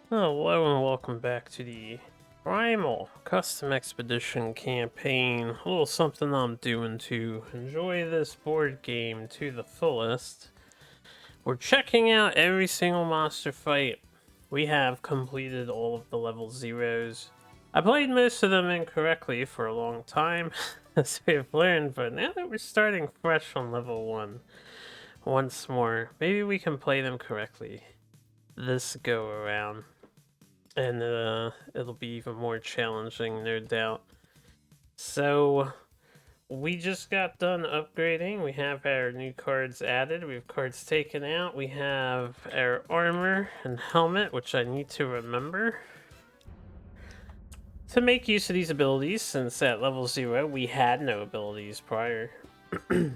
Hello and welcome back to the Primal Custom Expedition campaign. A little something I'm doing to enjoy this board game to the fullest. We're checking out every single monster fight. We have completed all of the level zeros. I played most of them incorrectly for a long time, as we've learned, but now that we're starting fresh on level 1 once more, maybe we can play them correctly this go around. And it'll be even more challenging, no doubt. So, we just got done upgrading. We have our new cards added. We have cards taken out. We have our armor and helmet, which I need to remember to make use of these abilities, since at level 0 we had no abilities prior. We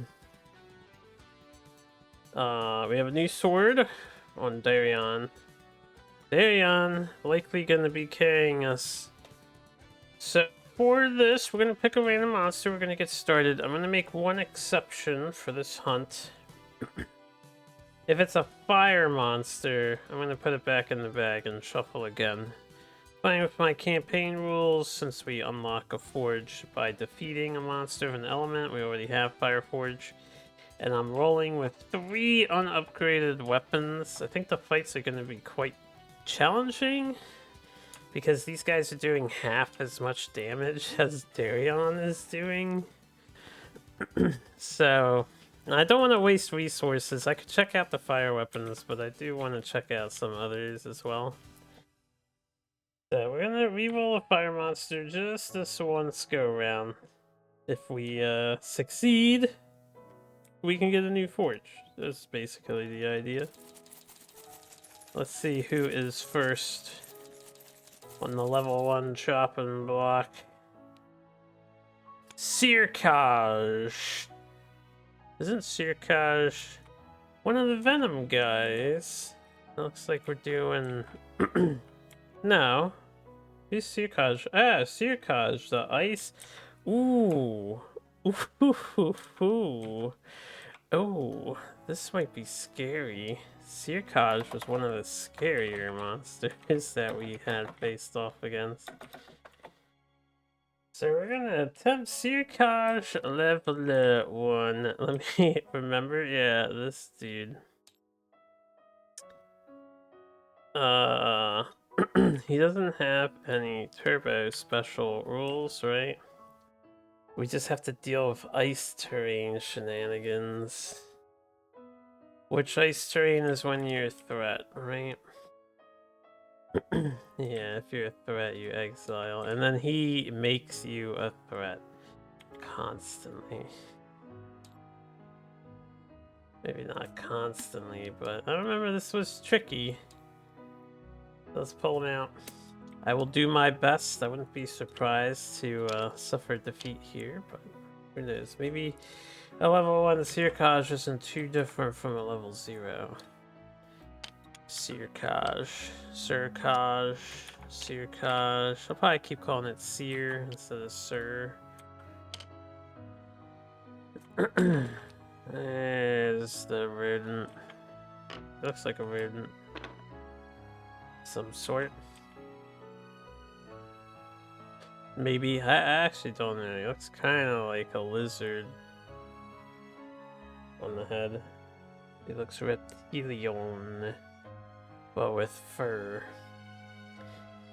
have a new sword on Dareon. Dareon likely going to be carrying us. So for this, we're going to pick a random monster. We're going to get started. I'm going to make one exception for this hunt. If it's a fire monster, I'm going to put it back in the bag and shuffle again. Playing with my campaign rules, since we unlock a forge by defeating a monster of an element, we already have Fire Forge. And I'm rolling with 3 unupgraded weapons. I think the fights are going to be quite challenging, because these guys are doing half as much damage as Dareon is doing. So, I don't want to waste resources. I could check out the fire weapons, but I do want to check out some others as well. So, we're going to reroll a fire monster just this once go around. If we succeed, we can get a new forge. That's basically the idea. Let's see who is first on the level 1 chopping block. Sirkaaj. Isn't Sirkaaj one of the Venom guys? It looks like we're doing... No. Who's Sirkaaj? Ah, Sirkaaj, the ice. Ooh. Ooh. Oh, this might be scary. Sirkaaj was one of the scarier monsters that we had faced off against. So we're gonna attempt Sirkaaj Lv-1. Let me remember. Yeah, this dude. He doesn't have any turbo special rules, right? We just have to deal with ice terrain shenanigans. Which ice terrain is when you're a threat, right? Yeah, if you're a threat, you exile. And then he makes you a threat constantly. Maybe not constantly, but I remember this was tricky. Let's pull him out. I will do my best. I wouldn't be surprised to suffer defeat here, but who knows? Maybe a level 1 Sirkaaj isn't too different from a level 0. Sirkaaj. I'll probably keep calling it Seer instead of Sir. There's the rodent. Looks like a rodent. Some sort. Maybe. I actually don't know. He looks kind of like a lizard on the head. He looks reptilian, but with fur.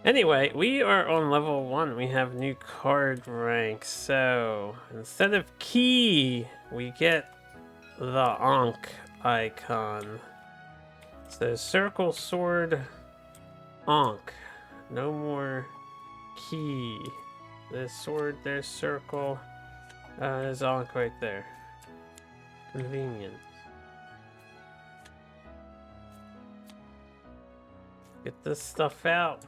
Anyway, we are on level 1. We have new card rank. So, instead of key, we get the Ankh icon. So, circle, sword, Ankh. No more key. There's sword, there's circle. There's Ankh right there. Convenient. Get this stuff out.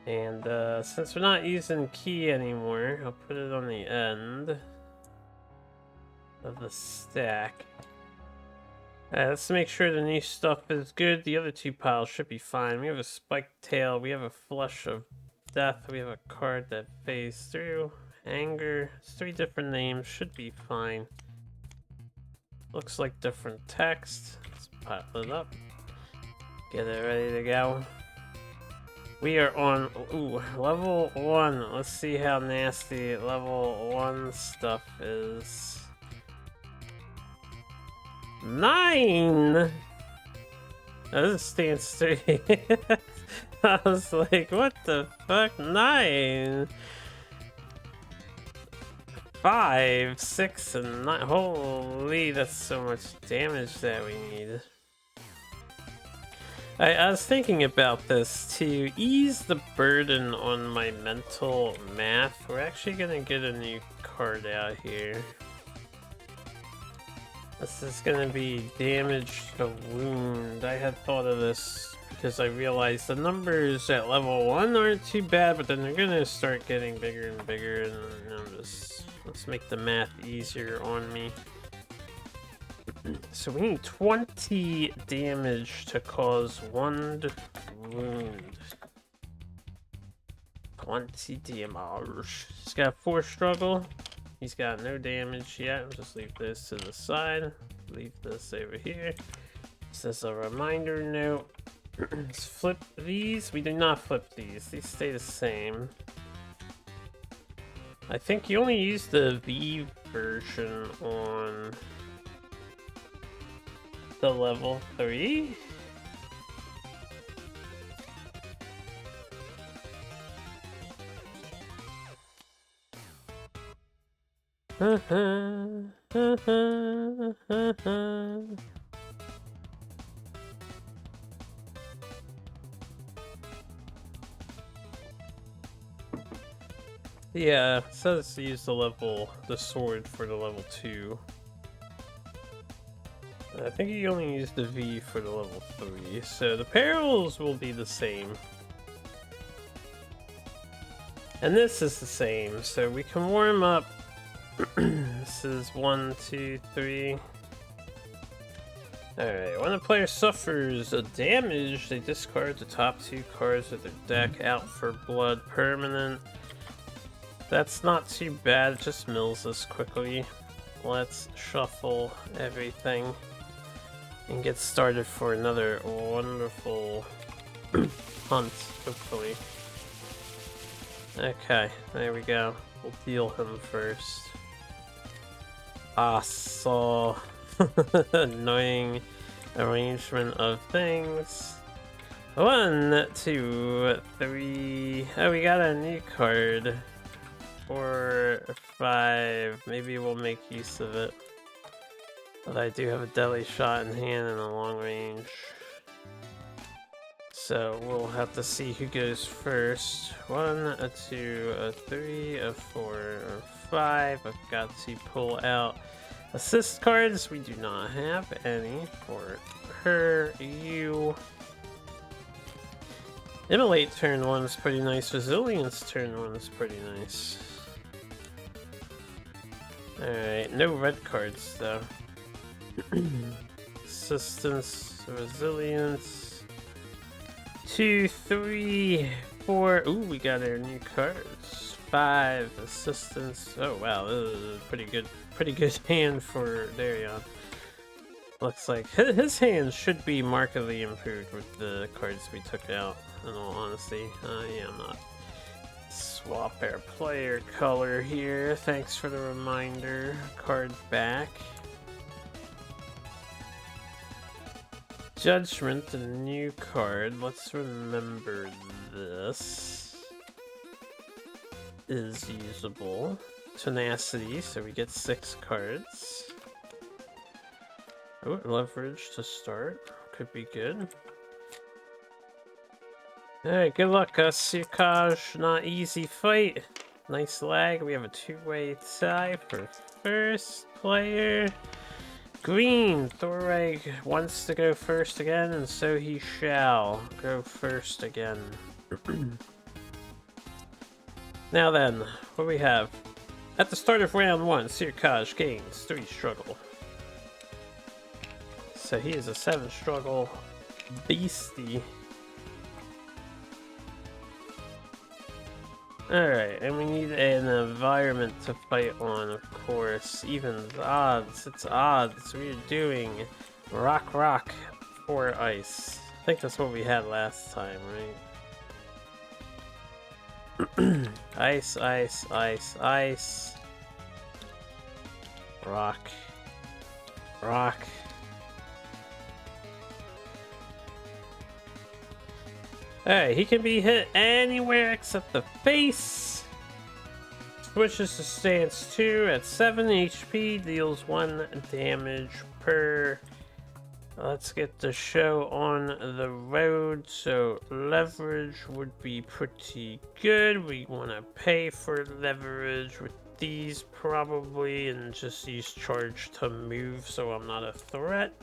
And since we're not using key anymore, I'll put it on the end of the stack. Let's make sure the new stuff is good. The other 2 piles should be fine. We have a spiked tail, we have a flush of death, we have a card that fades through. Anger, it's 3 different names, should be fine. Looks like different text. Let's pile it up. Get it ready to go. We are on level 1. Let's see how nasty level 1 stuff is. 9! Oh, this stands 3. I was like, what the fuck? 9! 5, 6, and 9. Holy, that's so much damage that we need. I was thinking about this to ease the burden on my mental math. We're actually gonna get a new card out here. This is gonna be damage to wound. I had thought of this because I realized the numbers at level 1 aren't too bad, but then they're gonna start getting bigger and bigger, and I'm just, let's make the math easier on me. So we need 20 damage to cause 1 wound. 20 damage. He's got 4 struggle. He's got no damage yet. I'll just leave this to the side. Leave this over here. This is a reminder note. Let's flip these. We do not flip these. These stay the same. I think you only use the V version on the level 3? Yeah, it says to use the sword for the level 2. I think you only use the V for the level 3, so the perils will be the same. And this is the same, so we can warm up. This is 1, 2, 3. Alright, when a player suffers a damage, they discard the top 2 cards of their deck out for blood permanent. That's not too bad, it just mills us quickly. Let's shuffle everything and get started for another wonderful hunt, hopefully. Okay, there we go. We'll deal him first. Ah, so annoying arrangement of things. 1, 2, 3. Oh, we got a new card. 4, 5. Maybe we'll make use of it. But I do have a deadly shot in hand and a long range. So we'll have to see who goes first. 1, 2, 3, 4, 5. I've got to pull out assist cards. We do not have any for her. You. Immolate turn 1 is pretty nice. Resilience turn 1 is pretty nice. Alright, no red cards though. Assistance, resilience. 2, 3, 4. Ooh, we got our new cards. 5, assistance. Oh wow, this is a pretty good hand for Dareon. Looks like his hand should be markedly improved with the cards we took out, in all honesty. Yeah, I'm not. Swap our player color here. Thanks for the reminder. Card back. Judgment, a new card. Let's remember this is usable. Tenacity, so we get 6 cards. Oh, leverage to start. Could be good. Alright, good luck, Sirkaaj. Not easy fight. Nice lag. We have a 2-way tie for first player. Green, Thoreg wants to go first again, and so he shall go first again. Now then, what do we have? At the start of round 1, Sirkaaj gains 3 struggle. So he is a 7 struggle beastie. Alright, and we need an environment to fight on, of course. Even odds, it's odds. We're doing rock, 4 ice. I think that's what we had last time, right? Ice, ice, ice, ice. Rock. Rock. Alright, he can be hit anywhere except the face. Switches to stance 2 at 7 HP, deals 1 damage per. Let's get the show on the road. So leverage would be pretty good. We want to pay for leverage with these probably, and just use charge to move so I'm not a threat.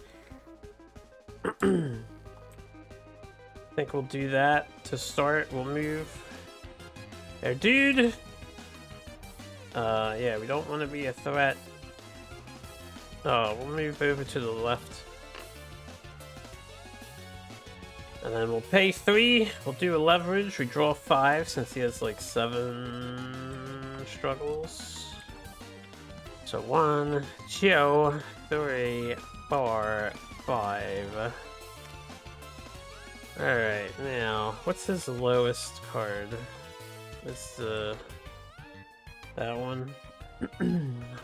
I think we'll do that to start. We'll move. There, dude. Yeah, we don't want to be a threat. Oh, we'll move over to the left. And then we'll pay 3. We'll do a leverage. We draw 5 since he has like 7 struggles. So 1, 2, 3, 4, 5. Alright, now, what's his lowest card? It's that one.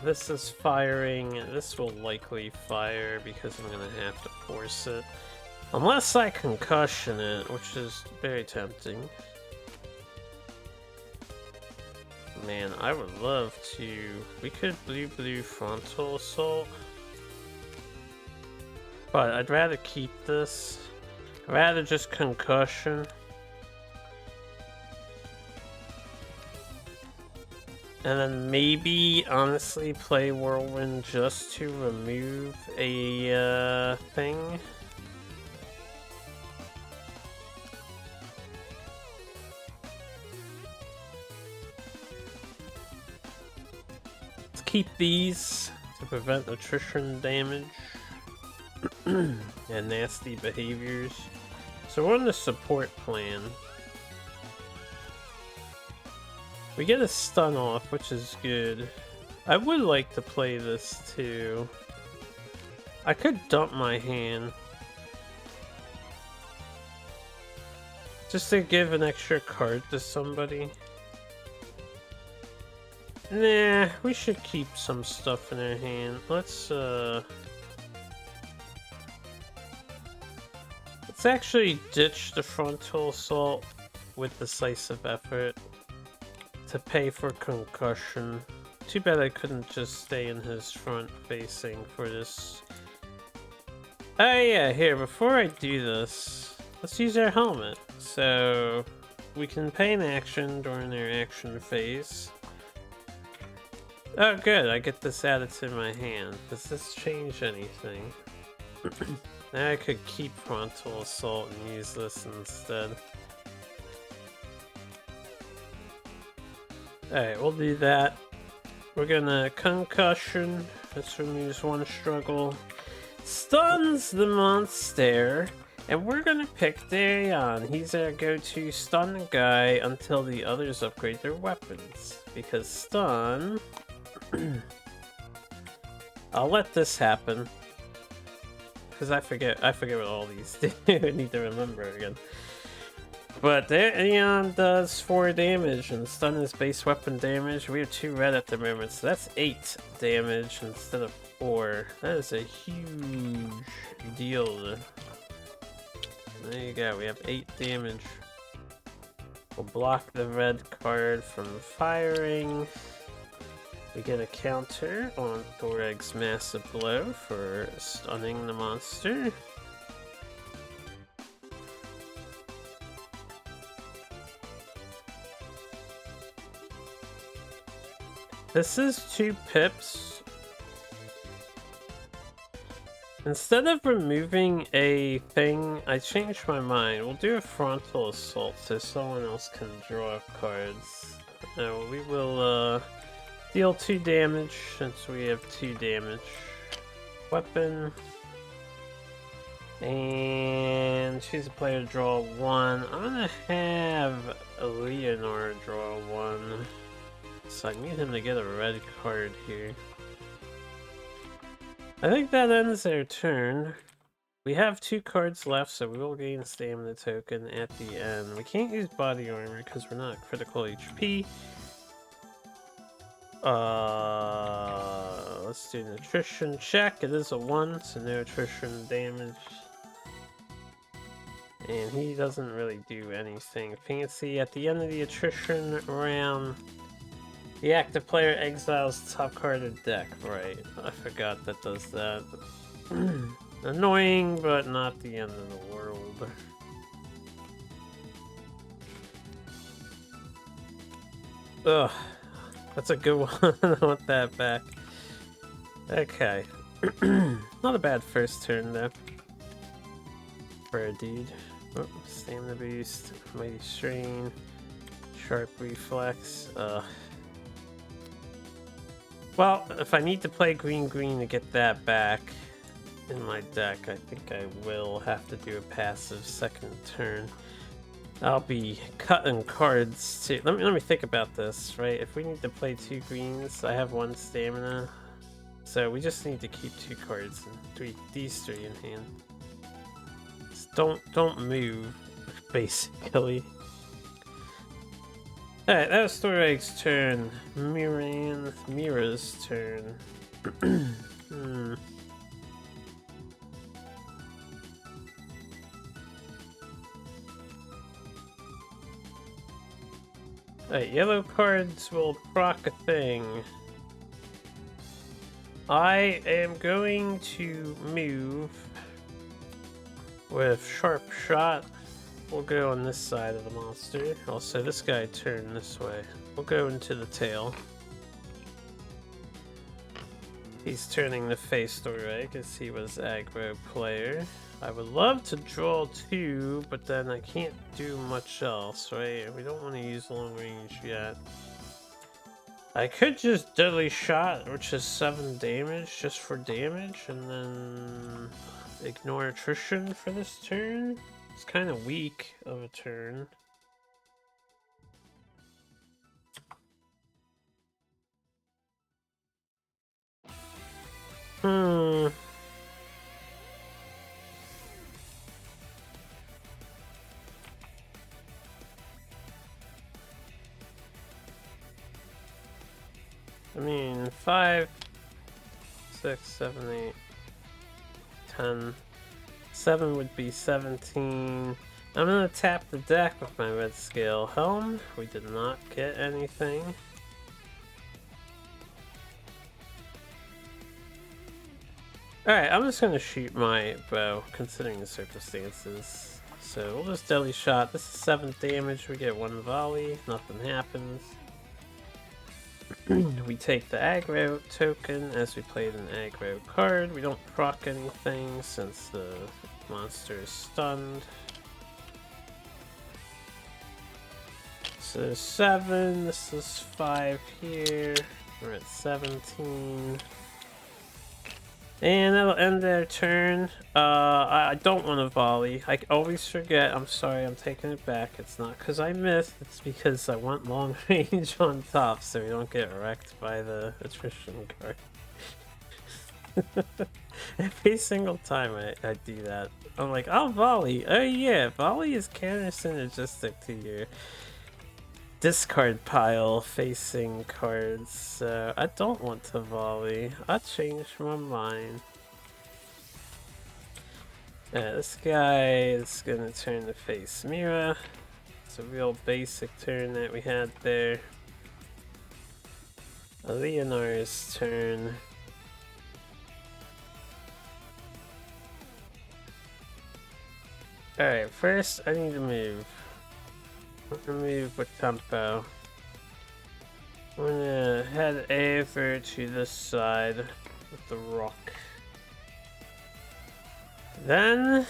This is firing. This will likely fire because I'm gonna have to force it. Unless I concussion it, which is very tempting. Man, I would love to. We could blue frontal assault. But I'd rather keep this. I'd rather just concussion. And then maybe, honestly, play Whirlwind just to remove a thing. Let's keep these to prevent attrition damage and nasty behaviors. So we're on the support plan. We get a stun off, which is good. I would like to play this too. I could dump my hand. Just to give an extra card to somebody. Nah, we should keep some stuff in our hand. Let's actually ditch the frontal assault with decisive effort to pay for concussion. Too bad I couldn't just stay in his front facing for this. Oh yeah, here, before I do this, let's use our helmet. So we can pay an action during their action phase. Oh good, I get this added to my hand. Does this change anything? Now I could keep frontal assault and use this instead. Alright, we'll do that. We're gonna concussion. This removes 1 struggle. Stuns the monster. And we're gonna pick Dareon. He's our go-to stun guy until the others upgrade their weapons. Because stun... I'll let this happen. Because I forget what all these do. I need to remember again. But Dareon does 4 damage, and stun is base weapon damage. We have 2 red at the moment, so that's 8 damage instead of 4. That is a huge deal. There you go, we have 8 damage. We'll block the red card from firing. We get a counter on Thoreg's Massive Blow for stunning the monster. This is 2 pips. Instead of removing a thing, I changed my mind. We'll do a frontal assault so someone else can draw cards. No, we will deal 2 damage since we have 2 damage. Weapon. And choose a player to draw 1. I'm gonna have Leonard draw 1. So I need him to get a red card here. I think that ends their turn. We have 2 cards left, so we will gain a stamina token at the end. We can't use body armor because we're not critical HP. Let's do nutrition check. It is a 1, so no attrition damage. And he doesn't really do anything fancy. At the end of the attrition round, the active player exiles top card of deck. Right, I forgot that does that. Annoying, but not the end of the world. Ugh, that's a good one. I want that back. Okay. Not a bad first turn, though. For a dude. Oh, stamina boost, mighty strain, sharp reflex. Well, if I need to play green to get that back in my deck, I think I will have to do a passive second turn. I'll be cutting cards too. Let me think about this, right? If we need to play 2 greens, I have 1 stamina. So we just need to keep 2 cards and these 3 in hand. Just don't move, basically. Alright, that was Storag's turn. Mira's turn. Alright, yellow cards will proc a thing. I am going to move with Sharp Shot. We'll go on this side of the monster. Also, this guy turned this way. We'll go into the tail. He's turning to face Storag because he was aggro player. I would love to draw 2, but then I can't do much else, right? We don't want to use long range yet. I could just Deadly Shot, which is 7 damage, just for damage, and then ignore attrition for this turn. It's kind of weak of a turn. I mean, 5, 6, 7, 8, 10. 7 would be 17. I'm gonna tap the deck with my red scale helm. We did not get anything. Alright, I'm just gonna shoot my bow, considering the circumstances. So we'll just Deadly Shot. This is 7 damage. We get 1 volley. Nothing happens. We take the aggro token as we played an aggro card. We don't proc anything since the monster is stunned. So there's 7, this is 5 here. We're at 17. And that'll end their turn. I don't want to volley. I always forget. I'm sorry, I'm taking it back. It's not because I missed. It's because I want long range on top so we don't get wrecked by the attrition card. Every single time I do that, I'm like, I'll volley. Oh yeah, volley is counter synergistic to your discard pile facing cards, so I don't want to volley. I'll change my mind. This guy is gonna turn to face Mira. It's a real basic turn that we had there. Leonar's turn. Alright, first I need to move. I'm gonna move with tempo. I'm gonna head over to this side with the rock. Then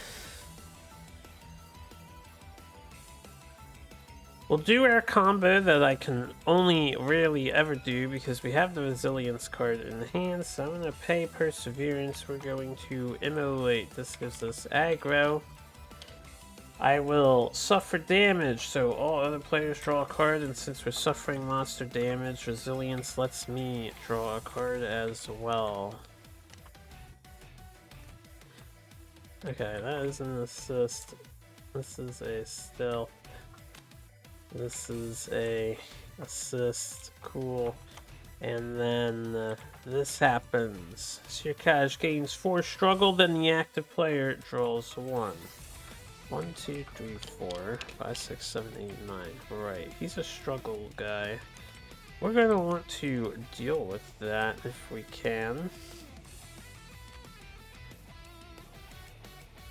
we'll do our combo that I can only rarely ever do because we have the resilience card in hand. So I'm gonna pay perseverance. We're going to immolate. This gives us aggro. I will suffer damage, so all other players draw a card, and since we're suffering monster damage, resilience lets me draw a card as well. Okay, that is an assist. This is a stealth. This is a assist. Cool. And then this happens. Sirkaaj gains 4 struggle, then the active player draws 1. 1, 2, 3, 4, 5, 6, 7, 8, 9. Right, he's a struggle guy. We're gonna want to deal with that if we can.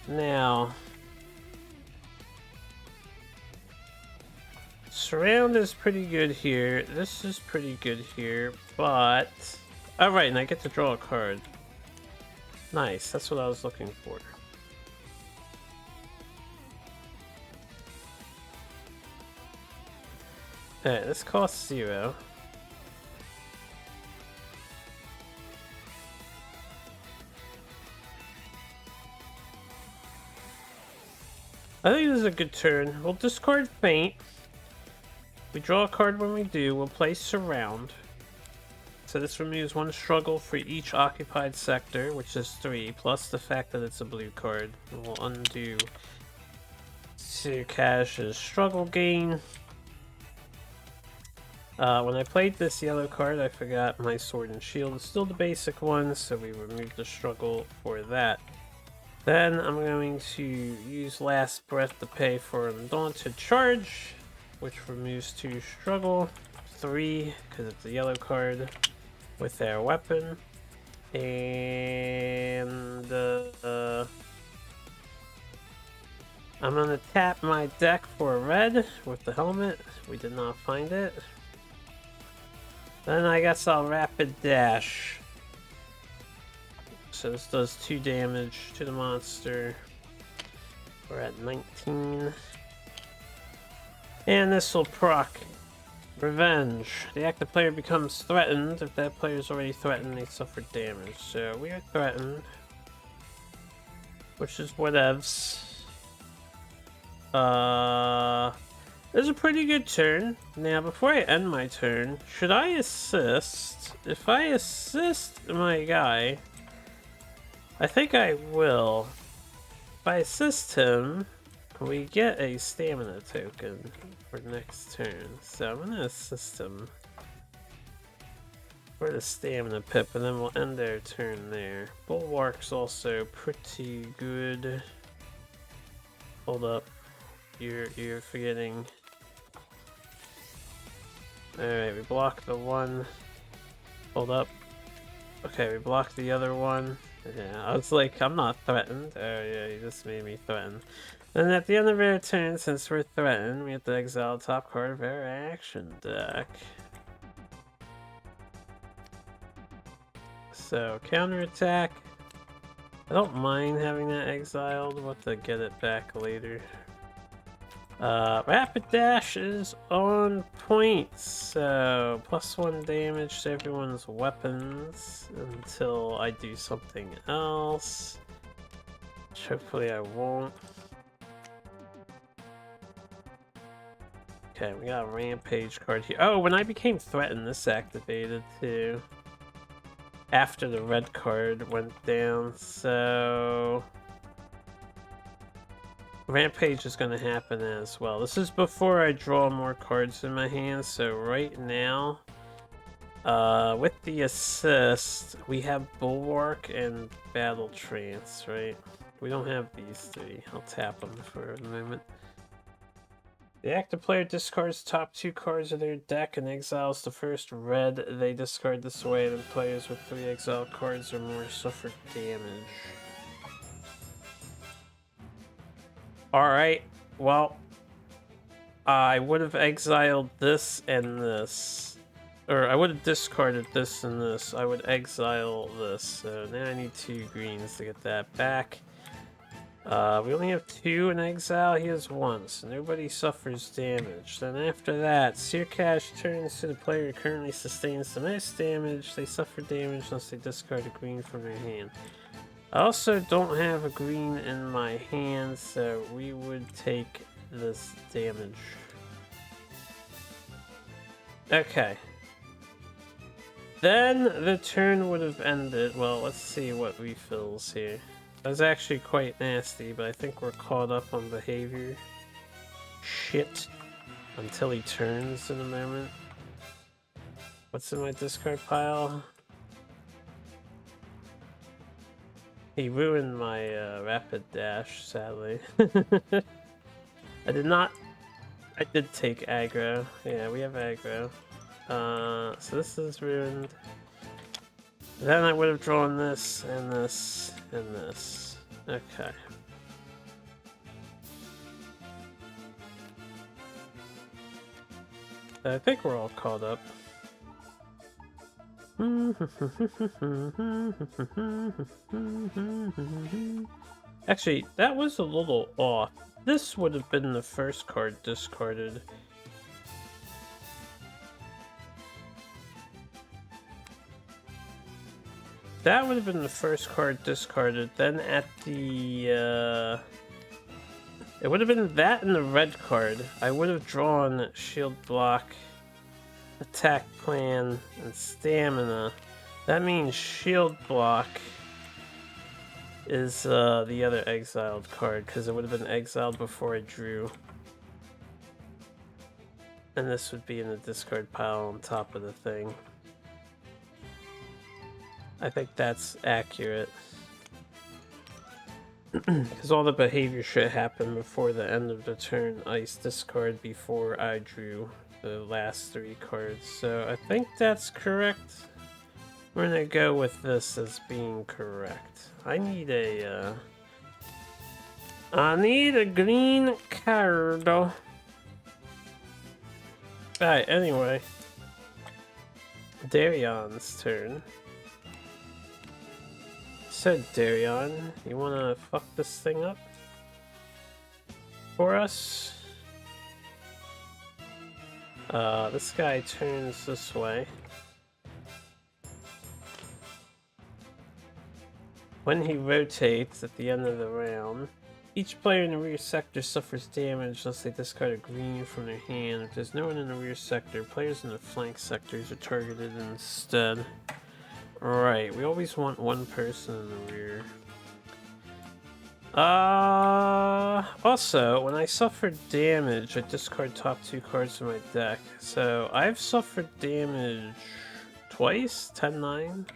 Now, surround is pretty good here. This is pretty good here, but... Alright, and I get to draw a card. Nice, that's what I was looking for. Alright, this costs 0. I think this is a good turn. We'll discard Faint. We draw a card when we do. We'll play Surround. So this removes 1 struggle for each occupied sector, which is 3, plus the fact that it's a blue card. And we'll undo Sirkaaj's struggle gain. When I played this yellow card, I forgot my Sword and Shield is still the basic one, so we removed the struggle for that. Then I'm going to use Last Breath to pay for an Undaunted Charge, which removes 2 struggle, 3 because it's a yellow card with their weapon, and I'm gonna tap my deck for a red with the helmet. We did not find it. Then I guess I'll Rapid Dash. So this does 2 damage to the monster. We're at 19. And this will proc Revenge. The active player becomes threatened. If that player is already threatened, they suffer damage. So we are threatened. Which is whatevs. This is a pretty good turn. Now, before I end my turn, should I assist? If I assist my guy, I think I will. If I assist him, we get a stamina token for next turn. So I'm gonna assist him for the stamina pip, and then we'll end our turn there. Bulwark's also pretty good. Hold up. You're forgetting. Alright, we block the one. Hold up. Okay, we blocked the other one. Yeah, I was like, I'm not threatened. Oh yeah, you just made me threatened. Then at the end of our turn, since we're threatened, we have to exile the top card of our action deck. So, counterattack. I don't mind having that exiled. We'll have to get it back later. Rapid Dash is on point, so +1 damage to everyone's weapons until I do something else, which hopefully I won't. Okay, we got a Rampage card here. Oh, when I became threatened, this activated too. After the red card went down, so... Rampage is going to happen as well. This is before I draw more cards in my hand, so right now, with the assist, we have Bulwark and Battle Trance, right? We don't have these 3. I'll tap them for a moment. The active player discards top 2 cards of their deck and exiles the first red they discard this way, and players with 3 exiled cards or more suffer damage. Alright, well, I would have exiled this and this. Or I would have discarded this and this. I would exile this. So now I need 2 greens to get that back. We only have 2 in exile. He has 1, so nobody suffers damage. Then after that, Sirkaaj turns to the player who currently sustains the most damage. They suffer damage unless they discard a green from their hand. I also don't have a green in my hand, so we would take this damage. Okay. Then the turn would have ended. Well, let's see what refills here. That's actually quite nasty, but I think we're caught up on behavior. Shit. Until he turns in a moment. What's in my discard pile? He ruined my rapid dash, sadly. I did not... I did take aggro. Yeah, we have aggro. So this is ruined. Then I would have drawn this, and this, and this. Okay. I think we're all caught up. Actually, that was a little off. This would have been the first card discarded. That would have been the first card discarded. Then at the, it would have been that and the red card. I would have drawn shield block, attack plan, and stamina. That means shield block is the other exiled card, because it would have been exiled before I drew. And this would be in the discard pile on top of the thing. I think that's accurate. Because all the behavior should happen before the end of the turn. Ice discard before I drew the last 3 cards. So I think that's correct. We're gonna go with this as being correct. I need a green card. Alright, anyway. Dareon's turn. So Dareon, you wanna fuck this thing up for us? This guy turns this way. When he rotates at the end of the round, each player in the rear sector suffers damage unless they discard a green from their hand. If there's no one in the rear sector, players in the flank sectors are targeted instead. Right, we always want one person in the rear. Also, when I suffer damage, I discard top 2 cards from my deck. So, I've suffered damage twice? 10-9?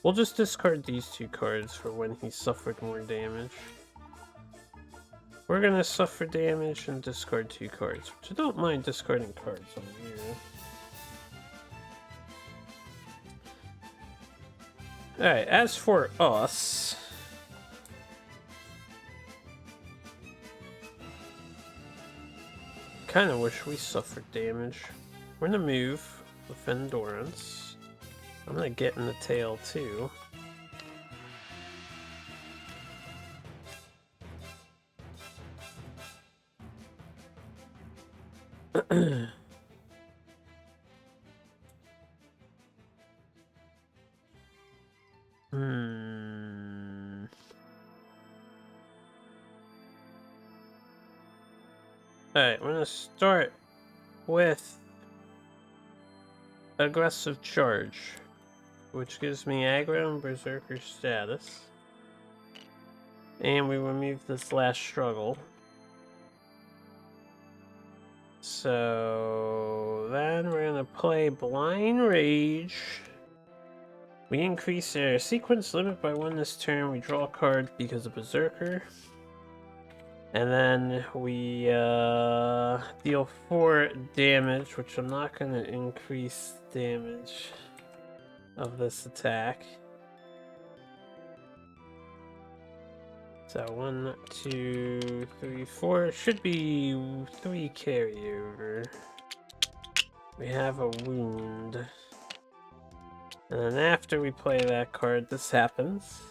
We'll just discard these 2 cards for when he suffered more damage. We're gonna suffer damage and discard 2 cards, which I don't mind discarding cards on here. Alright, as for us... Kinda wish we suffered damage. We're gonna move with endurance. I'm gonna get in the tail too. Alright, we're gonna start with aggressive charge, which gives me aggro and berserker status. And we remove this last struggle. So then we're gonna play Blind Rage. We increase our sequence limit by 1 this turn. We draw a card because of berserker. And then we deal 4 damage, which I'm not going to increase damage of this attack. So 1, 2, 3, 4. Should be 3 carryover. We have a wound. And then after we play that card, this happens.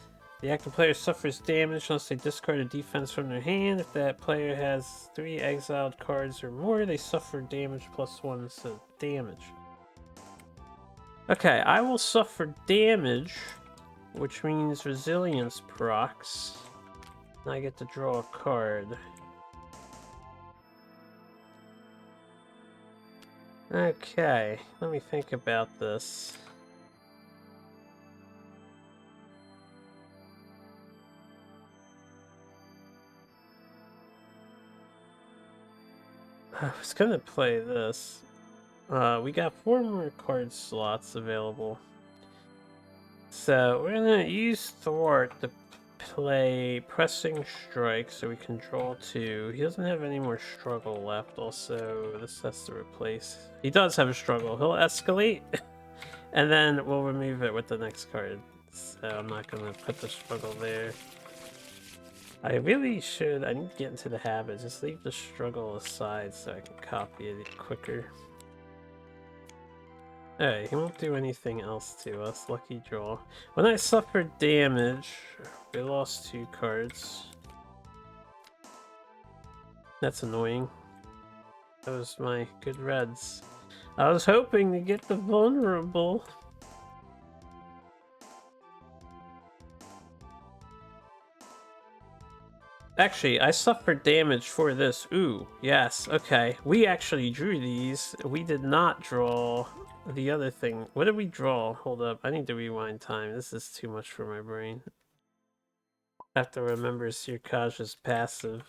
The active player suffers damage unless they discard a defense from their hand. If that player has 3 exiled cards or more, they suffer damage +1, so damage. Okay, I will suffer damage, which means resilience procs. And I get to draw a card. Okay, let me think about this. I was gonna play this. We got 4 more card slots available. So we're gonna use Thwart to play Pressing Strike so we can draw 2. He doesn't have any more struggle left, also this has to replace. He does have a struggle. He'll escalate and then we'll remove it with the next card. So I'm not gonna put the struggle there. I really should. I need to get into the habit. Just leave the struggle aside so I can copy it quicker. Alright, he won't do anything else to us. Lucky draw. When I suffered damage, we lost 2 cards. That's annoying. Those are my good reds. I was hoping to get the vulnerable. Actually, I suffered damage for this. Ooh, yes, okay. We actually drew these. We did not draw the other thing. What did we draw? Hold up, I need to rewind time. This is too much for my brain. I have to remember Sirkaaj's passive.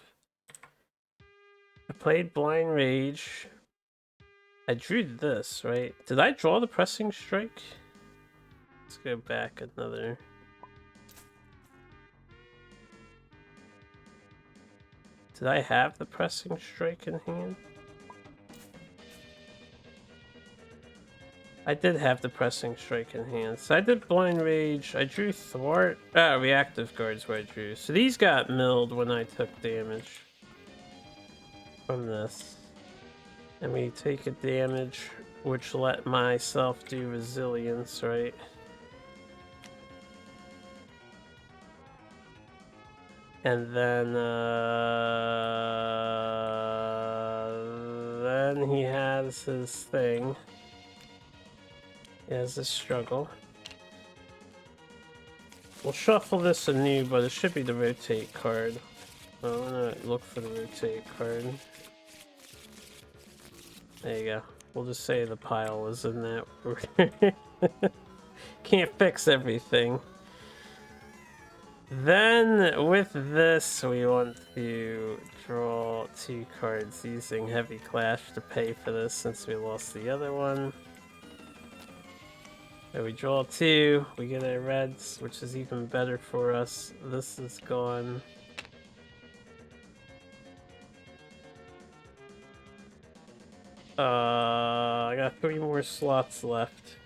I played Blind Rage. I drew this, right? Did I draw the Pressing Strike? Let's go back another... Did I have the Pressing Strike in hand? I did have the Pressing Strike in hand. So I did Blind Rage. I drew Thwart. Reactive guards where I drew. So these got milled when I took damage from this. And we take a damage, which let myself do resilience, right? And then he has his thing. He has a struggle. We'll shuffle this anew, but it should be the rotate card. I'm gonna look for the rotate card. There you go. We'll just say the pile was in that. Can't fix everything. Then, with this, we want to draw 2 cards using Heavy Clash to pay for this since we lost the other one. So we draw 2, we get our reds, which is even better for us. This is gone. I got 3 more slots left.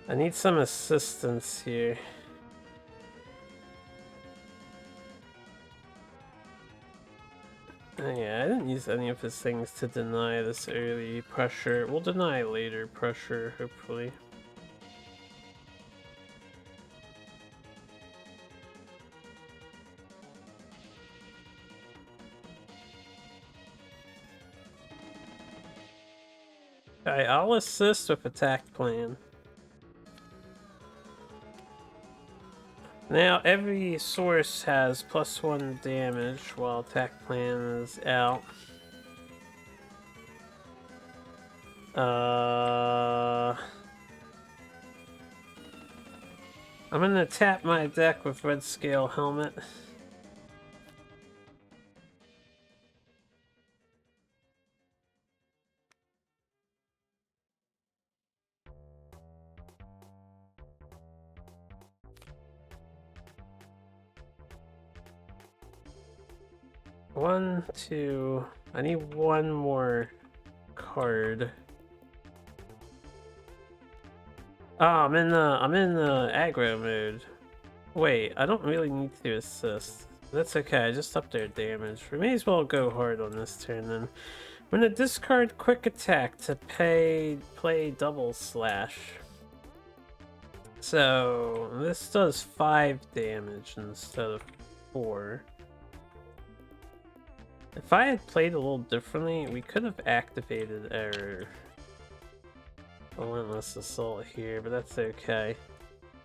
I need some assistance here. Yeah, I didn't use any of his things to deny this early pressure. We'll deny later pressure, hopefully. Okay, I'll assist with attack plan. Now, every source has +1 damage while attack plan is out. I'm gonna tap my deck with Red Scale Helmet. One, two. I need 1 more card. Oh, I'm in the aggro mode. Wait, I don't really need to assist. That's okay, I just upped their damage. We may as well go hard on this turn then. I'm gonna discard Quick Attack to play Double Slash. So this does 5 damage instead of 4. If I had played a little differently, we could have activated our Relentless Assault here, but that's okay.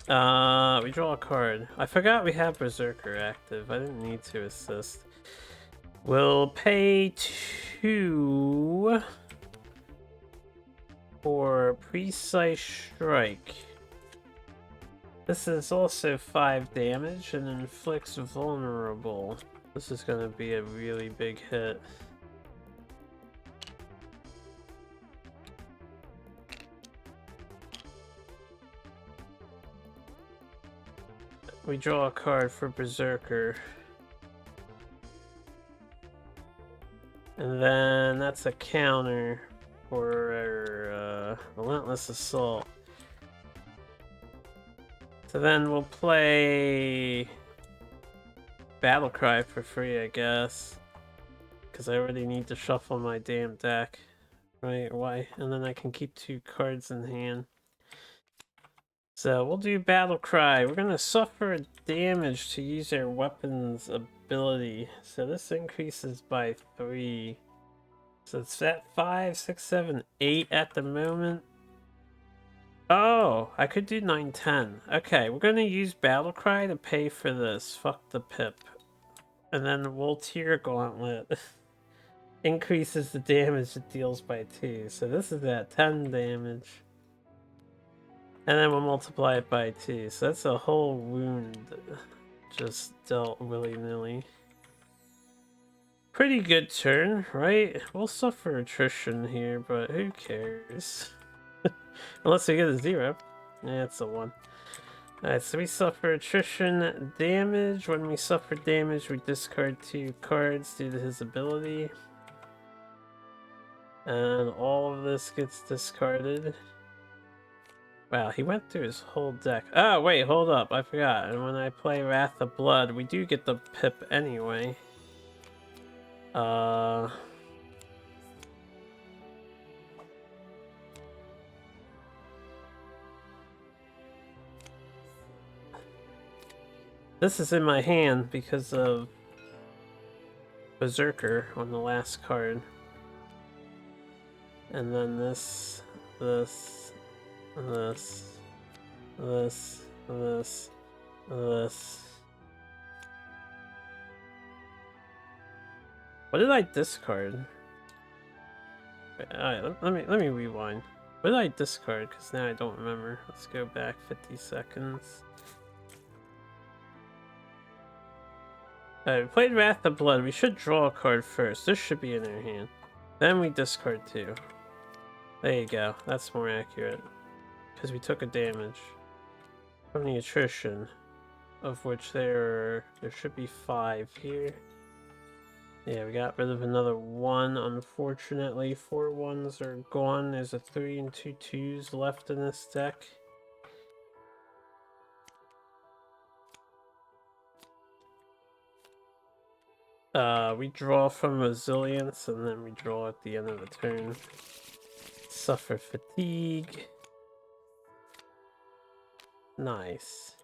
We draw a card. I forgot we have Berserker active. I didn't need to assist. We'll pay 2 for Precise Strike. This is also 5 damage and inflicts vulnerable. This is gonna be a really big hit. We draw a card for Berserker. And then that's a counter for Relentless Assault. So then we'll play Battle Cry for free, I guess. Because I already need to shuffle my damn deck. Right, why? And then I can keep 2 cards in hand. So we'll do Battle Cry. We're gonna suffer damage to use our weapon's ability. So this increases by 3. So it's at 5, 6, 7, 8 at the moment. Oh, I could do 9, 10. Okay, we're gonna use Battle Cry to pay for this. Fuck the pip. And then we'll Tear Gauntlet. Increases the damage it deals by 2. So this is at 10 damage. And then we'll multiply it by 2. So that's a whole wound just dealt willy-nilly. Pretty good turn, right? We'll suffer attrition here, but who cares? Unless we get a 0. Yeah, it's a 1. Alright, so we suffer attrition damage. When we suffer damage, we discard 2 cards due to his ability. And all of this gets discarded. Wow, he went through his whole deck. Oh, wait, hold up. I forgot. And when I play Wrath of Blood, we do get the pip anyway. This is in my hand because of Berserker on the last card. And then this, this, this, this, this, this. What did I discard? Alright, let me rewind. What did I discard? Because now I don't remember. Let's go back 50 seconds. Alright, we played Wrath of Blood. We should draw a card first. This should be in our hand. Then we discard 2. There you go. That's more accurate. Because we took a damage from the attrition, of which there should be 5 here. Yeah, we got rid of another 1, unfortunately. 4 1s are gone. There's a 3 and 2 2s left in this deck. We draw from Resilience, and then we draw at the end of the turn. Suffer Fatigue. Nice.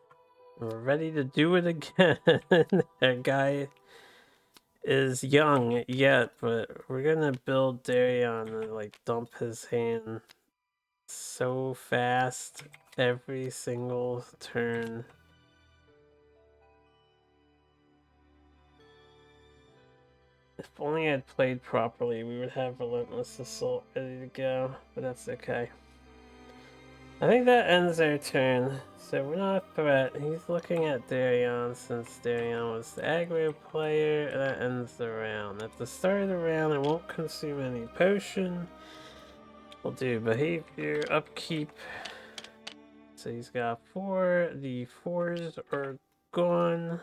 We're ready to do it again. That guy is young yet, but we're gonna build Dareon and like dump his hand so fast every single turn. If only I'd played properly, we would have Relentless Assault ready to go, but that's okay. I think that ends our turn, so we're not a threat. He's looking at Dareon since Dareon was the aggro player, and that ends the round. At the start of the round, I won't consume any potion. We'll do behavior, upkeep. So he's got 4. The 4s are gone.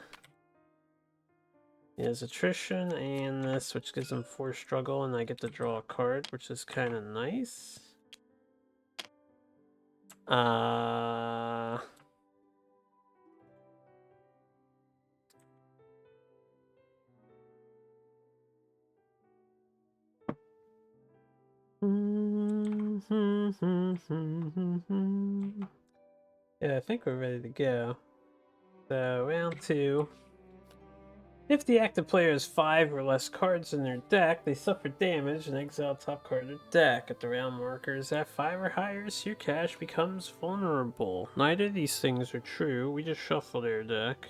He has attrition and this, which gives him 4 struggle, and I get to draw a card, which is kind of nice. Yeah, I think we're ready to go. So, round 2. If the active player has 5 or less cards in their deck, they suffer damage and exile top card of their deck. At the round markers at 5 or higher, Sirkaaj becomes vulnerable. Neither of these things are true, we just shuffle their deck.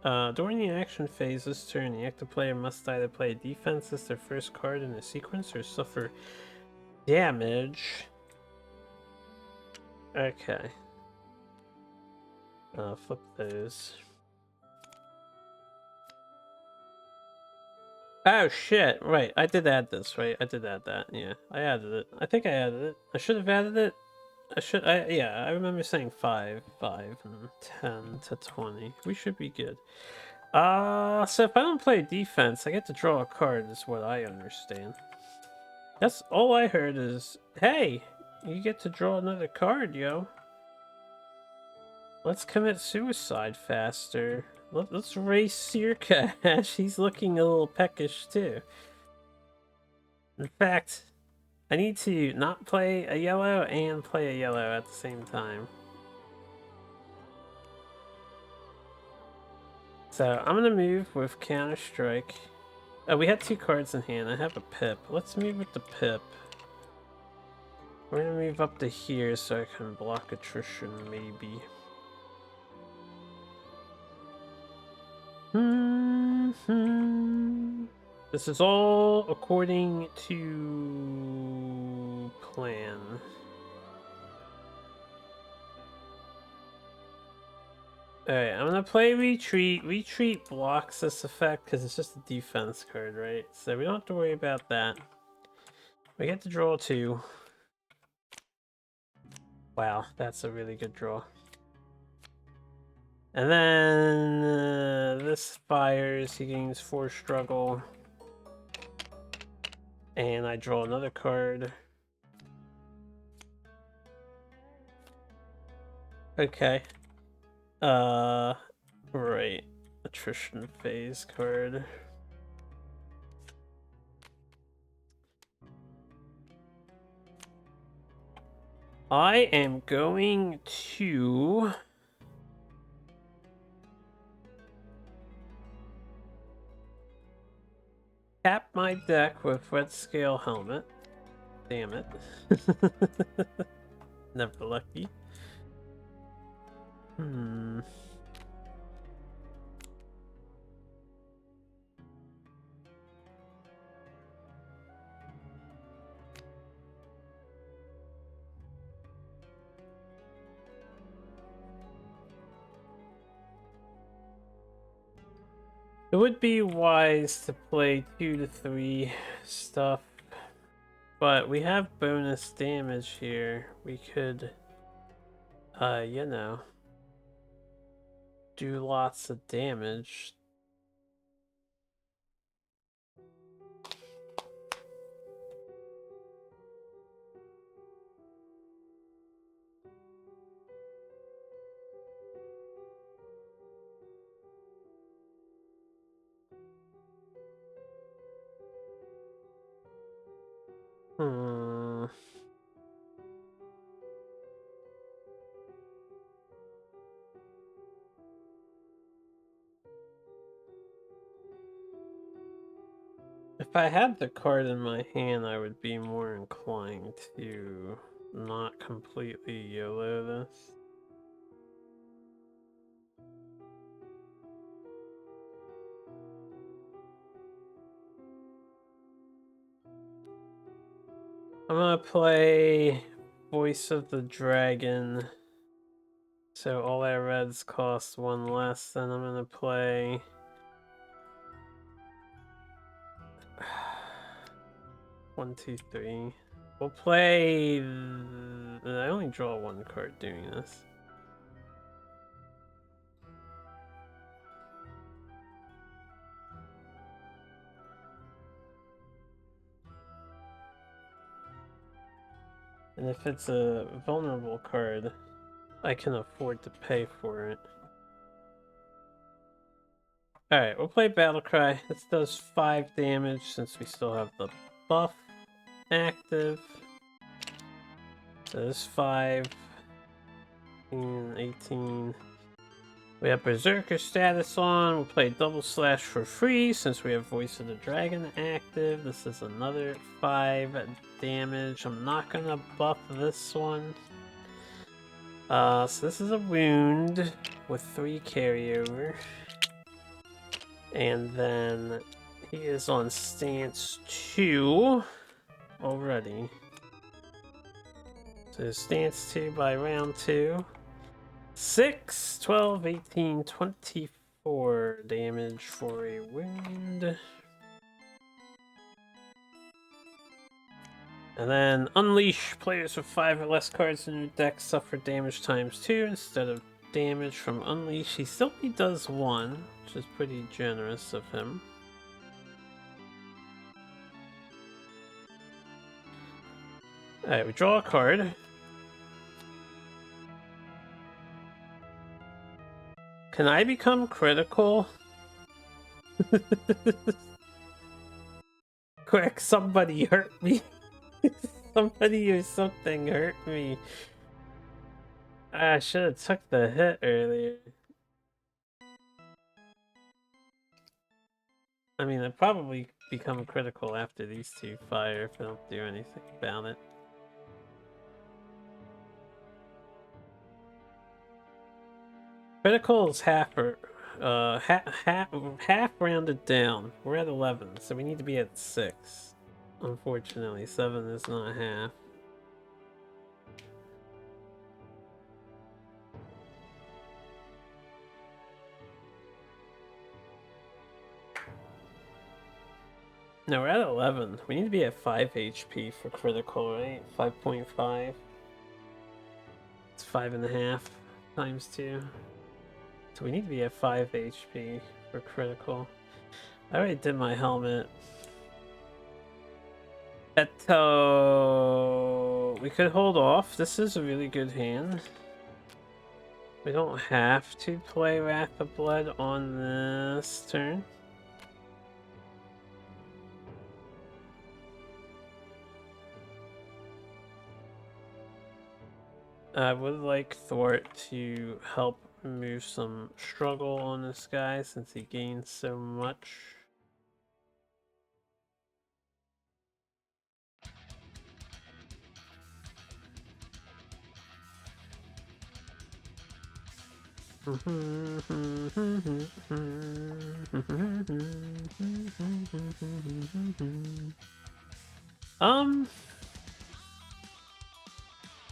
During the action phase this turn, the active player must either play defense as their first card in the sequence or suffer damage. Okay. Flip those. Oh shit, right, I did add this, right? I did add that, yeah. I added it. I think I added it. I should have added it. Yeah, I remember saying 5, and 10 to 20. We should be good. So if I don't play defense, I get to draw a card, is what I understand. That's all I heard is, hey, you get to draw another card, yo. Let's commit suicide faster. Let's race Sirkaaj. He's looking a little peckish too. In fact, I need to not play a yellow and play a yellow at the same time. So I'm gonna move with Counter Strike. Oh, we had 2 cards in hand. I have a Pip. Let's move with the Pip. We're gonna move up to here so I can block attrition, maybe. This is all according to plan. Alright, I'm gonna play Retreat. Retreat blocks this effect because it's just a defense card, right? So we don't have to worry about that. We get to draw 2. Wow, that's a really good draw. And then this fires, he gains 4 struggle. And I draw another card. Okay. Right. Attrition phase card. I am going to tap my deck with Red Scale Helmet. Damn it. Never lucky. It would be wise to play 2 to 3 stuff, but we have bonus damage here. We could, you know, do lots of damage. If I had the card in my hand, I would be more inclined to not completely YOLO this. I'm gonna play Voice of the Dragon. So all our reds cost 1 less. Then I'm gonna play 1, 2, 3. We'll play. I only draw 1 card doing this. And if it's a vulnerable card, I can afford to pay for it. Alright, we'll play Battlecry. This does 5 damage since we still have the buff active. So this 5, 18. We have Berserker status on. We'll play Double Slash for free since we have Voice of the Dragon active. This is another 5 damage. I'm not gonna buff this one. So this is a wound with 3 carryover. And then he is on stance 2 already. So stance 2 by round 2. 6, 12, 18, 24 damage for a wound. And then unleash. Players with 5 or less cards in your deck suffer damage ×2 instead of damage from unleash. He still only does 1, which is pretty generous of him. Alright, we draw a card. Can I become critical? Quick, somebody hurt me. Somebody or something hurt me. I should have took the hit earlier. I mean, I'd probably become critical after these two fire if I don't do anything about it. Critical is half rounded down. We're at 11, so we need to be at 6. Unfortunately, 7 is not half. No, we're at 11. We need to be at 5 HP for critical, right? 5.5. It's 5.5 times 2. So we need to be at 5 HP for critical. I already did my helmet. Eto... We could hold off. This is a really good hand. We don't have to play Wrath of Blood on this turn. I would like Thwart to help remove some struggle on this guy since he gains so much.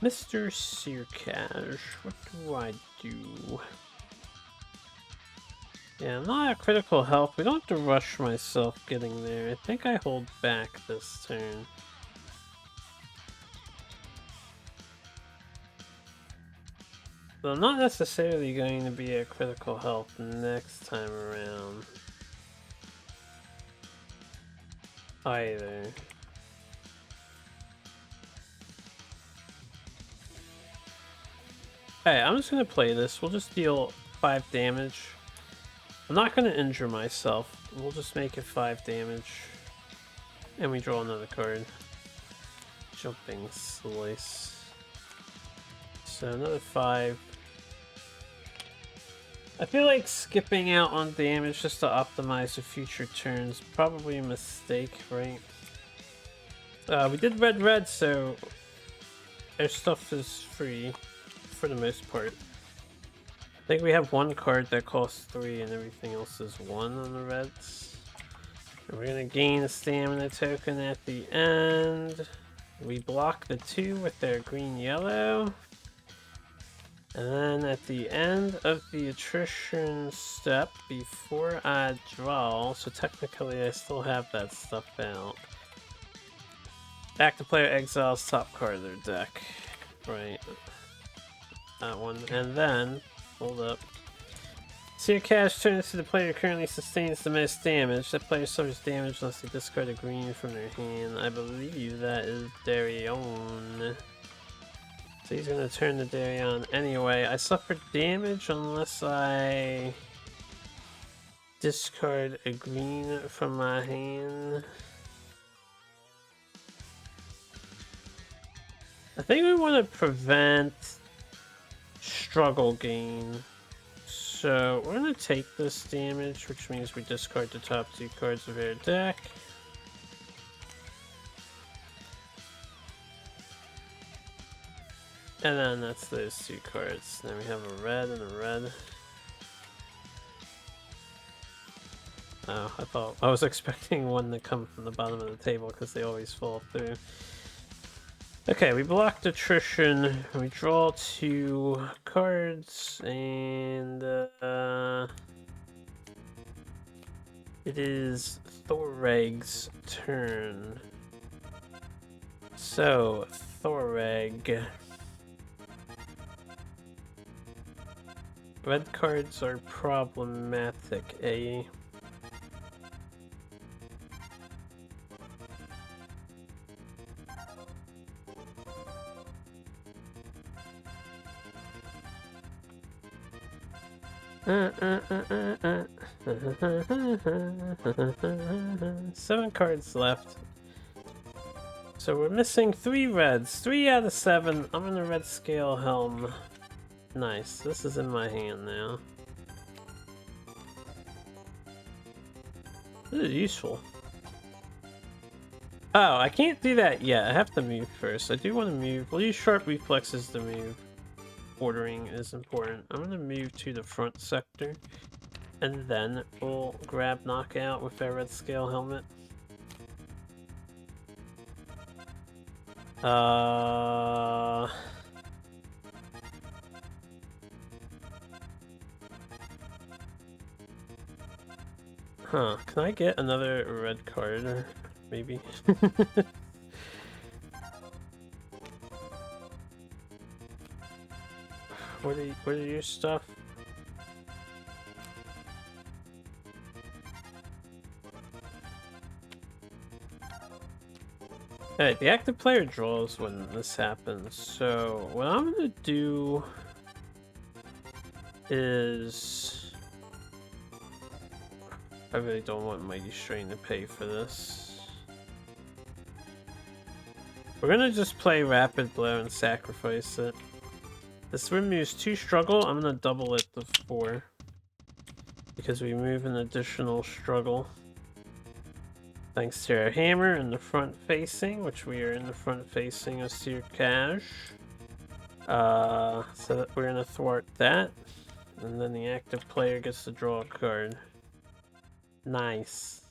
Mr. Sirkaaj, what do I do? Yeah, I'm not at critical health. We don't have to rush myself getting there. I think I hold back this turn. So I'm not necessarily going to be at critical health next time around. Either. Hey, I'm just gonna play this. We'll just deal 5 damage. I'm not gonna injure myself. We'll just make it 5 damage. And we draw another card. Jumping Slice. So another 5. I feel like skipping out on damage just to optimize the future turns. Probably a mistake, right? We did red, so our stuff is free for the most part. I think we have one card that costs 3 and everything else is 1 on the reds. And we're gonna gain a stamina token at the end. We block the 2 with their green-yellow. And then at the end of the attrition step, before I draw, so technically I still have that stuff out. Active player exiles top card of their deck. Right. That one. And then, hold up. Sirkaaj turns to the player who currently sustains the most damage. That player suffers damage unless they discard a green from their hand. I believe that is Dareon. So he's gonna turn to Dareon anyway. I suffer damage unless I discard a green from my hand. I think we want to prevent struggle gain. So we're gonna take this damage, which means we discard the top 2 cards of our deck. And then that's those 2 cards. Then we have a red and a red. Oh, I was expecting one to come from the bottom of the table because they always fall through. Okay, we blocked attrition. We draw 2 cards, and it is Thoreg's turn. So, Thoreg. Red cards are problematic, eh? Seven cards left. So we're missing 3 reds. 3 out of 7. I'm in a red scale helm. Nice. This is in my hand now. This is useful. Oh, I can't do that yet. I have to move first. I do want to move. We'll use sharp reflexes to move. Ordering is important. I'm going to move to the front sector. And then we'll grab knockout with our red scale helmet. Huh, can I get another red card? Maybe? What are your stuff? Alright, the active player draws when this happens, so what I'm gonna do is... I really don't want Mighty Strain to pay for this. We're gonna just play Rapid Blow and sacrifice it. This removes 2 struggle, I'm gonna double it to 4. Because we move an additional struggle. Thanks to our hammer in the front facing, which we are in the front facing of Sirkaaj. So that we're gonna thwart that. And then the active player gets to draw a card. Nice.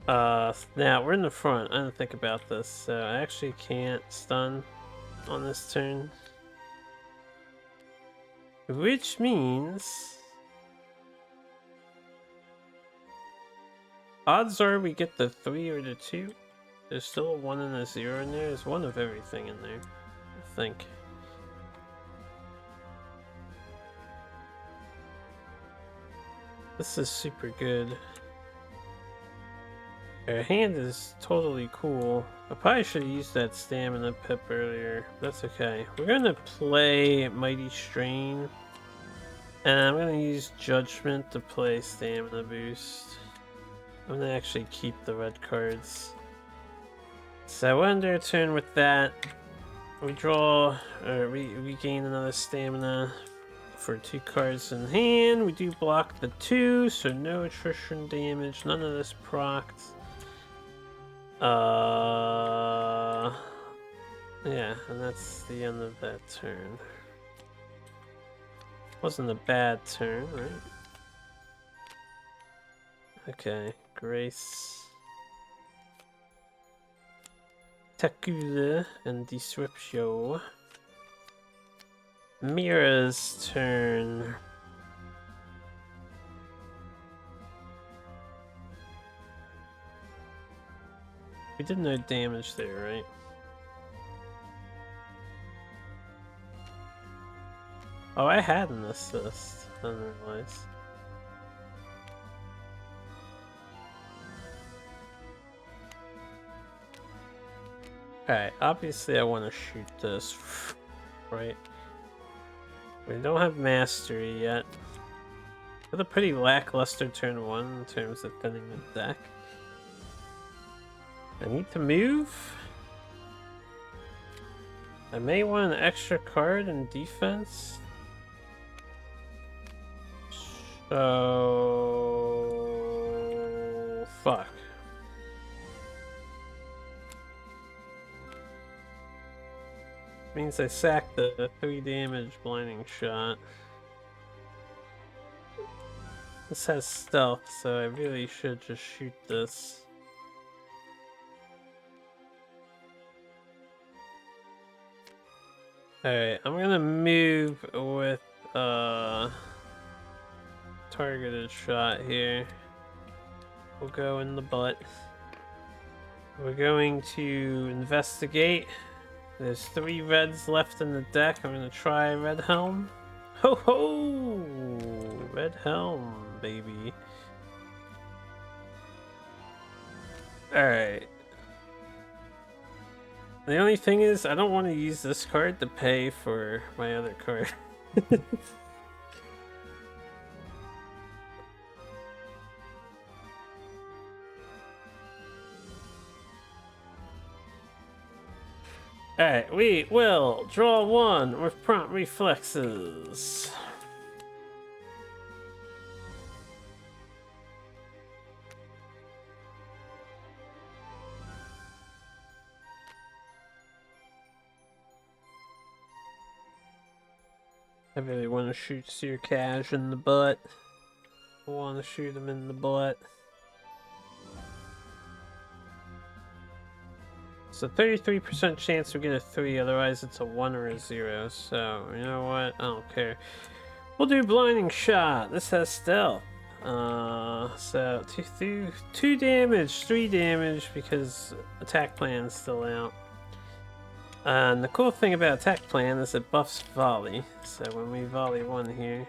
Now we're in the front. I didn't think about this, so I actually can't stun on this turn. Which means... odds are we get the 3 or the 2. There's still a 1 and a 0 in there. There's 1 of everything in there, I think. This is super good. Our hand is totally cool. I probably should have used that stamina pip earlier. That's okay. We're gonna play Mighty Strain. And I'm gonna use Judgment to play stamina boost. I'm gonna actually keep the red cards. So we'll end our turn with that. We draw, or we gain another stamina for 2 cards in hand. We do block the 2, so no attrition damage. None of this procced. Yeah, and that's the end of that turn. Wasn't a bad turn, right? Okay, Grace. Takula and Disruptio. Mira's turn. We did no damage there, right? Oh, I had an assist. I didn't realize. Alright, obviously I want to shoot this, right? We don't have mastery yet. It's a pretty lackluster turn 1 in terms of thinning the deck. I need to move. I may want an extra card in defense. So... fuck. Means I sacked the 3 damage blinding shot. This has stealth, so I really should just shoot this. Alright, I'm gonna move with targeted shot here. We'll go in the butt. We're going to investigate. There's 3 reds left in the deck. I'm gonna try Red Helm. Ho ho! Red Helm, baby. Alright. The only thing is, I don't want to use this card to pay for my other card. Alright, we will draw 1 with prompt reflexes. I really want to shoot Sirkaaj in the butt. I want to shoot him in the butt. It's a 33% chance we get a 3, otherwise it's a 1 or a 0. So, you know what? I don't care. We'll do Blinding Shot. This has stealth. So 2 damage, 3 damage because attack plan is still out. And the cool thing about attack plan is it buffs volley. So when we volley 1 here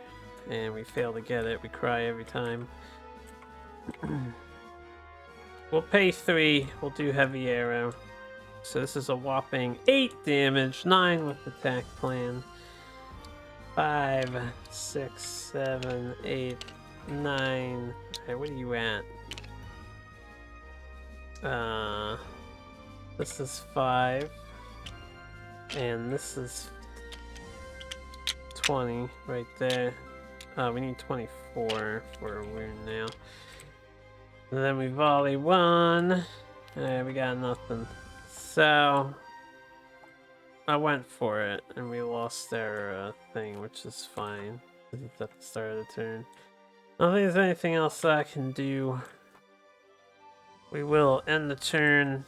and we fail to get it, we cry every time. We'll pay 3. We'll do heavy arrow. So this is a whopping 8 damage, 9 with attack plan. 5, 6, 7, 8, 9. Okay, what are you at? This is 5. And this is 20 right there. We need 24 for a wound now. And then we volley 1. We got nothing. So I went for it, and we lost our thing, which is fine. It's at the start of the turn. I don't think there's anything else that I can do. We will end the turn.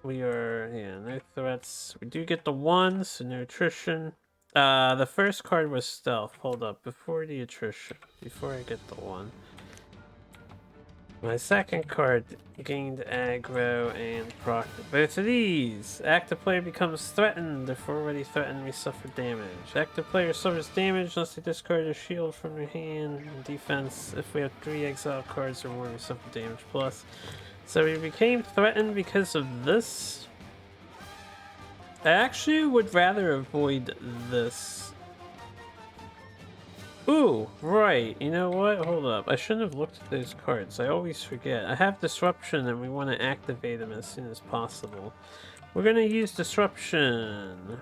We are, no threats. We do get the 1, so no attrition. The first card was stealth. Hold up, before the attrition, before I get the 1. My second card gained aggro and proc both of these. Active player becomes threatened. If already threatened, we suffer damage. Active player suffers damage unless they discard a shield from their hand. In defense, if we have 3 exile cards or more, we suffer damage plus. So we became threatened because of this. I actually would rather avoid this. Ooh, right. You know what? Hold up. I shouldn't have looked at those cards. I always forget. I have Disruption and we want to activate them as soon as possible. We're going to use Disruption.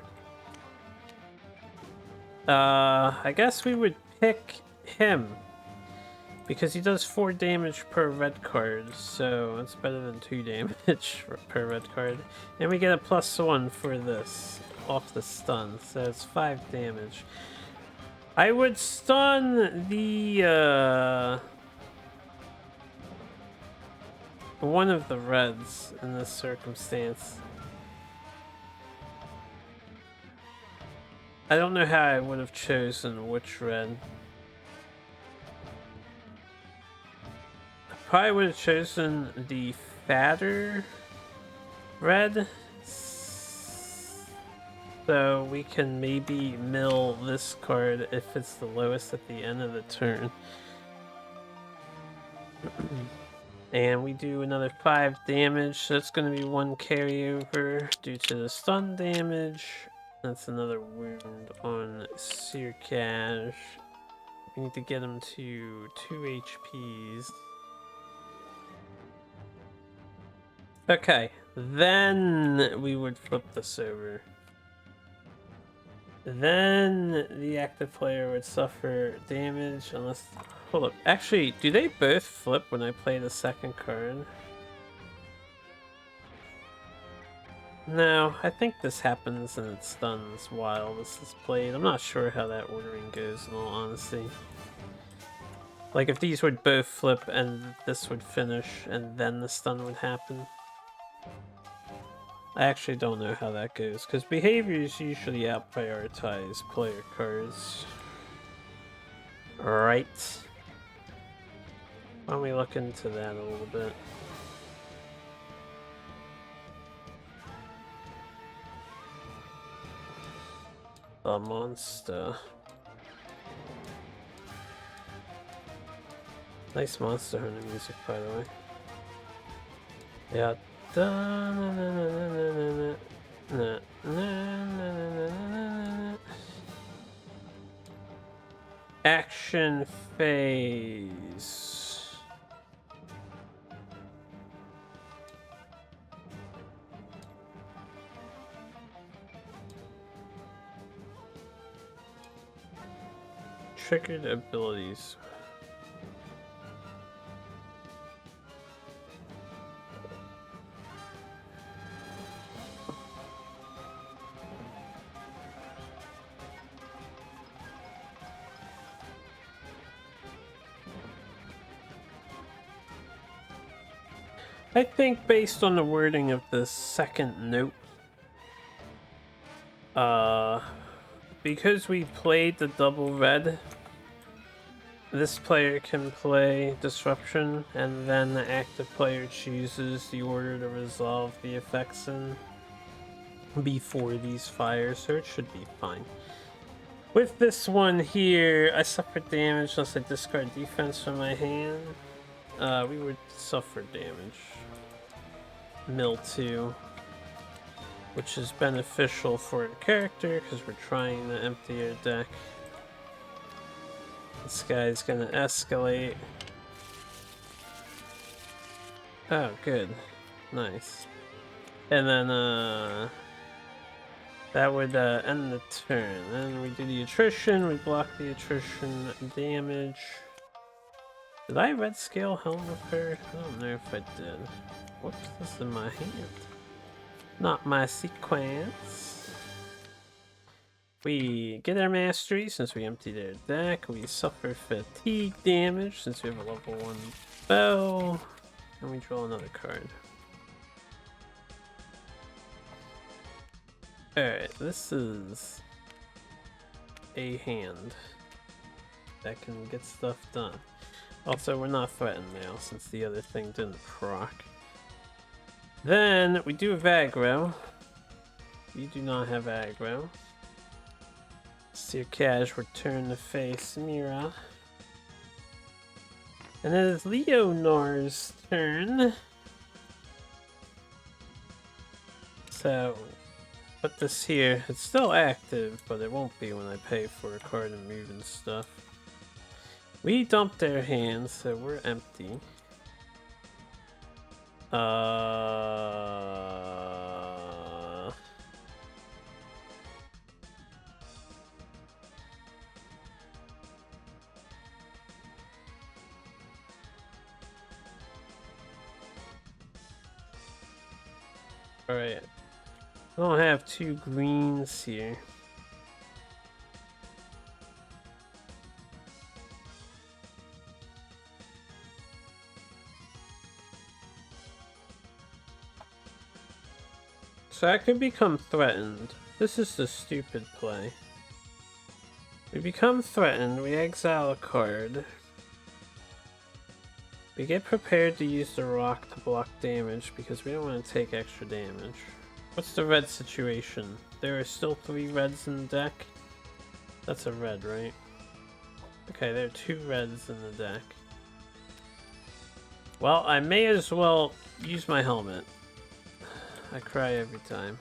I guess we would pick him. Because he does 4 damage per red card, so it's better than 2 damage per red card. And we get a +1 for this, off the stun, so it's 5 damage. I would stun the, one of the reds in this circumstance. I don't know how I would have chosen which red. Probably would have chosen the fatter red, so we can maybe mill this card if it's the lowest at the end of the turn. And we do another 5 damage, so it's going to be 1 carryover due to the stun damage. That's another wound on Sirkaaj. We need to get him to 2 HPs. Okay, then we would flip this over. Then the active player would suffer damage unless... Hold up. Actually, do they both flip when I play the second card? No, I think this happens and it stuns while this is played. I'm not sure how that ordering goes, in all honesty. Like, if these would both flip and this would finish and then the stun would happen. I actually don't know how that goes, because behaviors usually out-prioritize player cards. Right. Why don't we look into that a little bit? The monster. Nice Monster Hunter music, by the way. Yeah. Action phase. Triggered abilities. I think based on the wording of the second note, because we played the double red, this player can play Disruption, and then the active player chooses the order to resolve the effects in before these fires, so it should be fine. With this one here, I suffer damage unless I discard defense from my hand. We would suffer damage. Mill 2. Which is beneficial for a character, because we're trying to empty our deck. This guy's gonna escalate. Oh, good. Nice. And then, that would end the turn. Then we do the attrition, we block the attrition damage. Did I red scale Helm Repair? I don't know if I did. What's this in my hand? Not my sequence. We get our mastery since we emptied our deck. We suffer fatigue damage since we have a level 1 bow. And we draw another card. Alright, this is a hand that can get stuff done. Also, we're not threatened now since the other thing didn't proc. Then we do have aggro. You do not have aggro. Sirkaaj return to face Mira. And it is Leonar's turn. So, put this here. It's still active, but it won't be when I pay for a card and move and stuff. We dumped their hands, so we're empty. Alright. I don't have 2 greens here. So I could become threatened. This is the stupid play. We become threatened, we exile a card. We get prepared to use the rock to block damage because we don't want to take extra damage. What's the red situation? There are still 3 reds in the deck? That's a red, right? Okay, there are 2 reds in the deck. Well, I may as well use my helmet. I cry every time.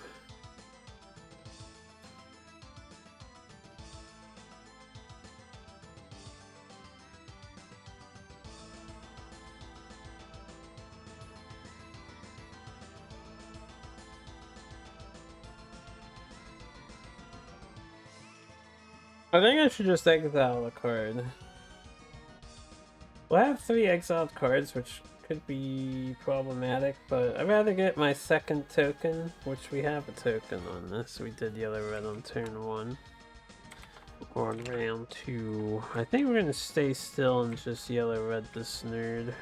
I think I should just exile a card. Well, I have 3 exiled cards, which could be problematic, but I'd rather get my second token, which we have a token on this. We did yellow red on turn 1. Or on round 2. I think we're gonna stay still and just yellow red this nerd.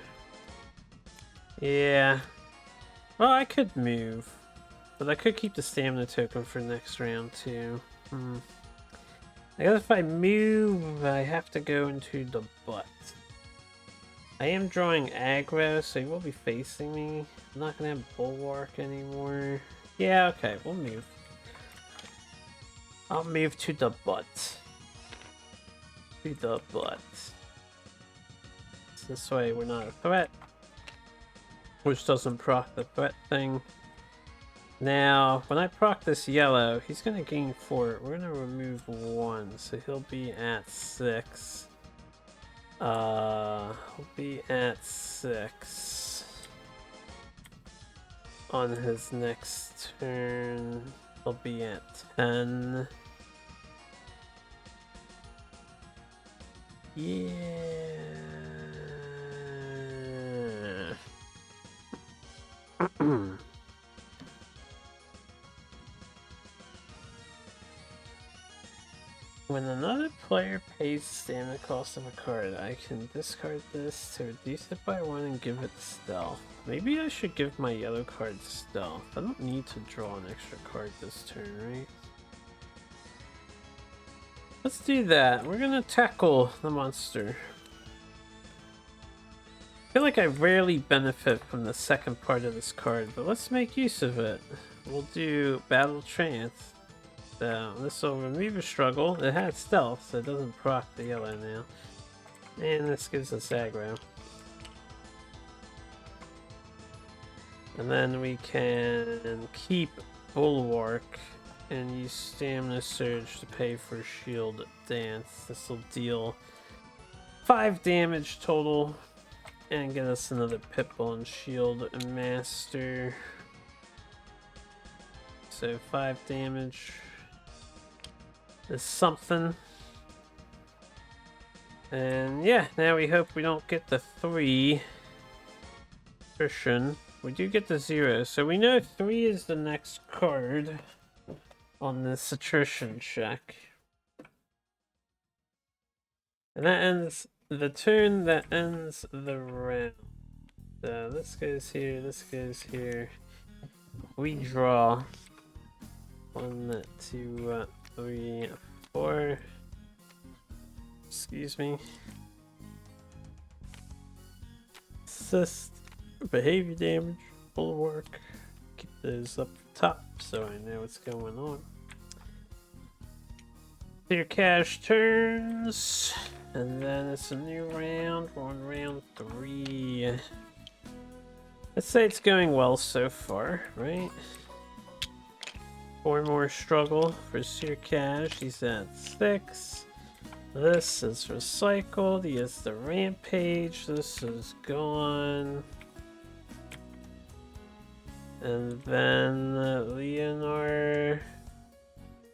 Yeah. Well, I could move. but I could keep the stamina token for next round too. I guess if I move, I have to go into the butt. I am drawing aggro, so he will be facing me. I'm not gonna have bulwark anymore. Yeah, okay, we'll move. I'll move to the butt. To the butt. So this way we're not a threat. Which doesn't proc the threat thing. Now, when I proc this yellow, he's gonna gain 4. We're gonna remove 1, so he'll be at 6. He'll be at 6 on his next turn. He'll be at 10. Yeah. When another player pays the stamina cost of a card, I can discard this to reduce it by 1 and give it stealth. Maybe I should give my yellow card stealth. I don't need to draw an extra card this turn, right? Let's do that. We're gonna tackle the monster. I feel like I rarely benefit from the second part of this card, but let's make use of it. We'll do Battle Trance. So this will remove a struggle. It has stealth, so it doesn't proc the yellow now. And this gives us aggro. And then we can keep Bulwark and use Stamina Surge to pay for Shield Dance. This will deal 5 damage total and get us another Pitbull and Shield Master. So 5 damage is something. And yeah, now we hope we don't get the 3 attrition. We do get the 0, so we know 3 is the next card on this attrition check. And that ends the turn, that ends the round. So this goes here, this goes here. We draw 1, 2, 3, 4. Excuse me. Assist, behavior damage, bulwark. Keep those up top so I know what's going on. Sirkaaj turns, and then it's a new round. We're on round 3. Let's say it's going well so far, right? 4 more struggle for Sirkaaj. He's at 6. This is recycled. He has the rampage. This is gone. And then Leonard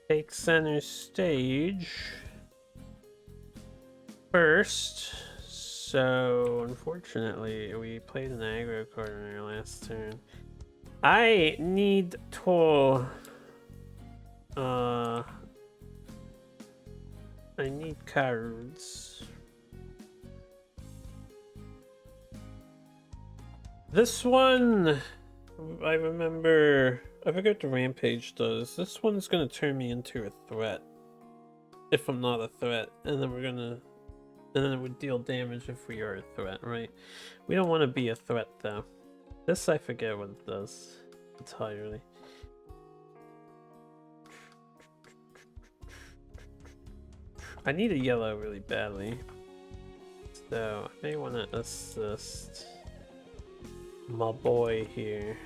takes center stage first. So unfortunately, we played an aggro card in our last turn. I need to I need cards. This one, I remember, I forget what the rampage does. This one's gonna turn me into a threat. If I'm not a threat. And then and then it would deal damage if we are a threat, right? We don't want to be a threat though. This I forget what it does entirely. I need a yellow really badly. So I may want to assist my boy here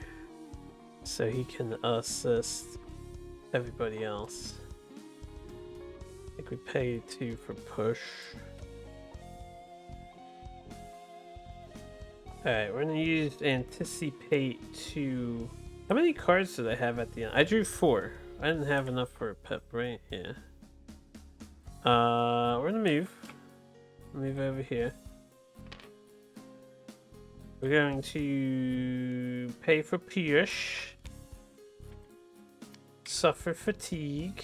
so he can assist everybody else. I think we pay 2 for push. Alright, we're gonna use anticipate 2. How many cards did I have at the end? I drew 4. I didn't have enough for a pip, right? Yeah. We're gonna move. Move over here. We're going to pay for push. Suffer fatigue.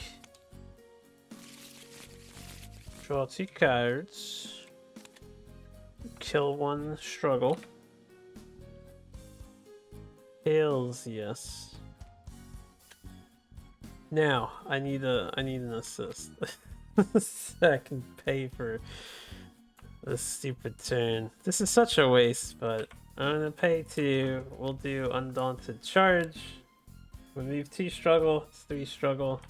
Draw 2 cards. Kill 1 struggle. Tails, yes. Now I need an assist. So I can pay for this stupid turn. This is such a waste, but I'm gonna pay 2. We'll do Undaunted Charge. Remove 2 struggle, it's 3 struggle.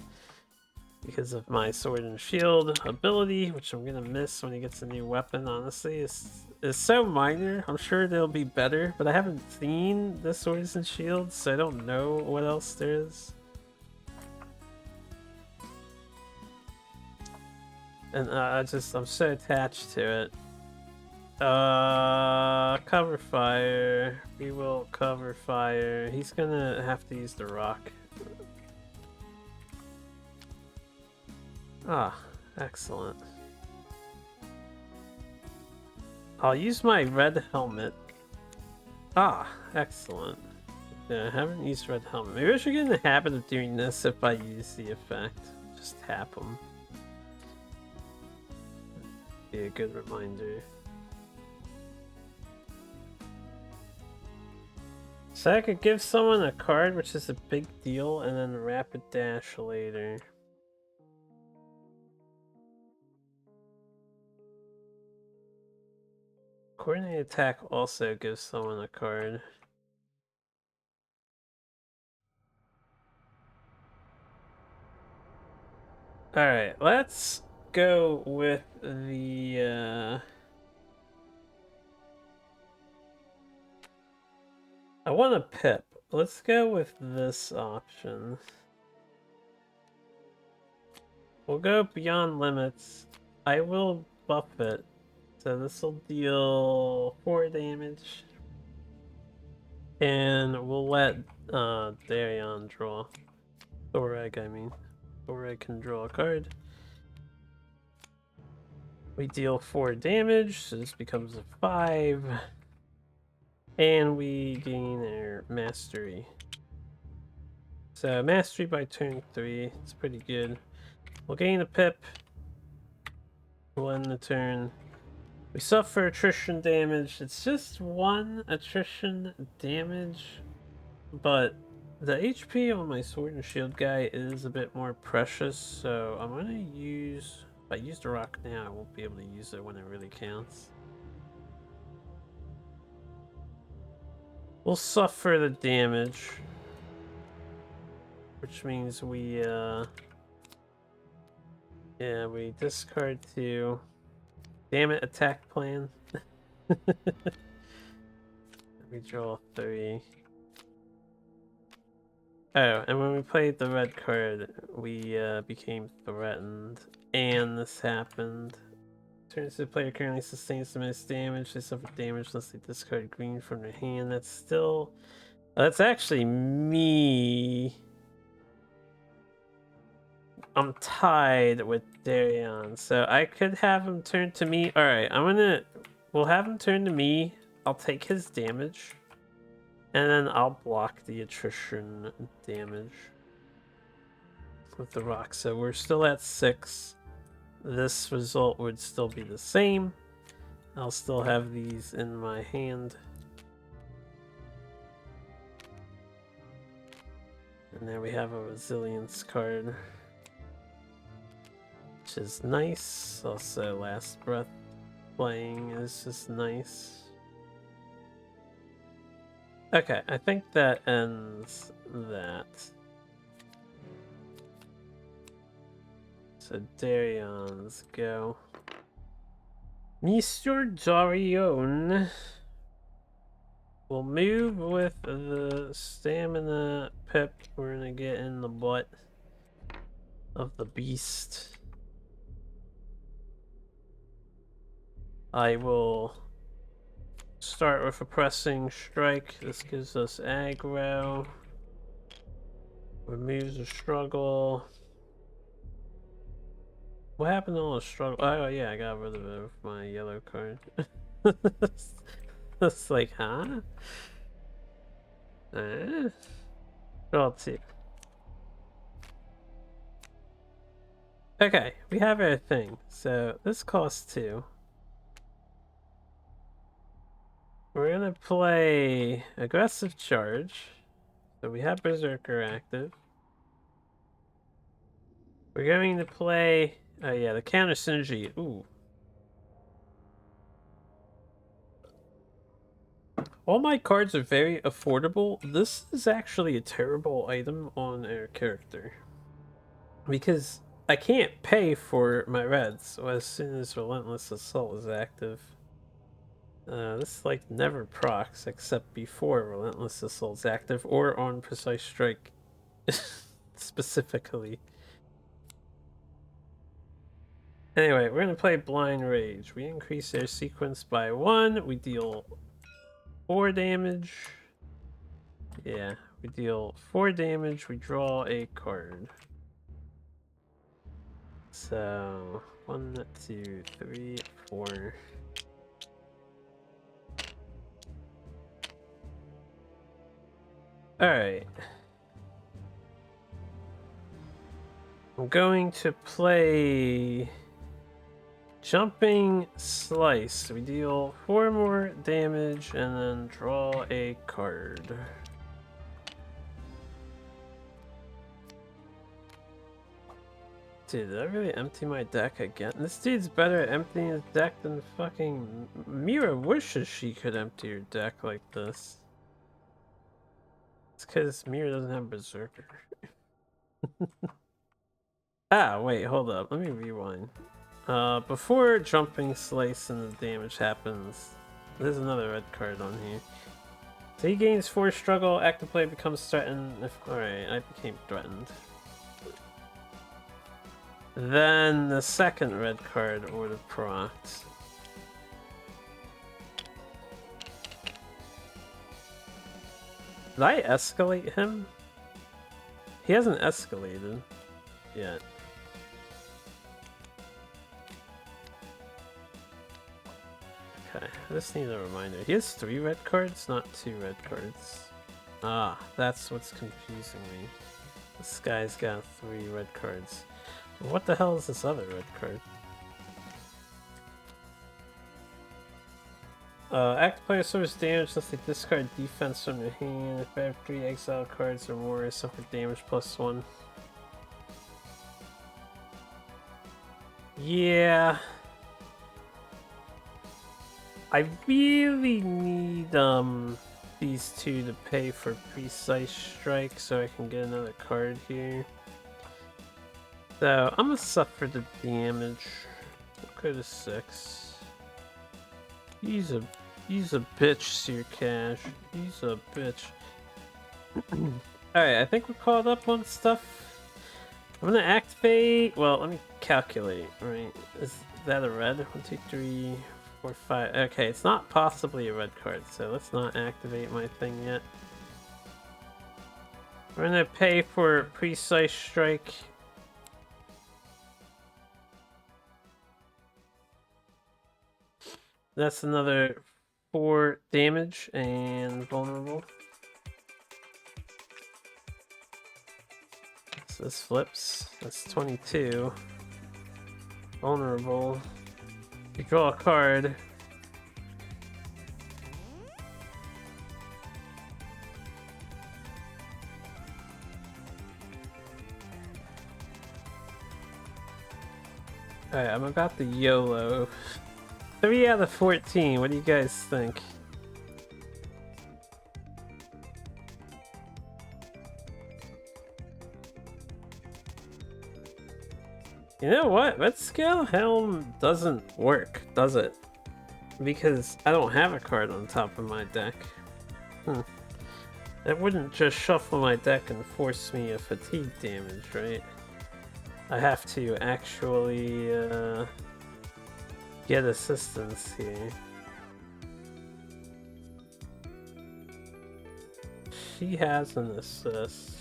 Because of my sword and shield ability, which I'm gonna miss when he gets a new weapon, honestly. It's so minor. I'm sure they'll be better, but I haven't seen the swords and shields, so I don't know what else there is. And I'm so attached to it. Cover fire. We will cover fire. He's gonna have to use the rock. Ah, excellent. I'll use my red helmet. Ah, excellent. Yeah, I haven't used red helmet. Maybe I should get in the habit of doing this if I use the effect. Just tap them. Be a good reminder. So I could give someone a card, which is a big deal, and then rapid dash later. Coordinated attack also gives someone a card. Alright, let's go with the I want a pip. Let's go with this option. We'll go beyond limits. I will buff it. So this will deal 4 damage. And we'll let Dareon draw. Thoreg, I mean. Thoreg can draw a card. We deal 4 damage, so this becomes a 5. And we gain our mastery. So mastery by turn 3. It's pretty good. We'll gain a pip. We'll end the turn. We suffer attrition damage. It's just 1 attrition damage, but the HP on my sword and shield guy is a bit more precious, so I'm gonna use... If I use the rock now, I won't be able to use it when it really counts. We'll suffer the damage, which means we yeah, we discard 2. Damn it, attack plan. We draw 3. Oh, and when we played the red card, we became threatened, and this happened. Turns to the player currently sustains the most damage. They suffer damage unless they discard green from their hand. That's still... that's actually me. I'm tied with Dareon, so I could have him turn to me. Alright, we'll have him turn to me. I'll take his damage. And then I'll block the attrition damage with the rock. So we're still at 6. This result would still be the same. I'll still have these in my hand. And there we have a resilience card, which is nice. Also, last breath playing is just nice. Okay, I think that ends that. So Dareon's go. Mr. Dareon will move with the stamina pip. We're gonna get in the butt of the beast. I will start with a pressing strike. This gives us aggro. Removes the struggle. What happened to all the struggle? Oh yeah, I got rid of it with my yellow card. It's like, huh? Draw 2. Okay, we have our thing. So this costs 2. We're gonna play aggressive charge. So we have Berserker active. We're going to play... Oh yeah, the counter synergy. Ooh. All my cards are very affordable. This is actually a terrible item on our character. Because I can't pay for my reds, so as soon as Relentless Assault is active. This like never procs except before Relentless Assault's active or on Precise Strike specifically. Anyway, we're gonna play Blind Rage. We increase their sequence by 1. We deal 4 damage. Yeah, we deal 4 damage. We draw a card. So 1, 2, 3, 4. Alright. I'm going to play Jumping Slice. We deal 4 more damage and then draw a card. Dude, did I really empty my deck again? This dude's better at emptying his deck than fucking... Mira wishes she could empty her deck like this. It's because Mira doesn't have Berserker. Ah, wait, hold up. Let me rewind. Before Jumping Slice and the damage happens, there's another red card on here. So he gains 4 struggle, active player becomes threatened. Alright, I became threatened. Then the second red card would have procced. Did I escalate him? He hasn't escalated yet. Okay, I just need a reminder. He has 3 red cards, not 2 red cards. Ah, that's what's confusing me. This guy's got 3 red cards. What the hell is this other red card? Active player suffers damage unless they discard defense from their hand. If they have 3 exile cards or more, suffer damage +1. Yeah. I really need these 2 to pay for Precise Strike so I can get another card here. So I'm gonna suffer the damage. We'll go to 6. He's a bitch, Sirkaaj. He's a bitch. Alright, I think we're caught up on stuff. I'm gonna activate. Well, let me calculate. Right, is that a red? 1, 2, 3, 4, 5. Okay, it's not possibly a red card, so let's not activate my thing yet. We're gonna pay for Precise Strike. That's another 4 damage and vulnerable. So this flips. That's 22. Vulnerable. You draw a card. Alright, I'm about to YOLO. 3 out of 14, what do you guys think? You know what? Red Scale Helm doesn't work, does it? Because I don't have a card on top of my deck. That wouldn't just shuffle my deck and force me a fatigue damage, right? I have to actually, get assistance here. She has an assist.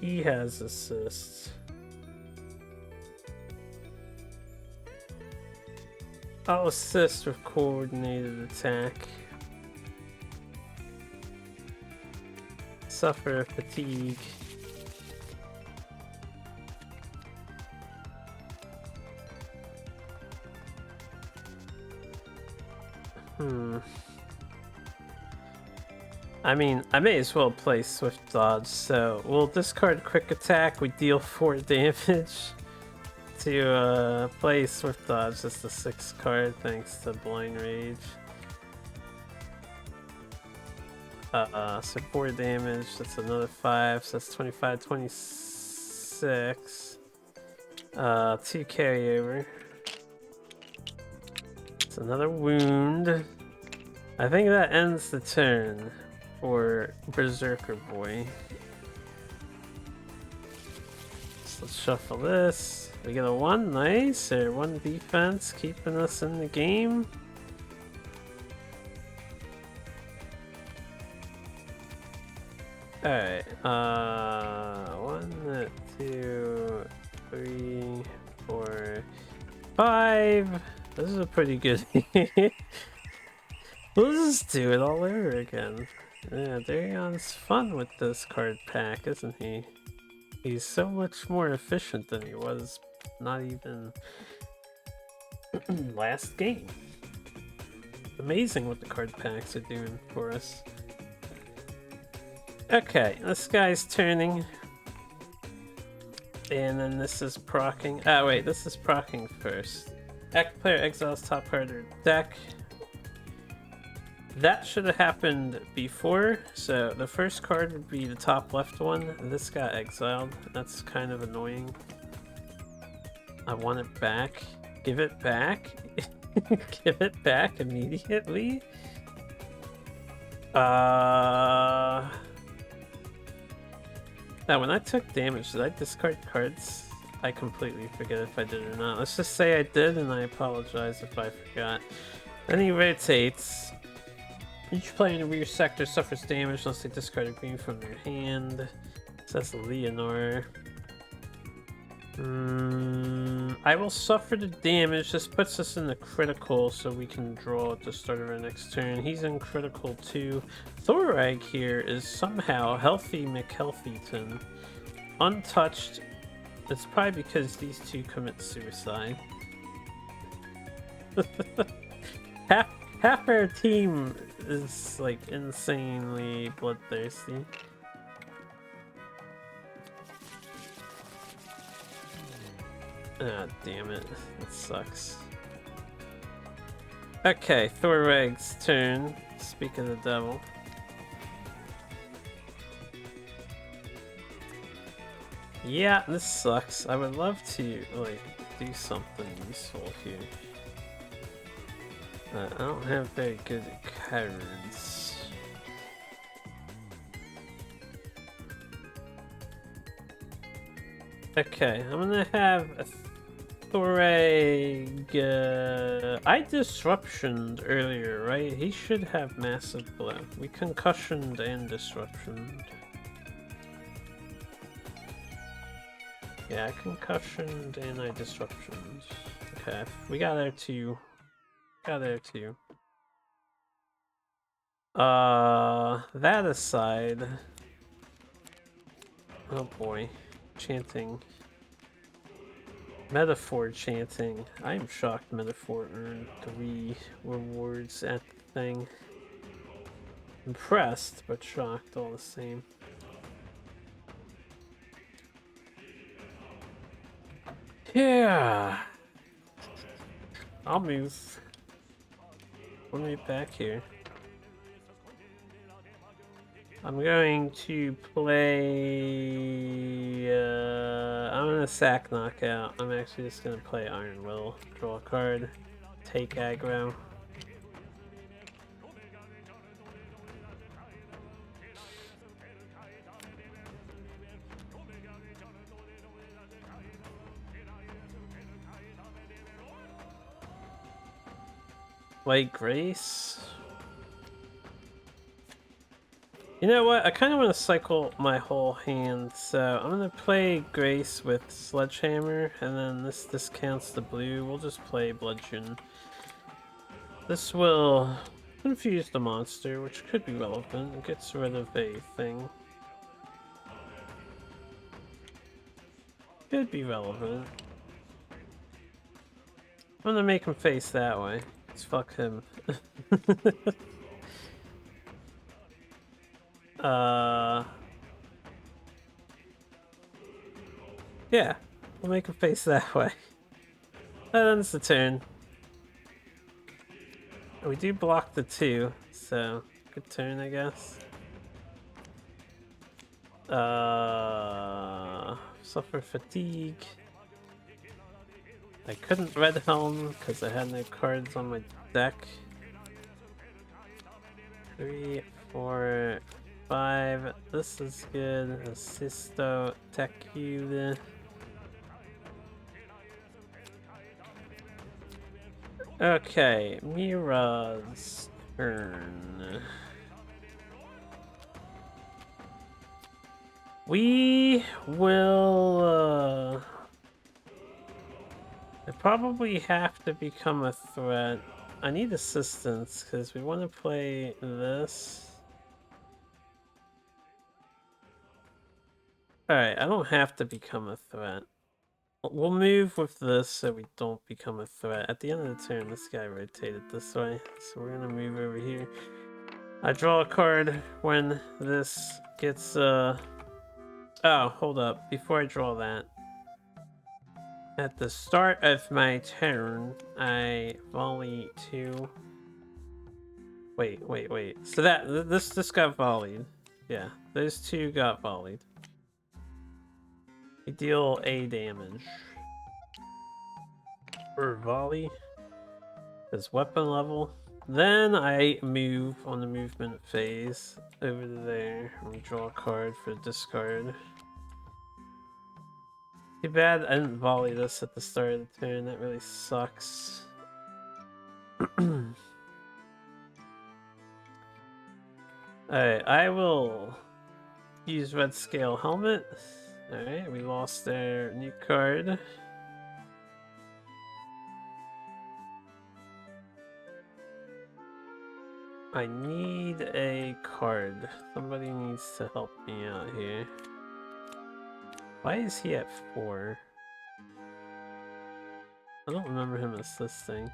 He has assist. I'll assist with coordinated attack. Suffer fatigue. I mean, I may as well play Swift Dodge, so we'll discard Quick Attack, we deal 4 damage. To play Swift Dodge, just a 6 card thanks to Blind Rage. So 4 damage, that's another 5, so that's 25, 26. 2 carryover. It's another wound. I think that ends the turn for Berserker Boy. So let's shuffle this. We get a 1, nice, or 1 defense, keeping us in the game. Alright, 1, 2, 3, 4, 5. This is a pretty good We'll just do it all over again. Yeah, Dareon's fun with this card pack, isn't he? He's so much more efficient than he was not even last game. Amazing what the card packs are doing for us. Okay, this guy's turning. And then this is proccing. Ah, wait, this is proccing first. Active player exiles top card of their deck. That should have happened before, so the first card would be the top left one. This got exiled. That's kind of annoying. I want it back. Give it back. Give it back immediately. Now, when I took damage, did I discard cards? I completely forget if I did or not. Let's just say I did, and I apologize if I forgot. Then he rotates. Each player in the rear sector suffers damage unless they discard a green from their hand. So that's Leonor. I will suffer the damage. This puts us in the critical, so we can draw at the start of our next turn. He's in critical too. Thorag here is somehow healthy McHealthyton. Untouched. It's probably because these two commit suicide. Half our team is like insanely bloodthirsty. Ah, damn it. That sucks. Okay, Thorag's turn. Speak of the devil. Yeah, this sucks. I would love to, like, do something useful here. I don't have very good cards. Okay, I'm gonna have a Thorag. I disruptioned earlier, right? He should have massive blow. We concussioned and disruptioned. Yeah, I concussioned and I disruptioned. Okay, we got there too. Got there too. That aside. Oh boy. Chanting. Metaphor chanting. I am shocked Metaphor earned 3 rewards at the thing. Impressed, but shocked all the same. Yeah. I'll move. I'll move back here. I'm going to play... I'm gonna sack knockout. I'm actually just gonna play Iron Will. Draw a card. Take aggro. White Grace. You know what? I kind of want to cycle my whole hand, so I'm gonna play Grace with Sledgehammer, and then this discounts the blue. We'll just play Bludgeon. This will confuse the monster, which could be relevant. It gets rid of a thing. Could be relevant. I'm gonna make him face that way. Let's fuck him. Yeah, we'll make him face that way. That ends the turn. We do block the 2, so good turn, I guess. Suffer fatigue. I couldn't red helm because I had no cards on my deck. 3, 4, 5. This is good. Assisto tech you. Okay, Mira's turn. We will. I probably have to become a threat. I need assistance because we want to play this. Alright, I don't have to become a threat. We'll move with this so we don't become a threat. At the end of the turn, this guy rotated this way, so we're gonna move over here. I draw a card when this gets, Oh, hold up. Before I draw that. At the start of my turn, I volley 2. Wait. So this got volleyed. Yeah, those 2 got volleyed. We deal A damage. For volley. His weapon level. Then I move on the movement phase over there and draw a card for discard. Too bad I didn't volley this at the start of the turn, that really sucks. Alright, I will use Red Scale Helmet. Alright, we lost their new card. I need a card. Somebody needs to help me out here. Why is he at 4? I don't remember him assisting.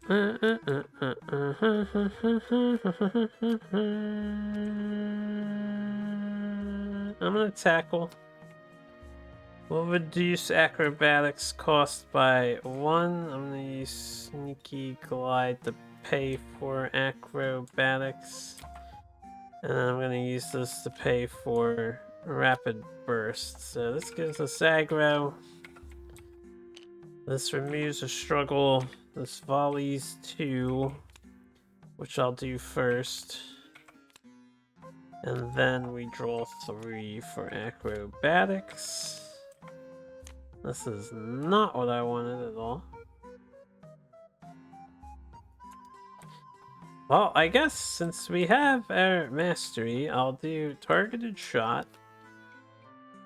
I'm gonna tackle. We'll reduce acrobatics cost by 1. I'm gonna use sneaky glide to pay for acrobatics. And then I'm gonna use this to pay for rapid burst. So this gives us aggro. This removes a struggle. This volleys 2, which I'll do first. And then we draw 3 for acrobatics. This is not what I wanted at all. Well, I guess since we have our mastery, I'll do targeted shot.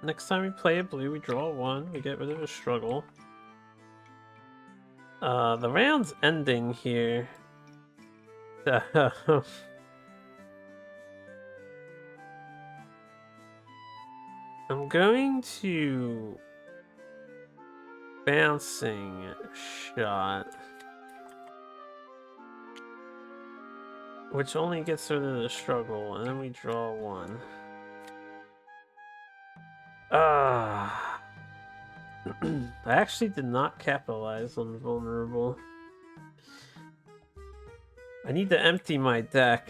Next time we play a blue, we draw 1, we get rid of a struggle. The round's ending here. I'm going to bouncing shot, which only gets rid of the struggle, and then we draw 1. I actually did not capitalize on vulnerable. I need to empty my deck.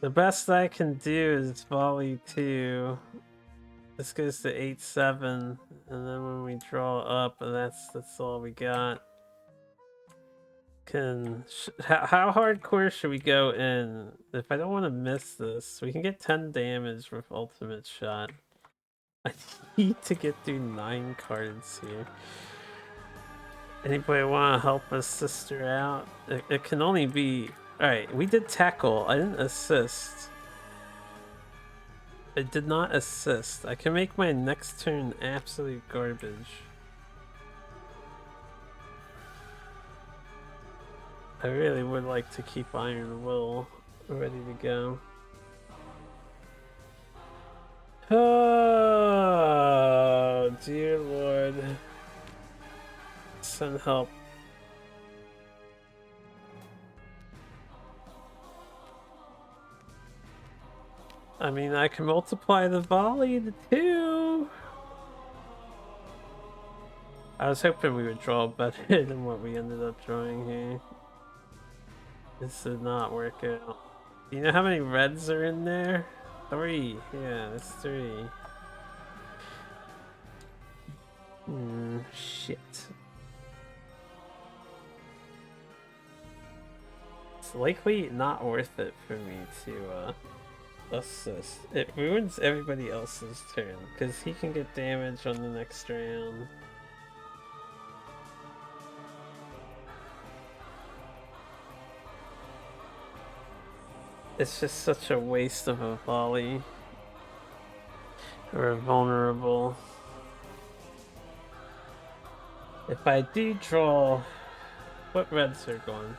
The best I can do is volley 2. This goes to 8-7, and then when we draw up, that's all we got. How hardcore should we go in? If I don't want to miss this, we can get 10 damage with ultimate shot. I need to get through 9 cards here. Anybody want to help a sister out? It can only be... Alright, we did tackle. I didn't assist. I did not assist. I can make my next turn absolute garbage. I really would like to keep Iron Will ready to go. Oh, dear Lord. Send help. I mean, I can multiply the volley to 2. I was hoping we would draw better than what we ended up drawing here. This did not work out. Do you know how many reds are in there? 3. Yeah, that's 3. Shit. It's likely not worth it for me to assist. It ruins everybody else's turn, because he can get damage on the next round. It's just such a waste of a volley. Or a vulnerable. If I do draw... What reds are gone?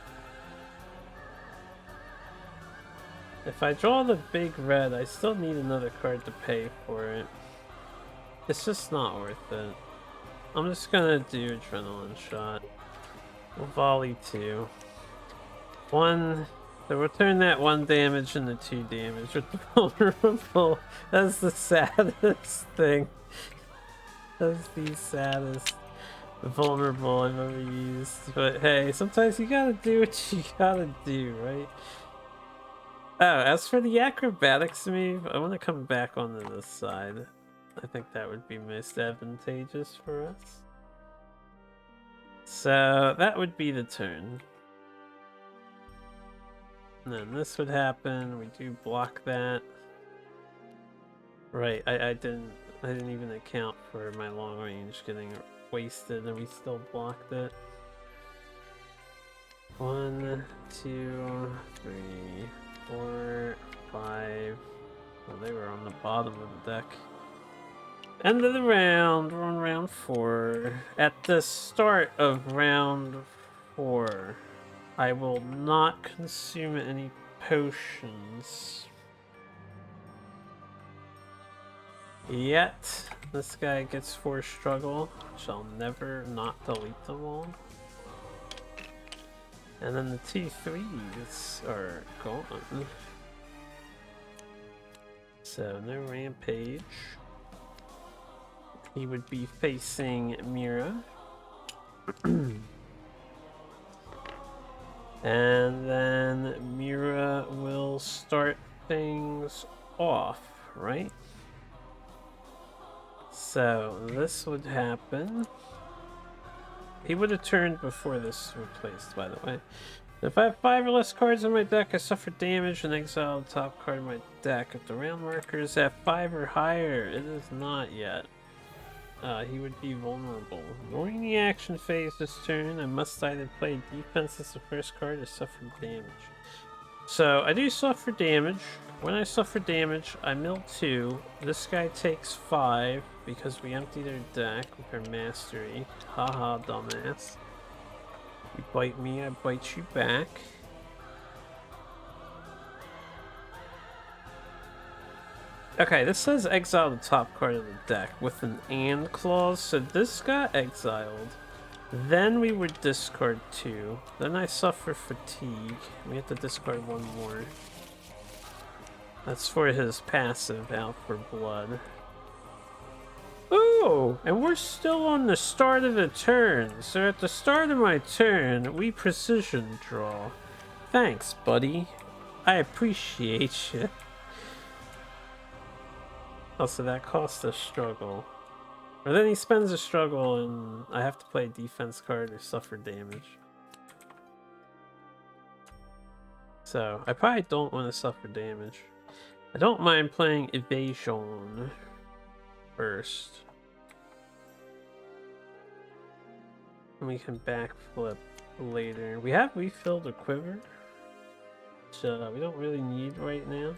If I draw the big red, I still need another card to pay for it. It's just not worth it. I'm just gonna do Adrenaline Shot. We'll volley 2. 1... So we'll turn that 1 damage into 2 damage with the vulnerable. That's the saddest thing. That's the saddest vulnerable I've ever used. But hey, sometimes you gotta do what you gotta do, right? Oh, as for the acrobatics move, I want to come back onto this side. I think that would be most advantageous for us. So that would be the turn. And then this would happen. We do block that. Right, I didn't even account for my long range getting wasted, and we still blocked it. 1, 2, 3, 4, 5. Well, they were on the bottom of the deck. End of the round. We're on round 4. At the start of round 4, I will not consume any potions yet. This guy gets 4 struggle, which I'll never not delete them all. And then the T3s are gone. So no rampage. He would be facing Mira. And then Mira will start things off, right? So this would happen. He would have turned before this replaced, by the way. If I have 5 or less cards in my deck, I suffer damage and exile the top card of my deck. If the round marker is at 5 or higher, it is not yet. He would be vulnerable. During the action phase this turn, I must either play defense as the first card or suffer damage. So I do suffer damage. When I suffer damage, I mill 2. This guy takes 5 because we empty their deck with our mastery. Haha, dumbass. You bite me, I bite you back. Okay, this says exile the top card of the deck with an and clause, so this got exiled. Then we would discard 2. Then I suffer fatigue. We have to discard 1 more. That's for his passive, out for blood. Ooh, and we're still on the start of the turn. So at the start of my turn, we precision draw. Thanks, buddy. I appreciate you. Also, that costs a struggle. Or then he spends a struggle and I have to play a defense card or suffer damage. So, I probably don't want to suffer damage. I don't mind playing evasion first. And we can backflip later. We have refilled a quiver, so we don't really need right now.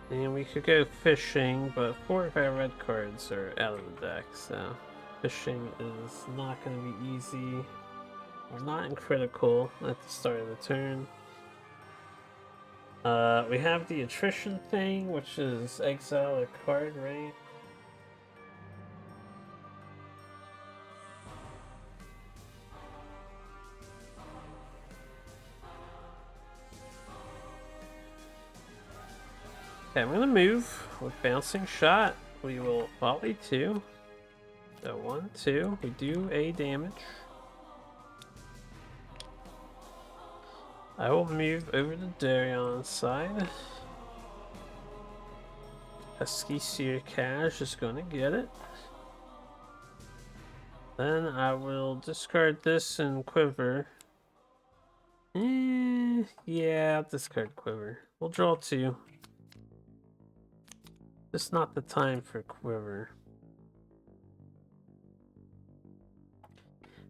And we could go fishing, but 4 of our red cards are out of the deck, so fishing is not going to be easy. We're not in critical at the start of the turn. We have the attrition thing, which is exile a card, right? Okay, I'm gonna move with bouncing shot. We will volley 2. So 1, 2. We do A damage. I will move over to Dareon's side. Pesky Sirkaaj is gonna get it. Then I will discard this and quiver. Yeah, I'll discard quiver. We'll draw 2. Just not the time for quiver.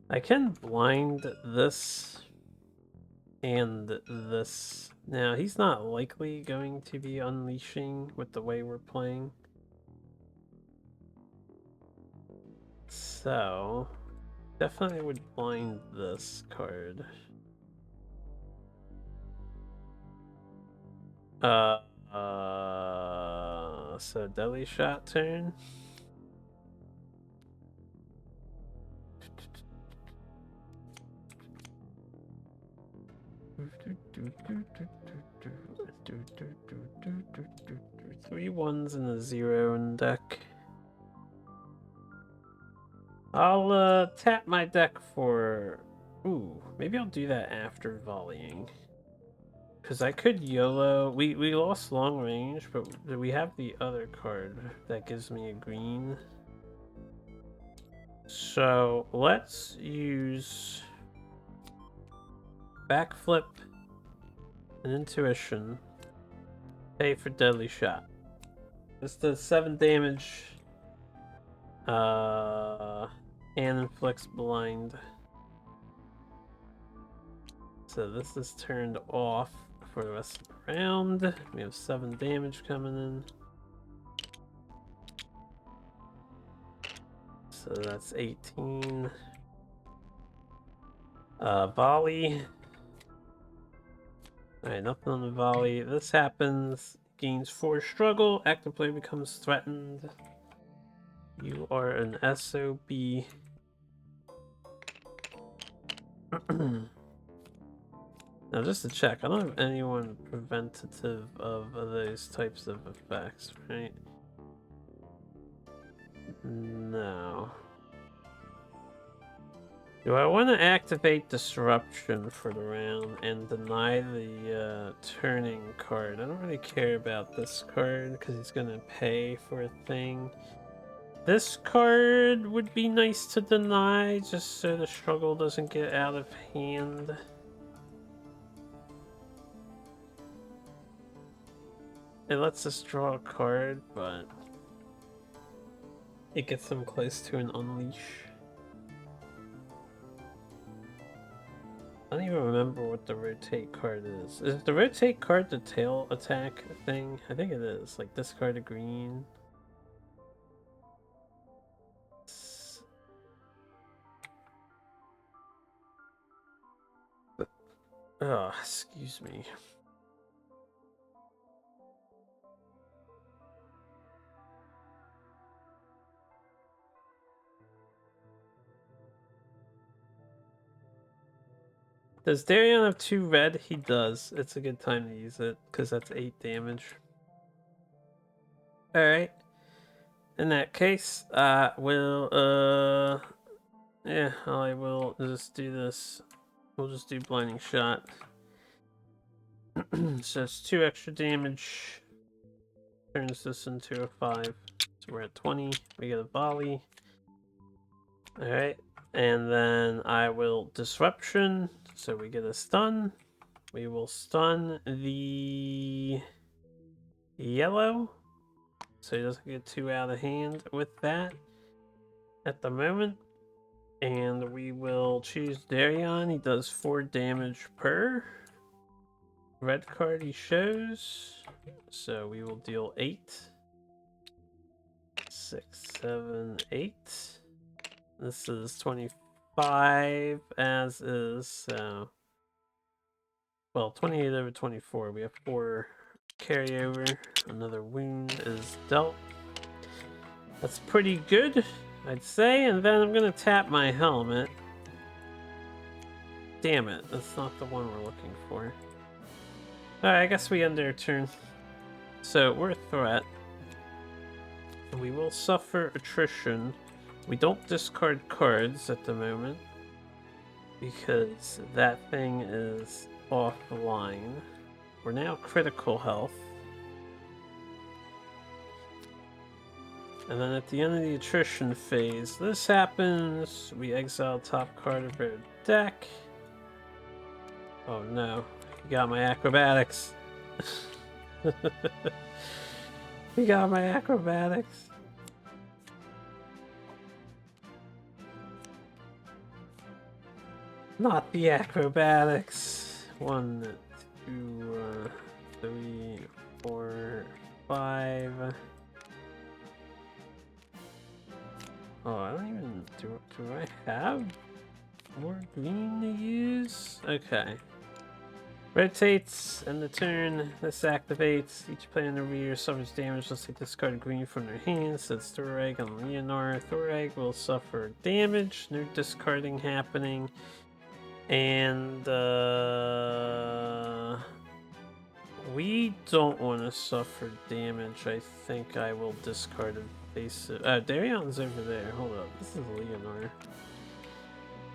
I can blind this and this. Now, he's not likely going to be unleashing with the way we're playing. So, definitely would blind this card. So deadly shot turn. Three ones and a 0 in deck. I'll tap my deck for... Ooh, maybe I'll do that after volleying. Because I could YOLO. We lost long range, but we have the other card that gives me a green. So let's use backflip and intuition. Pay for deadly shot. This does 7 damage. And inflicts blind. So this is turned off for the rest of the round. We have 7 damage coming in. So that's 18. Volley. Alright, nothing on the volley. This happens. Gains 4 struggle. Active player becomes threatened. You are an SOB. Now, just to check, I don't have anyone preventative of those types of effects, right? No. Do I want to activate Disruption for the round and deny the turning card? I don't really care about this card because he's going to pay for a thing. This card would be nice to deny just so the struggle doesn't get out of hand. It lets us draw a card, but it gets them close to an unleash. I don't even remember what the rotate card is. Is the rotate card the tail attack thing? I think it is. Like discard a green. Oh, excuse me. Does Dareon have 2 red? He does. It's a good time to use it, because that's 8 damage. Alright. In that case, I will just do this. We'll just do blinding shot. So it's 2 extra damage. Turns this into a 5. So we're at 20. We get a volley. Alright. And then I will disruption. So we get a stun. We will stun the yellow. So he doesn't get too out of hand with that at the moment. And we will choose Dareon. He does 4 damage per. Red card he shows. So we will deal 8. 6, 7, 8. This is 25 as is, so well, 28 over 24. We have 4 carryover. Another wound is dealt. That's pretty good, I'd say. And then I'm gonna tap my helmet. Damn it, that's not the one we're looking for. Alright, I guess we end our turn. So we're a threat. And we will suffer attrition. We don't discard cards at the moment, because that thing is offline. We're now critical health. And then at the end of the attrition phase, this happens. We exile top card of our deck. Oh no, he got my acrobatics. He got my acrobatics. Not the acrobatics. 1, 2, 3, 4, 5. Oh, I don't even... Do I have more green to use? Okay. Rotates, end the turn. This activates. Each player in the rear suffers damage unless they discard green from their hands. That's Thoreg and Leonor. Thoreg will suffer damage. No discarding happening. And we don't want to suffer damage. I think I will discard a face. Dareon's over there. Hold up. This is Leonor.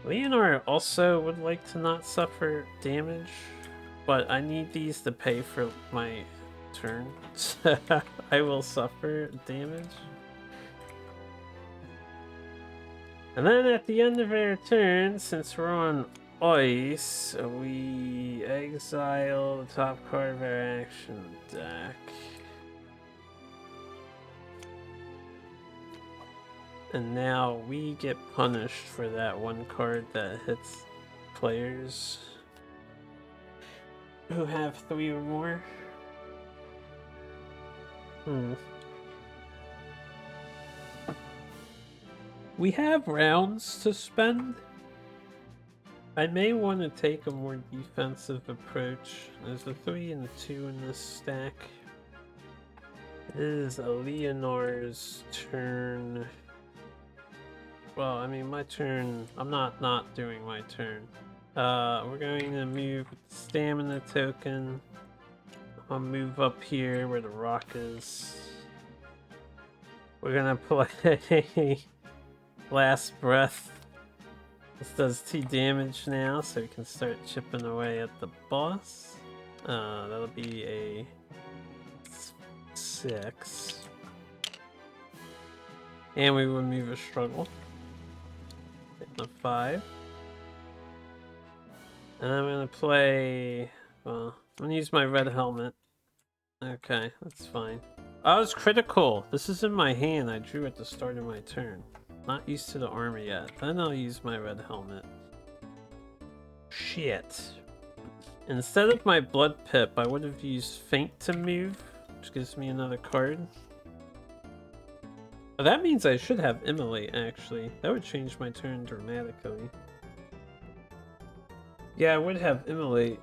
Leonor also would like to not suffer damage, but I need these to pay for my turn. I will suffer damage. And then at the end of our turn, since we're on ice, we exile the top card of our action deck. And now we get punished for that one card that hits players who have 3 or more. We have rounds to spend. I may want to take a more defensive approach. There's a 3 and a 2 in this stack. It is Leonor's turn. Well, I mean, my turn. I'm not doing my turn. We're going to move with the stamina token. I'll move up here where the rock is. We're gonna play Last Breath. This does 2 damage now, so we can start chipping away at the boss. That'll be a 6. And we remove a struggle. A 5. And I'm gonna play... Well, I'm gonna use my red helmet. Okay, that's fine. Oh, it's critical! This is in my hand. I drew at the start of my turn. Not used to the armor yet. Then I'll use my red helmet. Shit. Instead of my blood pip, I would have used Faint to move, which gives me another card. Oh, that means I should have Immolate, actually. That would change my turn dramatically. Yeah, I would have Immolate.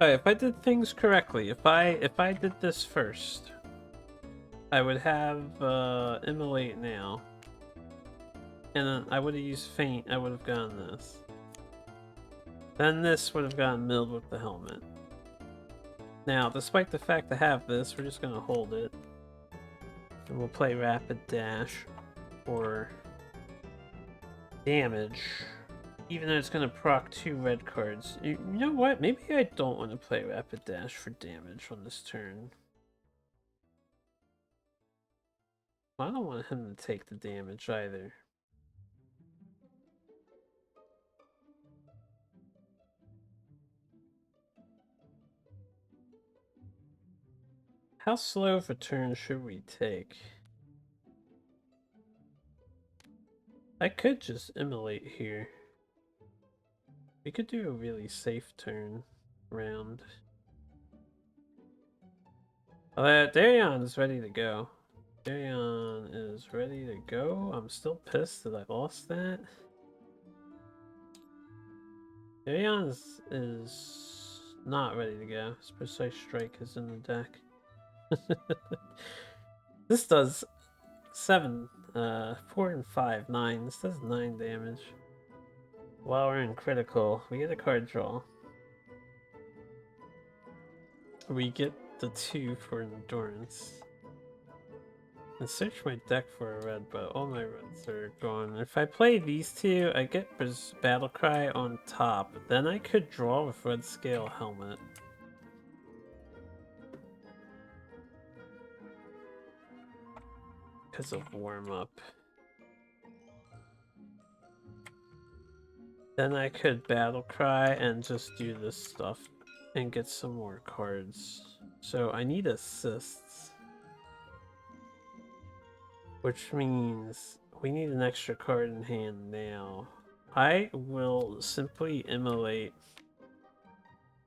Alright, if I did things correctly, if I did this first, I would have Immolate now. And then I would have used Faint, I would have gotten this. Then this would have gotten milled with the helmet. Now, despite the fact I have this, we're just gonna hold it. And we'll play Rapid Dash for damage. Even though it's gonna proc 2 red cards. You know what? Maybe I don't want to play Rapid Dash for damage on this turn. I don't want him to take the damage either. How slow of a turn should we take? I could just Immolate here. We could do a really safe turn round. Dareon is ready to go. Dareon is ready to go. I'm still pissed that I lost that. Dareon is not ready to go. His Precise Strike is in the deck. This does 7, 4 and 5, 9. This does 9 damage. While we're in critical, we get a card draw. We get the 2 for endurance. I search my deck for a red, but all my reds are gone. If I play these two, I get Battlecry on top. Then I could draw with Red Scale Helmet. Because of warm up. Then I could Battlecry and just do this stuff and get some more cards. So I need assists. Which means we need an extra card in hand now. I will simply immolate.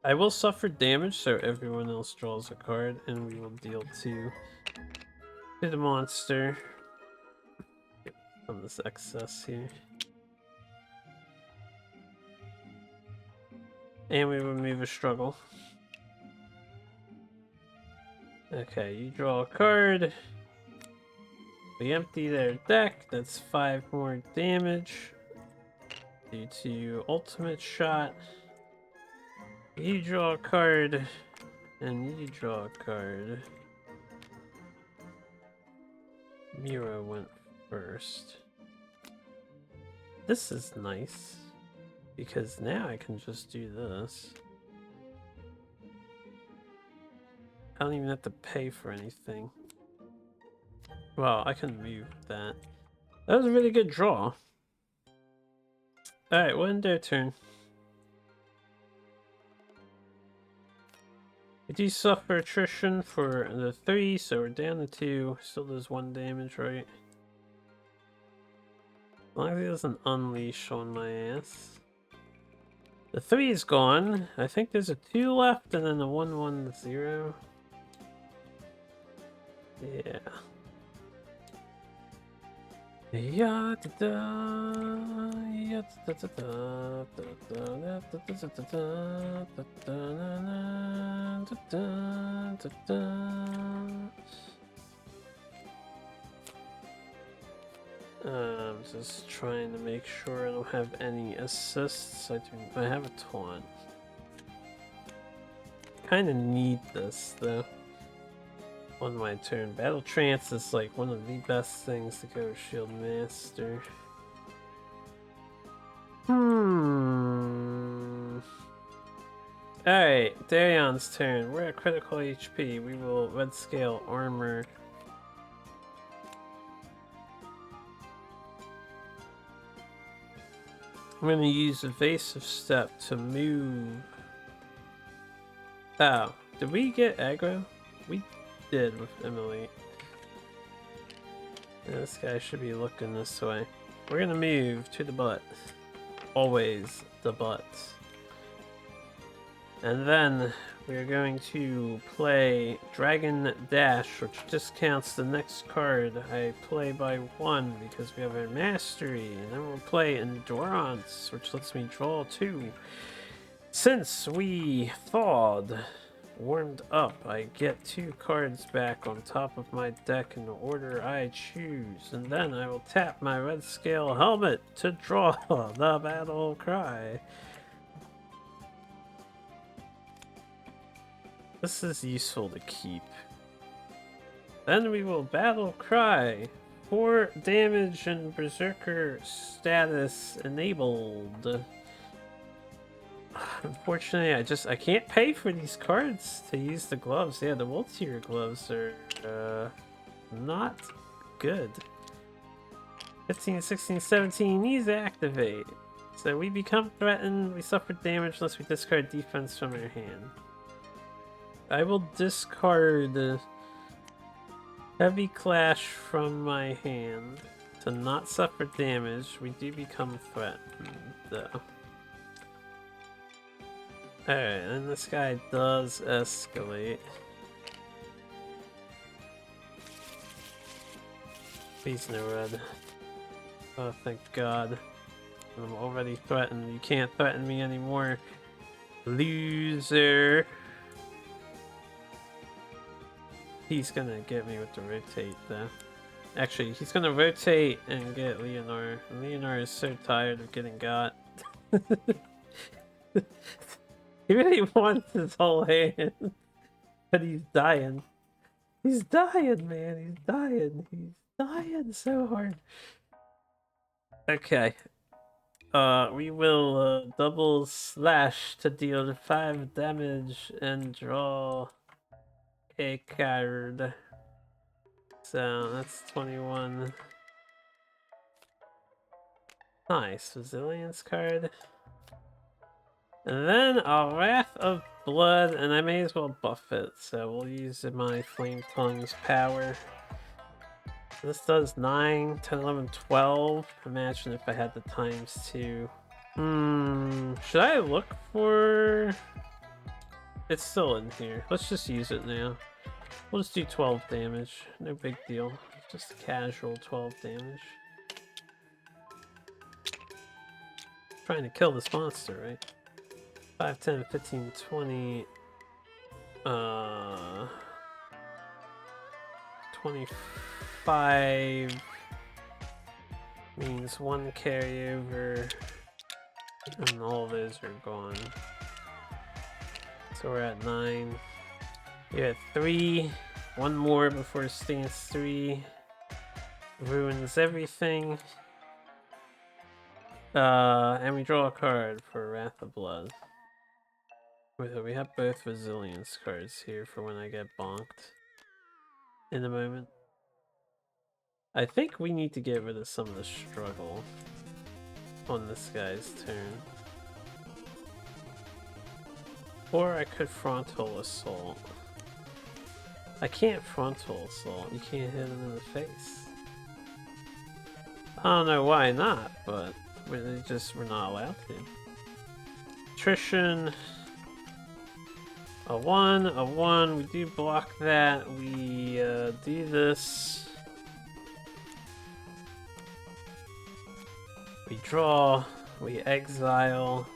I will suffer damage so everyone else draws a card, and we will deal 2 to the monster. From this excess here. And we remove a struggle. Okay, you draw a card. We empty their deck, that's 5 more damage. Due to ultimate shot. You draw a card, and you draw a card. Mira went first. This is nice, because now I can just do this. I don't even have to pay for anything. Well, I can move that. That was a really good draw. Alright, we'll end their turn. We do suffer attrition for the 3, so we're down to 2. Still does 1 damage, right? As long as he doesn't unleash on my ass. The 3 is gone. I think there's a 2 left and then a 1-1-0. Yeah. Yeah, da da, yeah, da da da, da da da da da da da da da. I'm just trying to make sure I don't have any assists. I have a taunt. Kind of need this though. On my turn. Battle Trance is like one of the best things to go Shield Master. Alright, Dareon's turn. We're at critical HP. We will red scale armor. I'm gonna use Evasive Step to move. Oh, did we get aggro? We did with Emily. Yeah, this guy should be looking this way. We're gonna move to the butt. Always the butt. And then we're going to play Dragon Dash, which discounts the next card I play by 1 because we have a mastery. And then we'll play Endurance, which lets me draw 2. Since we thawed, warmed up, I get 2 cards back on top of my deck in the order I choose. And then I will tap my red scale helmet to draw the battle cry. This is useful to keep. Then we will battle cry. 4 damage and berserker status enabled. Unfortunately, I can't pay for these cards to use the gloves. Yeah, the multi-tier gloves are not good. 15, 16, 17, these activate. So we become threatened, we suffer damage unless we discard defense from our hand. I will discard Heavy Clash from my hand to not suffer damage. We do become threatened, though. Alright, and this guy does escalate. Please no red. Oh, thank God. I'm already threatened. You can't threaten me anymore. Loser. He's gonna get me with the rotate though. Actually, he's gonna rotate and get Leonor. Leonor is so tired of getting got. He really wants his whole hand. But he's dying. He's dying, man. He's dying. He's dying so hard. Okay. We will double slash to deal 5 damage and draw a card. So that's 21. Nice. Resilience card. And then a Wrath of Blood, and I may as well buff it, so we'll use my Flame Tongue's power. This does 9, 10, 11, 12. Imagine if I had the ×2. Should I look for... It's still in here. Let's just use it now. We'll just do 12 damage. No big deal. Just a casual 12 damage. Trying to kill this monster, right? 5, 10, 15, 20... 25 means 1 carryover, and all those are gone. So we're at 9. You're at 3. 1 more before stance 3. Ruins everything. And we draw a card for Wrath of Blood. We have both resilience cards here for when I get bonked in a moment. I think we need to get rid of some of the struggle on this guy's turn. Or I could frontal assault. I can't frontal assault. You can't hit him in the face. I don't know why not, but we're not allowed to. Attrition. A 1, a 1. We do block that. We do this. We draw. We exile.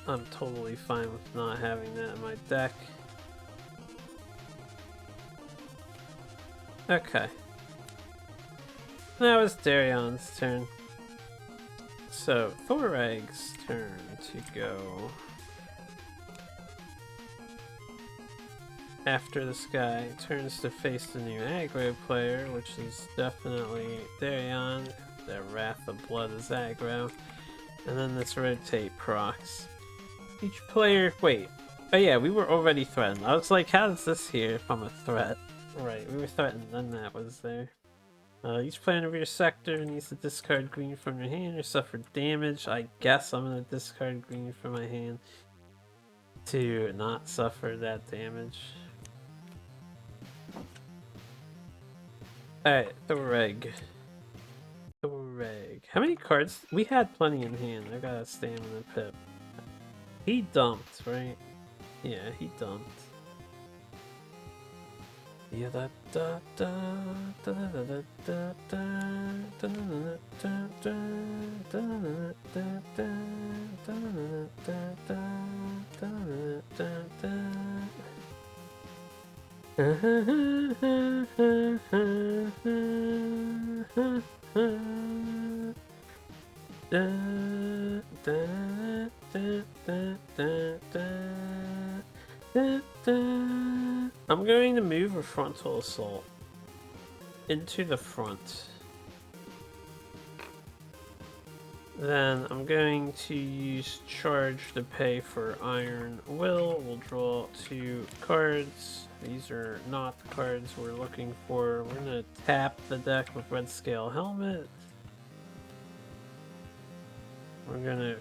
I'm totally fine with not having that in my deck. Okay. Now it's Dareon's turn. So, Thorag's turn to go. After this guy turns to face the new aggro player, which is definitely Dareon. The Wrath of Blood is aggro. And then this rotate procs. Each player... Wait. Oh yeah, we were already threatened. I was like, how is this here if I'm a threat? Right, we were threatened, then that was there. Each player of your sector needs to discard green from your hand or suffer damage. I guess I'm going to discard green from my hand to not suffer that damage. Alright, Thorag. Thorag. How many cards? We had plenty in hand. I got a stamina pip. He dumped, right? Yeah, he dumped. Yeah, da da da da da da da da da I'm going to move a frontal assault into the front. Then I'm going to use charge to pay for Iron Will. We'll draw 2 cards. These are not the cards we're looking for. We're going to tap the deck with Red Scale Helmet. We're going to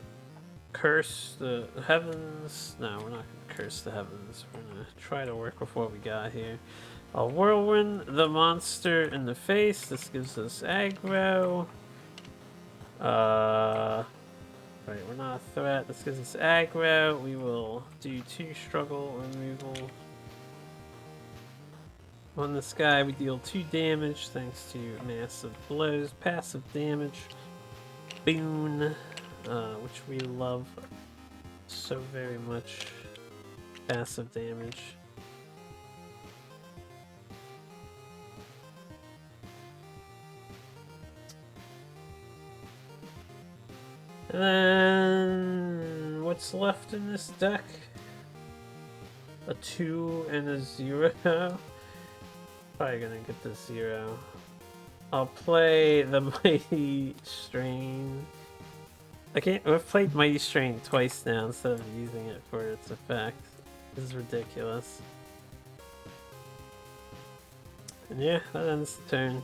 curse the heavens. No, we're not going to curse the heavens. We're going to try to work with what we got here. I'll whirlwind the monster in the face. This gives us aggro. Right, we're not a threat. This gives us aggro. We will do 2 struggle removal. On this guy, we deal 2 damage thanks to massive blows. Passive damage. boon, which we love so very much. Passive damage. And then what's left in this deck? A 2 and a 0. Probably gonna get the 0. I'll play the Mighty Strain. I've played Mighty Strain twice now instead of using it for its effect. This is ridiculous. And yeah, that ends the turn.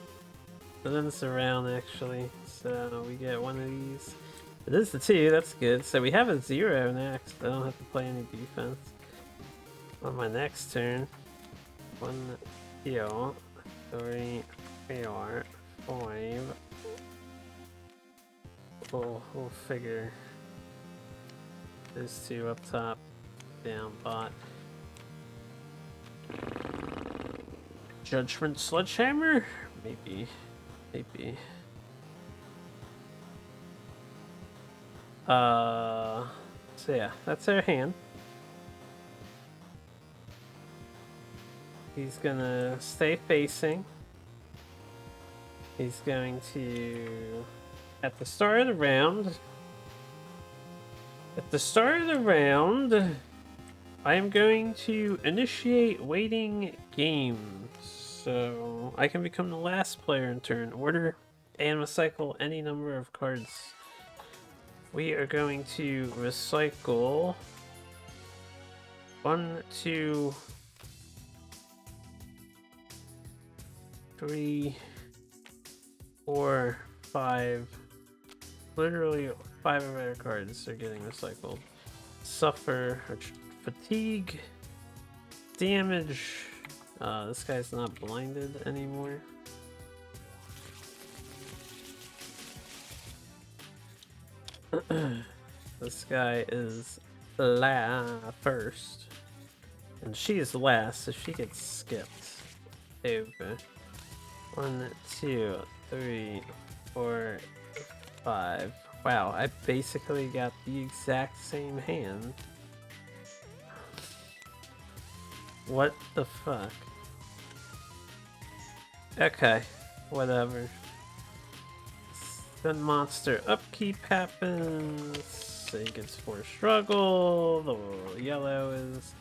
That ends the round actually. So we get one of these. It is the 2, that's good. So we have a 0 next. I don't have to play any defense. On my next turn. 1 heal. 3, 4, 5. We'll figure those 2 up top, down bot. Judgment Sledgehammer? Maybe. So yeah, that's our hand. He's gonna stay facing. He's going to, at the start of the round, I am going to initiate waiting games. So I can become the last player in turn order and recycle any number of cards. We are going to recycle 1, 2, 3, 4, 5. Literally 5 of our cards are getting recycled. Suffer, fatigue, damage. This guy's not blinded anymore. This guy is first, and she is last, so she gets skipped over. 1, 2, 3, 4, 5. Wow, I basically got the exact same hand. What the fuck? Okay, whatever. Then monster upkeep happens. So he gets 4 struggle. The yellow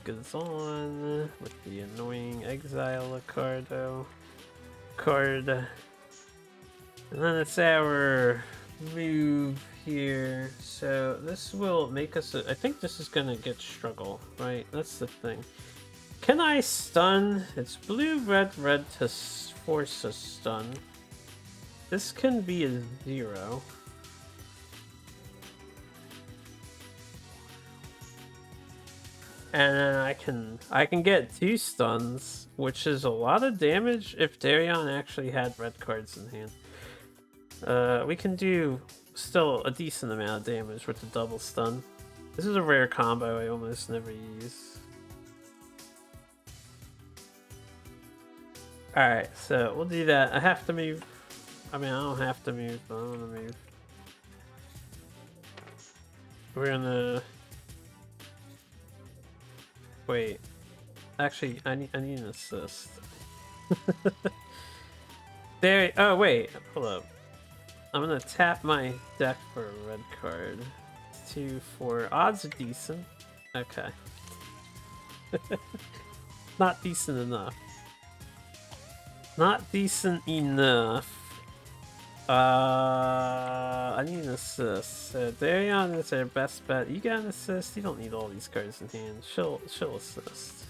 goes on with the annoying exile a card. And then it's our move here. So this will make us. I think this is gonna get struggle, right? That's the thing. Can I stun? It's blue, red to force a stun. This can be a 0. And then I can get 2 stuns, which is a lot of damage if Dareon actually had red cards in hand. We can do still a decent amount of damage with the double stun. This is a rare combo I almost never use. Alright, so we'll do that. I have to move. I mean, I don't have to move, but I want to move. We're gonna... Wait. Actually, I need an assist. There. Oh, wait. Hold up. I'm gonna tap my deck for a red card. 2, 4. Odds are decent. Okay. Not decent enough. Not decent enough. I need an assist. So Dareon is our best bet. You got an assist? You don't need all these cards in hand. She'll assist.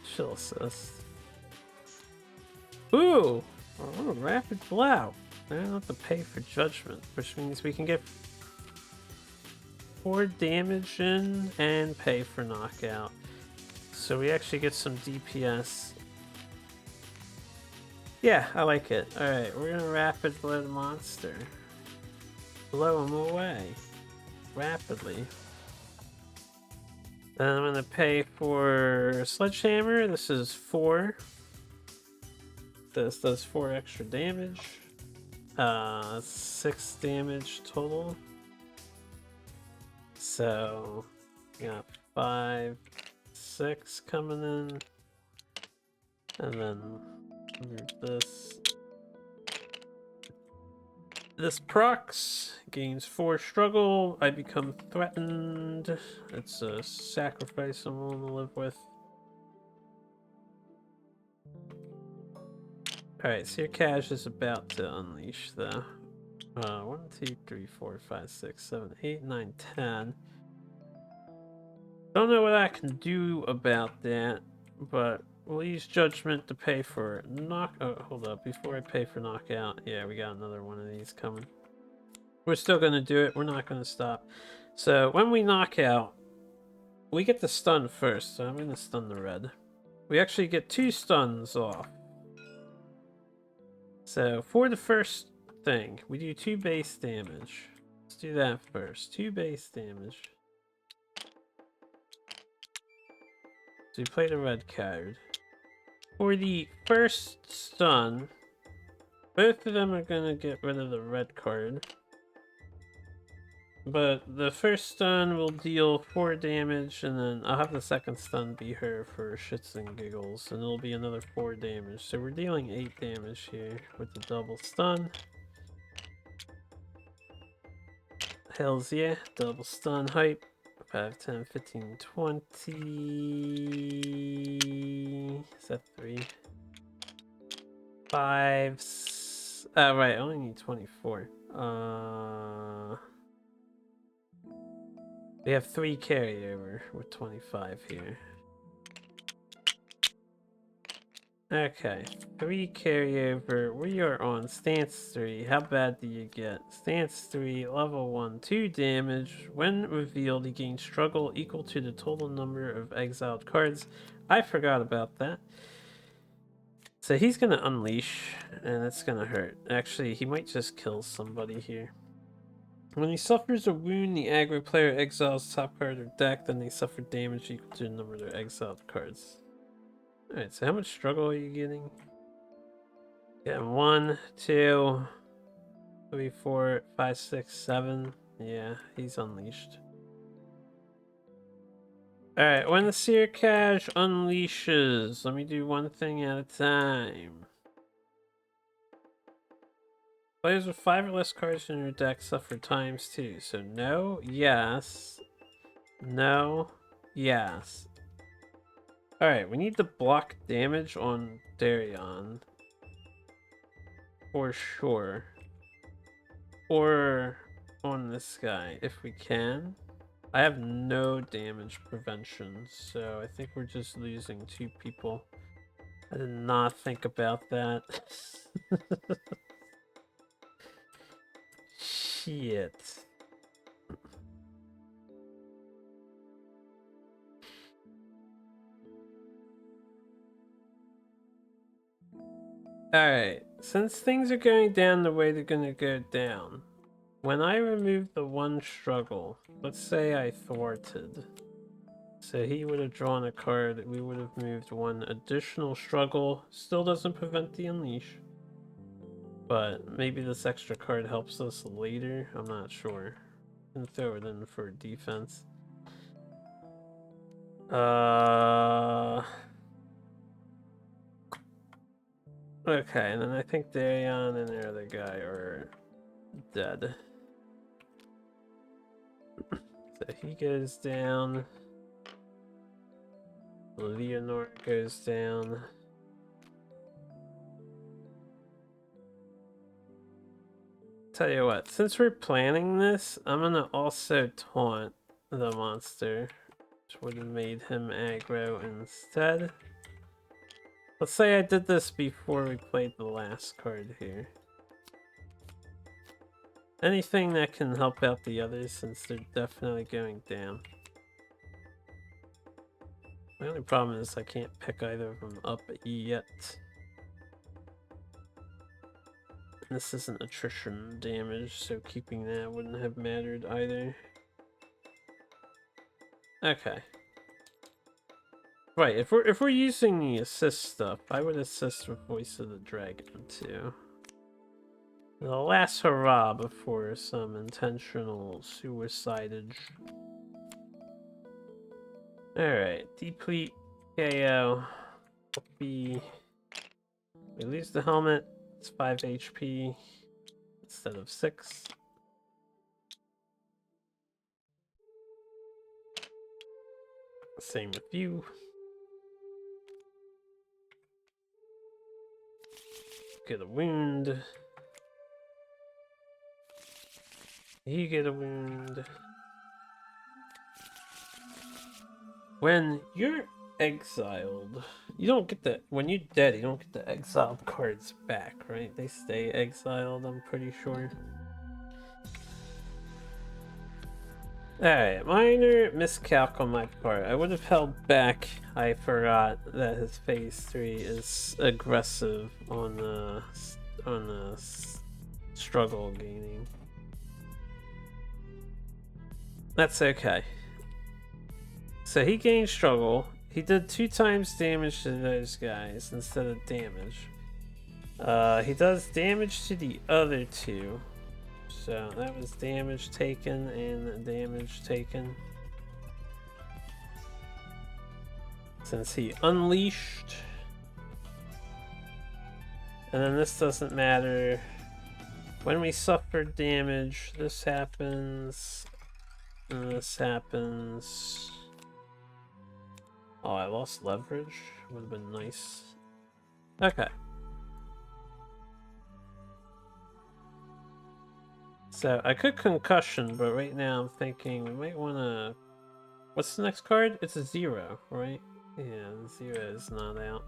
She'll assist. Ooh! Oh, rapid blow. I don't have to pay for judgment, which means we can get 4 damage in and pay for knockout. So we actually get some DPS. Yeah, I like it. Alright, we're gonna rapid blow the monster. Blow him away. Rapidly. Then I'm gonna pay for Sledgehammer. This is 4. This does 4 extra damage. 6 damage total. So, got 5, 6 coming in. And then this. This procs gains 4 struggle. I become threatened. It's a sacrifice I'm willing to live with. Alright, Sirkaaj is about to unleash though. 1, 2, 3, 4, 5, 6, 7, 8, 9, 10. Don't know what I can do about that, but we'll use judgment to pay for knock. Oh, hold up! Before I pay for knockout, yeah, we got another one of these coming. We're still gonna do it. We're not gonna stop. So when we knock out, we get the stun first. So I'm gonna stun the red. We actually get 2 stuns off. So for the first thing, we do 2 base damage. Let's do that first. 2 base damage. So we play the red card. For the first stun, both of them are gonna get rid of the red card. But the first stun will deal 4 damage, and then I'll have the second stun be her for shits and giggles, and it'll be another 4 damage. So we're dealing 8 damage here with the double stun. Hells yeah, double stun hype. 5, 10, 15, 20. Is that 3? 5. Right, I only need 24. We have 3 carryover with 25 here. Okay, 3 carryover. We are on stance 3. How bad do you get? Stance 3, level 1, 2 damage. When revealed, he gains struggle equal to the total number of exiled cards. I forgot about that. So he's gonna unleash, and it's gonna hurt. Actually, he might just kill somebody here. When he suffers a wound, the aggro player exiles top card of deck, then they suffer damage equal to the number of their exiled cards. Alright, so how much struggle are you getting? Getting 1, 2, 3, 4, 5, 6, 7. Yeah, he's unleashed. Alright, when the Sirkaaj unleashes, let me do one thing at a time. Players with 5 or less cards in your deck suffer ×2. So no, yes, no, yes. Alright, we need to block damage on Dareon. For sure. Or on this guy, if we can. I have no damage prevention, so I think we're just losing 2 people. I did not think about that. Shit. Alright, since things are going down the way they're gonna go down, when I remove the 1 struggle, let's say I thwarted. So he would have drawn a card, we would have moved 1 additional struggle. Still doesn't prevent the unleash. But maybe this extra card helps us later, I'm not sure. And throw it in for defense. Okay, and then I think Dareon and the other guy are dead. So he goes down. Leonor goes down. Tell you what, since we're planning this, I'm gonna also taunt the monster, which would have made him aggro instead. Let's say I did this before we played the last card here. Anything that can help out the others, since they're definitely going down. My only problem is I can't pick either of them up yet. This isn't attrition damage, so keeping that wouldn't have mattered either. Okay. Right, if we're using the assist stuff, I would assist with Voice of the Dragon too. The last hurrah before some intentional suicidage. Alright, deplete, KO, B. We lose the helmet, it's 5 HP instead of 6. Same with you. Get a wound. You get a wound. When you're exiled, you don't get the... When you're dead, you don't get the exiled cards back, right? They stay exiled, I'm pretty sure. Alright, minor miscalc on my part. I would have held back. I forgot that his phase 3 is aggressive on struggle gaining. That's okay. So he gained struggle. He did 2 times damage to those guys instead of damage. He does damage to the other 2. So that was damage taken and damage taken. Since he unleashed. And then this doesn't matter. When we suffer damage, this happens. And this happens. Oh, I lost leverage? Would have been nice. Okay. So, I could concussion, but right now I'm thinking we might want to... What's the next card? It's a 0, right? Yeah, the 0 is not out.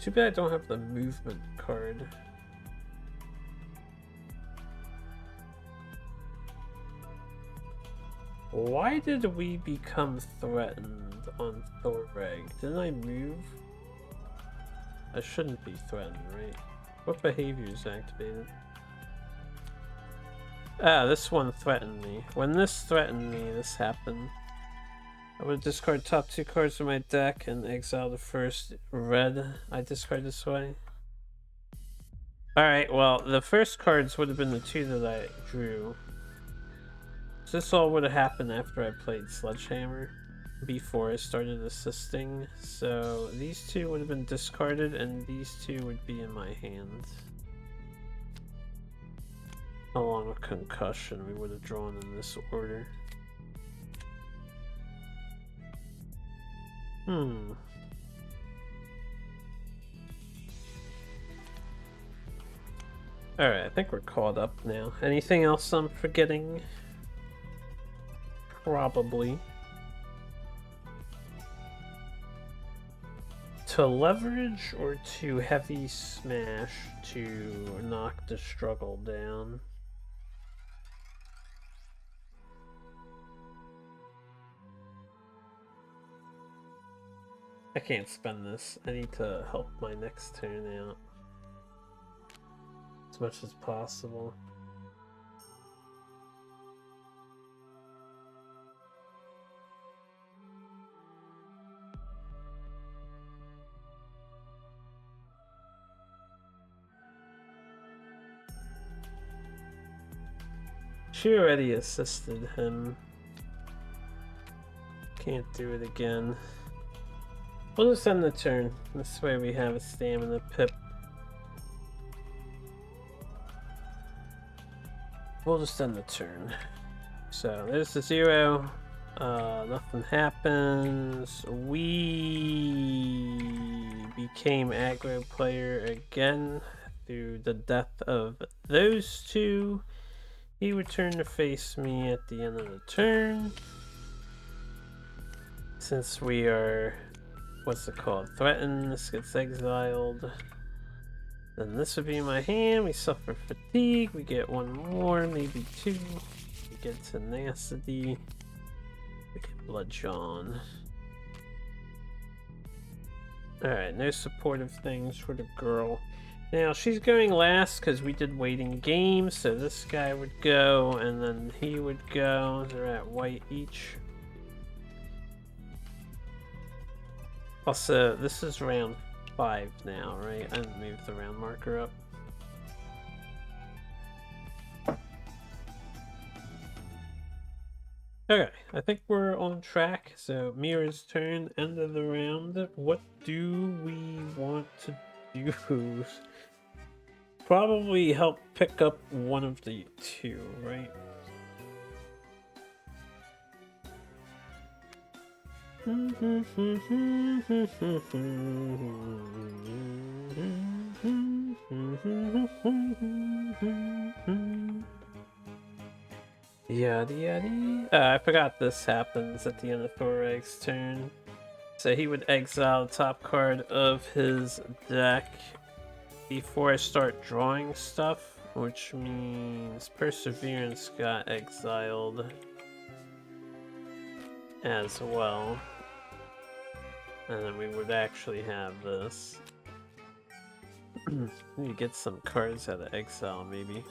Too bad I don't have the movement card. Why did we become threatened on Thoreg? Didn't I move? I shouldn't be threatened, right? What behavior is activated? Ah, this one threatened me. When this threatened me, this happened. I would discard top 2 cards from my deck and exile the first red I discard this way. Alright, well, the first cards would have been the 2 that I drew. So this all would have happened after I played Sledgehammer, before I started assisting. So these 2 would have been discarded and these 2 would be in my hand. Along with concussion, we would have drawn in this order. Alright, I think we're caught up now. Anything else I'm forgetting? Probably. To leverage or to heavy smash to knock the struggle down? I can't spend this. I need to help my next turn out as much as possible. She already assisted him. Can't do it again. We'll just end the turn. This way we have a stamina pip. We'll just end the turn. So there's the 0. Nothing happens. We became aggro player again through the death of those 2. He returned to face me at the end of the turn. Since we are, what's it called, threatened, this gets exiled. Then this would be in my hand. We suffer fatigue. We get 1 more, maybe 2. We get tenacity. We get bloodjawn. Alright, no supportive things for the girl. Now, she's going last because we did waiting games, so this guy would go, and then he would go. They're at white each. Also, this is round 5 now, right? I didn't move the round marker up. Okay, I think we're on track. So Mira's turn, end of the round. What do we want to do? Probably help pick up one of the two, right? Yada yada. I forgot this happens at the end of Thorag's turn. So he would exile the top card of his deck before I start drawing stuff, which means Perseverance got exiled as well. And then we would actually have this. Need to get some cards out of exile, maybe.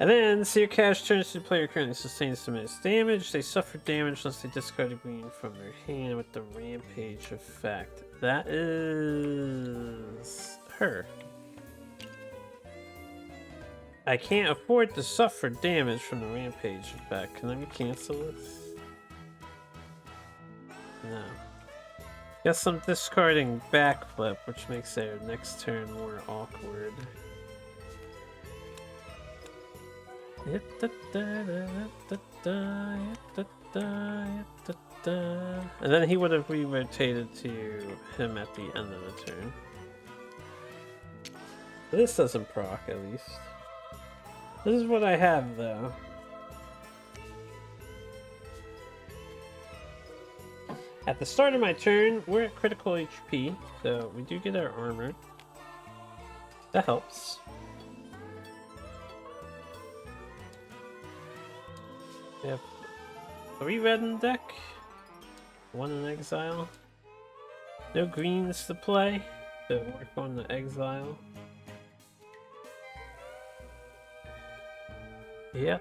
And then Sirkaaj turns to the player currently sustains tremendous damage. They suffer damage unless they discard a green from their hand with the Rampage effect. That is her. I can't afford to suffer damage from the Rampage effect. Can I cancel this? No. Guess I'm discarding Backflip, which makes their next turn more awkward. And then he would have re-rotated to him at the end of the turn. This doesn't proc, at least. This is what I have, though. At the start of my turn, we're at critical HP, so we do get our armor. That helps. We have 3 red in the deck, 1 in exile. No greens to play, so we're going to exile. Yeah,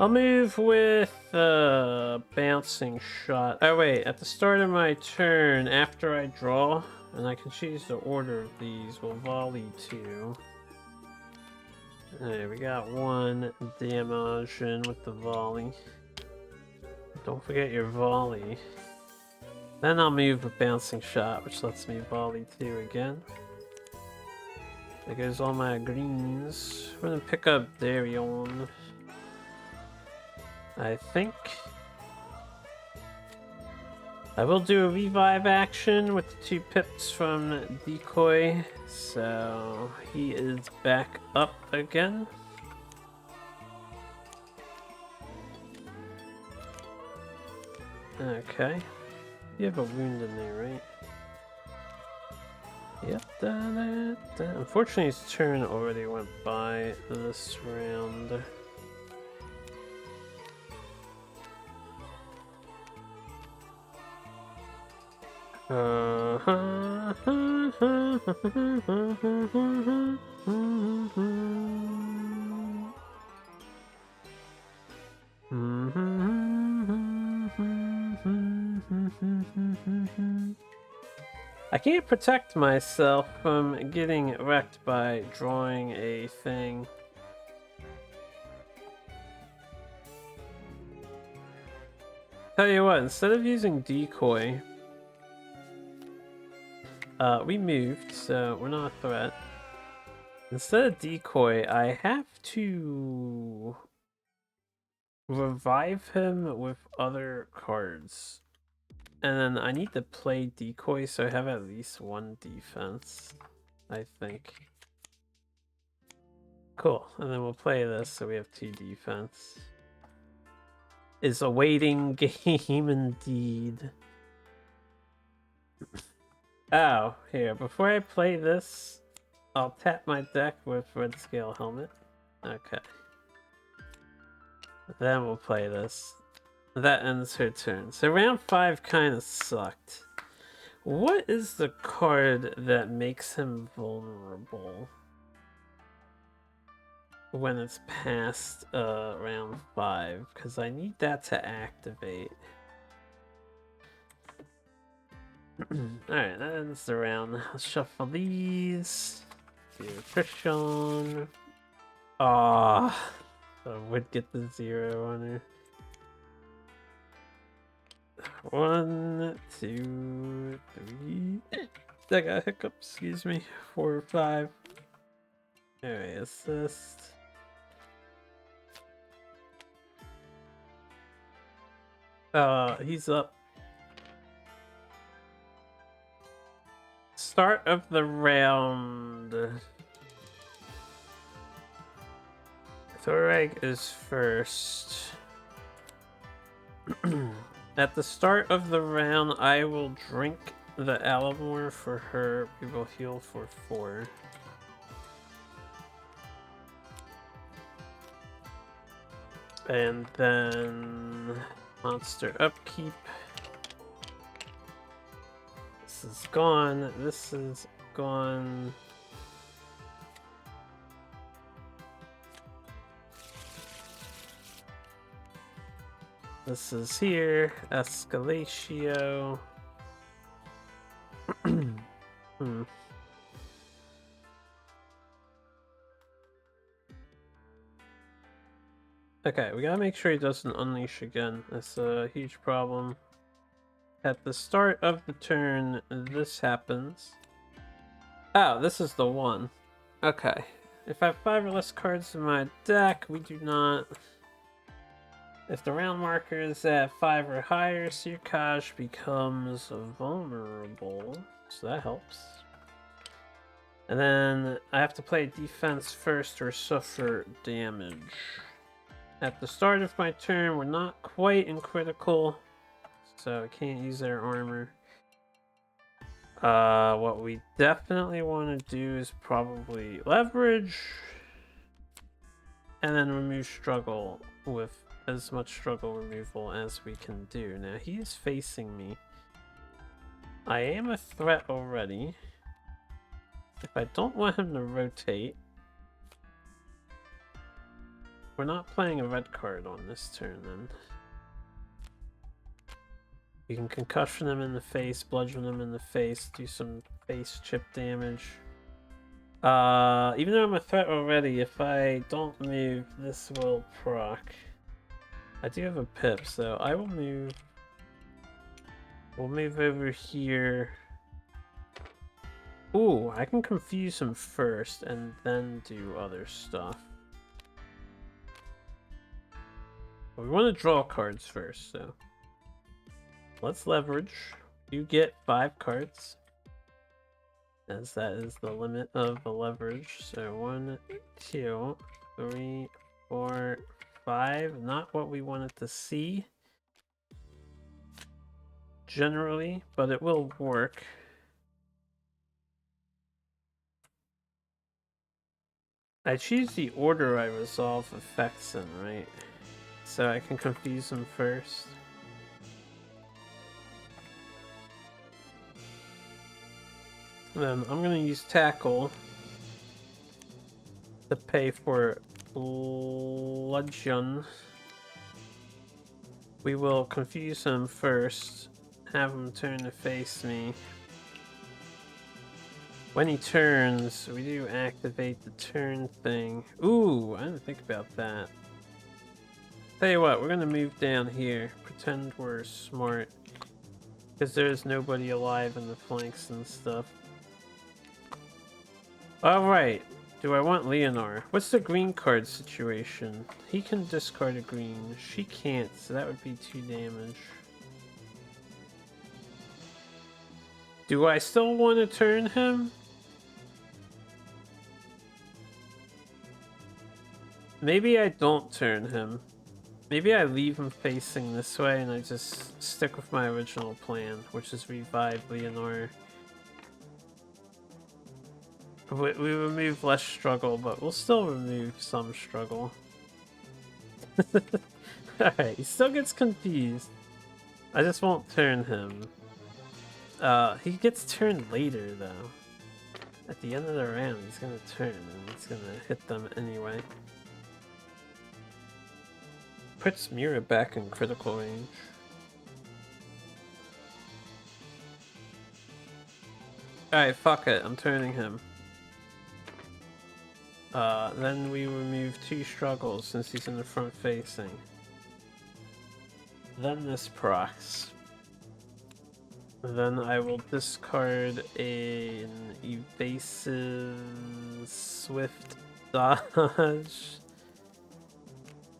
I'll move with bouncing shot. Oh wait, at the start of my turn, after I draw, and I can choose the order of these, we'll volley 2. Alright, we got 1 damage in with the volley. Don't forget your volley. Then I'll move with bouncing shot, which lets me volley 2 again. There goes all my greens. We're gonna pick up Dareon. I think I will do a revive action with the 2 pips from Decoy, so he is back up again. Okay, you have a wound in there, right? Yep. Unfortunately, his turn already went by this round. I can't protect myself from getting wrecked by drawing a thing. Tell you what, instead of using Decoy, we moved, so we're not a threat. Instead of Decoy, I have to revive him with other cards. And then I need to play Decoy, so I have at least 1 defense, I think. Cool, and then we'll play this, so we have 2 defense. Is a waiting game indeed. Oh, here, before I play this, I'll tap my deck with Red Scale Helmet. Okay. Then we'll play this. That ends her turn. So round 5 kind of sucked. What is the card that makes him vulnerable when it's past round 5? Because I need that to activate. Alright, that ends the round. Let's shuffle these. Do Christian. Ah, I would get the 0 on her. 1, 2, 3. I got hiccups, excuse me. 4, 5. Alright, assist. He's up. Start of the round. Thoreg is first. At the start of the round, I will drink the Alamore for her. We will heal for 4. And then monster upkeep. This is gone. This is gone. This is here. Escalatio. Okay, we gotta make sure he doesn't unleash again. That's a huge problem. At the start of the turn, this happens. Oh, this is the one. Okay. If I have 5 or less cards in my deck, we do not... If the round marker is at 5 or higher, Sirkaaj becomes vulnerable. So that helps. And then I have to play defense first or suffer damage. At the start of my turn, we're not quite in critical, so I can't use their armor. What we definitely want to do is probably leverage and then remove struggle with as much struggle removal as we can do. Now he's facing me. I am a threat already. If I don't want him to rotate, we're not playing a red card on this turn then. You can concussion him in the face, bludgeon him in the face, do some face chip damage. Even though I'm a threat already, if I don't move, this will proc. I do have a pip, so I will move. We'll move over here. Ooh, I can confuse him first and then do other stuff. We want to draw cards first, so let's leverage. You get 5 cards, as that is the limit of the leverage. So 1, 2, 3, 4, 5. Not what we wanted to see generally, but it will work. I choose the order I resolve effects in, right? So I can confuse them first. Then I'm gonna use tackle to pay for bludgeon. We will confuse him first, have him turn to face me. When he turns, we do activate the turn thing. Ooh, I didn't think about that. Tell you what, we're gonna move down here. Pretend we're smart. Because there's nobody alive in the flanks and stuff. Alright, do I want Leonor? What's the green card situation? He can discard a green. She can't, so that would be 2 damage. Do I still want to turn him? Maybe I don't turn him. Maybe I leave him facing this way and I just stick with my original plan, which is revive Leonor. We remove less struggle, but we'll still remove some struggle. Alright, he still gets confused. I just won't turn him. He gets turned later though. At the end of the round, he's gonna turn and he's gonna hit them anyway. Puts Mira back in critical range. Alright, fuck it, I'm turning him. Then we remove 2 struggles since he's in the front facing. Then this procs. Then I will discard an evasive swift dodge.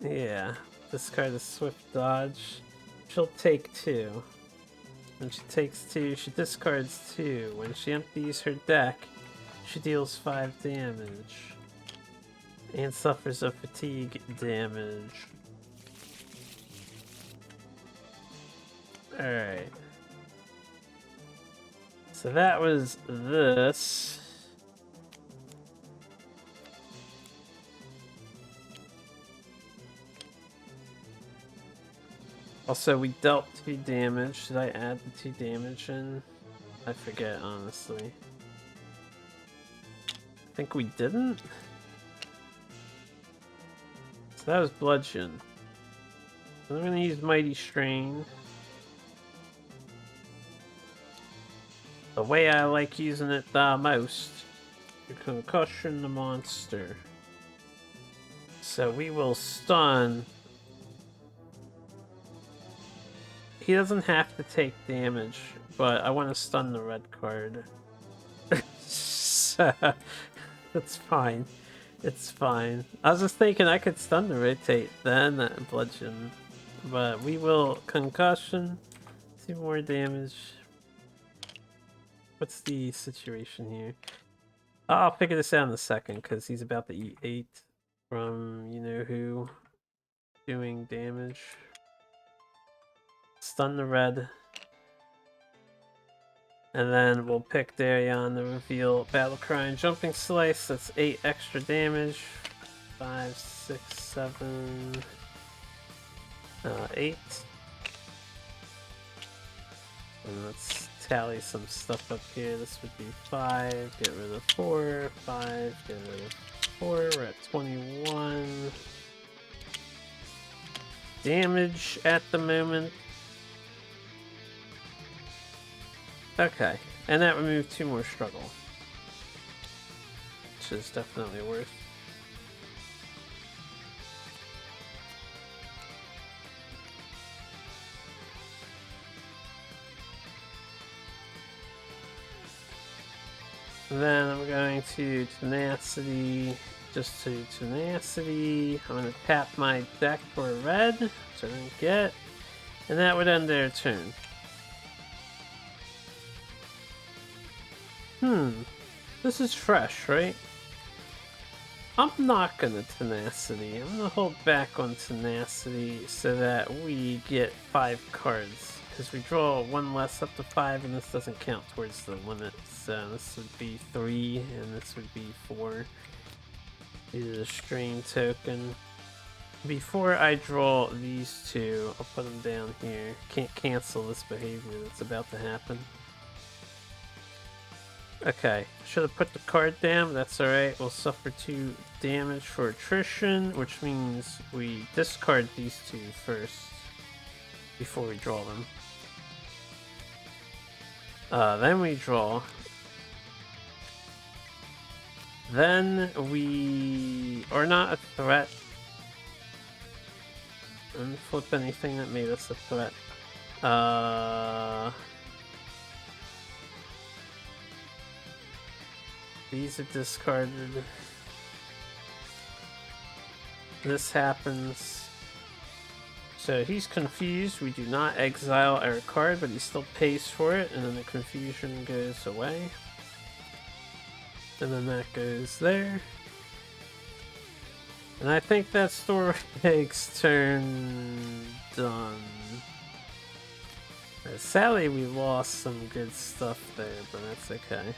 Yeah, discard a swift dodge. She'll take 2. When she takes 2, she discards 2. When she empties her deck, she deals 5 damage. And suffers a fatigue damage. Alright. So that was this. Also, we dealt 2 damage. Should I add the 2 damage in? I forget, honestly. I think we didn't? So that was bludgeon. I'm gonna use Mighty Strain. The way I like using it the most. You concussion the monster. So we will stun. He doesn't have to take damage, but I want to stun the red card. So, that's fine. It's fine. I was just thinking I could stun the rotate, then bludgeon. But we will concussion. 2 more damage. What's the situation here? I'll figure this out in a second because he's about to eat 8 from you know who doing damage. Stun the red. And then we'll pick Dareon to reveal Battlecry and Jumping Slice. That's 8 extra damage. 5, 6, 7, 8. And let's tally some stuff up here. This would be 5, get rid of 4, 5, get rid of 4, we're at 21. Damage at the moment. Okay, and that removed 2 more struggle. Which is definitely worth. Then I'm going to Tenacity, just to Tenacity. I'm going to tap my deck for a red, which I didn't get. And that would end their turn. This is fresh, right? I'm not gonna Tenacity. I'm gonna hold back on Tenacity so that we get 5 cards. Because we draw 1 less up to 5 and this doesn't count towards the limit. So this would be 3 and this would be 4. Use a strain token. Before I draw these 2, I'll put them down here. Can't cancel this behavior that's about to happen. Okay, should have put the card down, that's alright. We'll suffer 2 damage for attrition, which means we discard these 2 first before we draw them. Then we draw. Then we are not a threat. And flip anything that made us a threat. These are discarded. This happens. So he's confused. We do not exile our card, but he still pays for it, and then the confusion goes away. And then that goes there. And I think that's Storm's turn done. Sadly, we lost some good stuff there, but that's okay.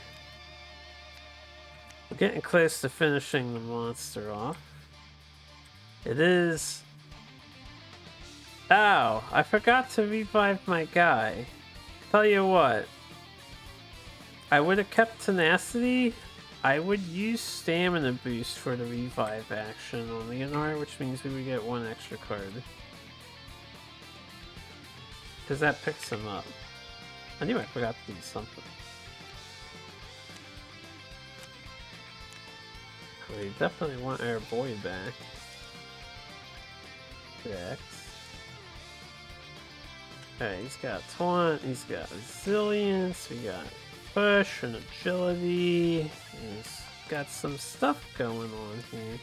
We're getting close to finishing the monster off. It is... Ow! I forgot to revive my guy. Tell you what. I would have kept tenacity. I would use stamina boost for the revive action on Leonard, which means we would get one extra card. Because that picks him up. I knew I forgot to do something. We definitely want our boy back. X. Alright, he's got taunt, he's got resilience, we got push and agility. He's got some stuff going on here.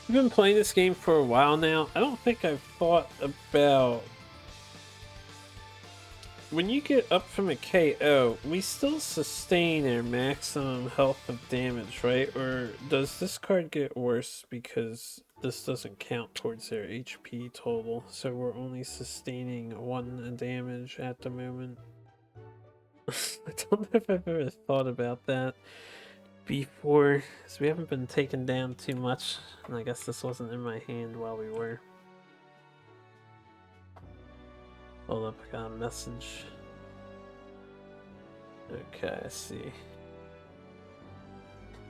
I've been playing this game for a while now. I don't think I've thought about... When you get up from a KO, we still sustain our maximum health of damage, right? Or does this card get worse because this doesn't count towards their HP total? So we're only sustaining 1 damage at the moment. I don't know if I've ever thought about that before, because we haven't been taken down too much, and I guess this wasn't in my hand while we were. Hold up, I got a message. Okay, I see.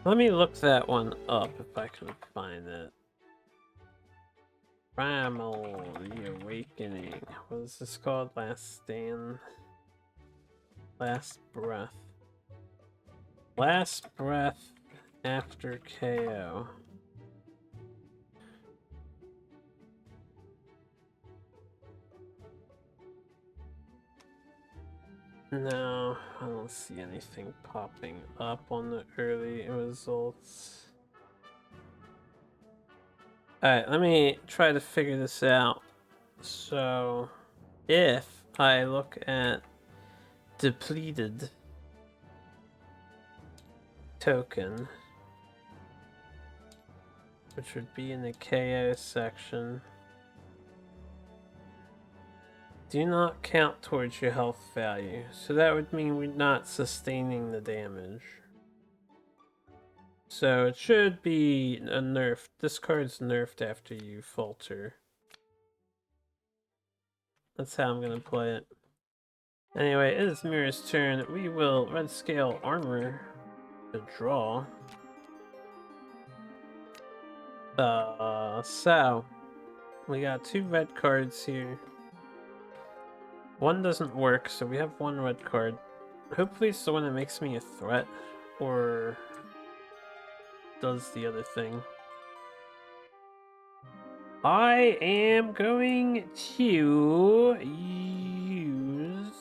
Let me look that one up if I can find it. Primal, the Awakening. What is this called? Last Stand? Last Breath. Last breath after KO. No, I don't see anything popping up on the early results. Alright, let me try to figure this out. So, if I look at depleted token, which would be in the KO section, do not count towards your health value. So that would mean we're not sustaining the damage. So it should be a nerf. This card's nerfed after you falter. That's how I'm gonna play it. Anyway, it is Mira's turn. We will red scale armor to draw. So we got 2 red cards here. One doesn't work, so we have 1 red card. Hopefully it's the one that makes me a threat, or does the other thing. I am going to use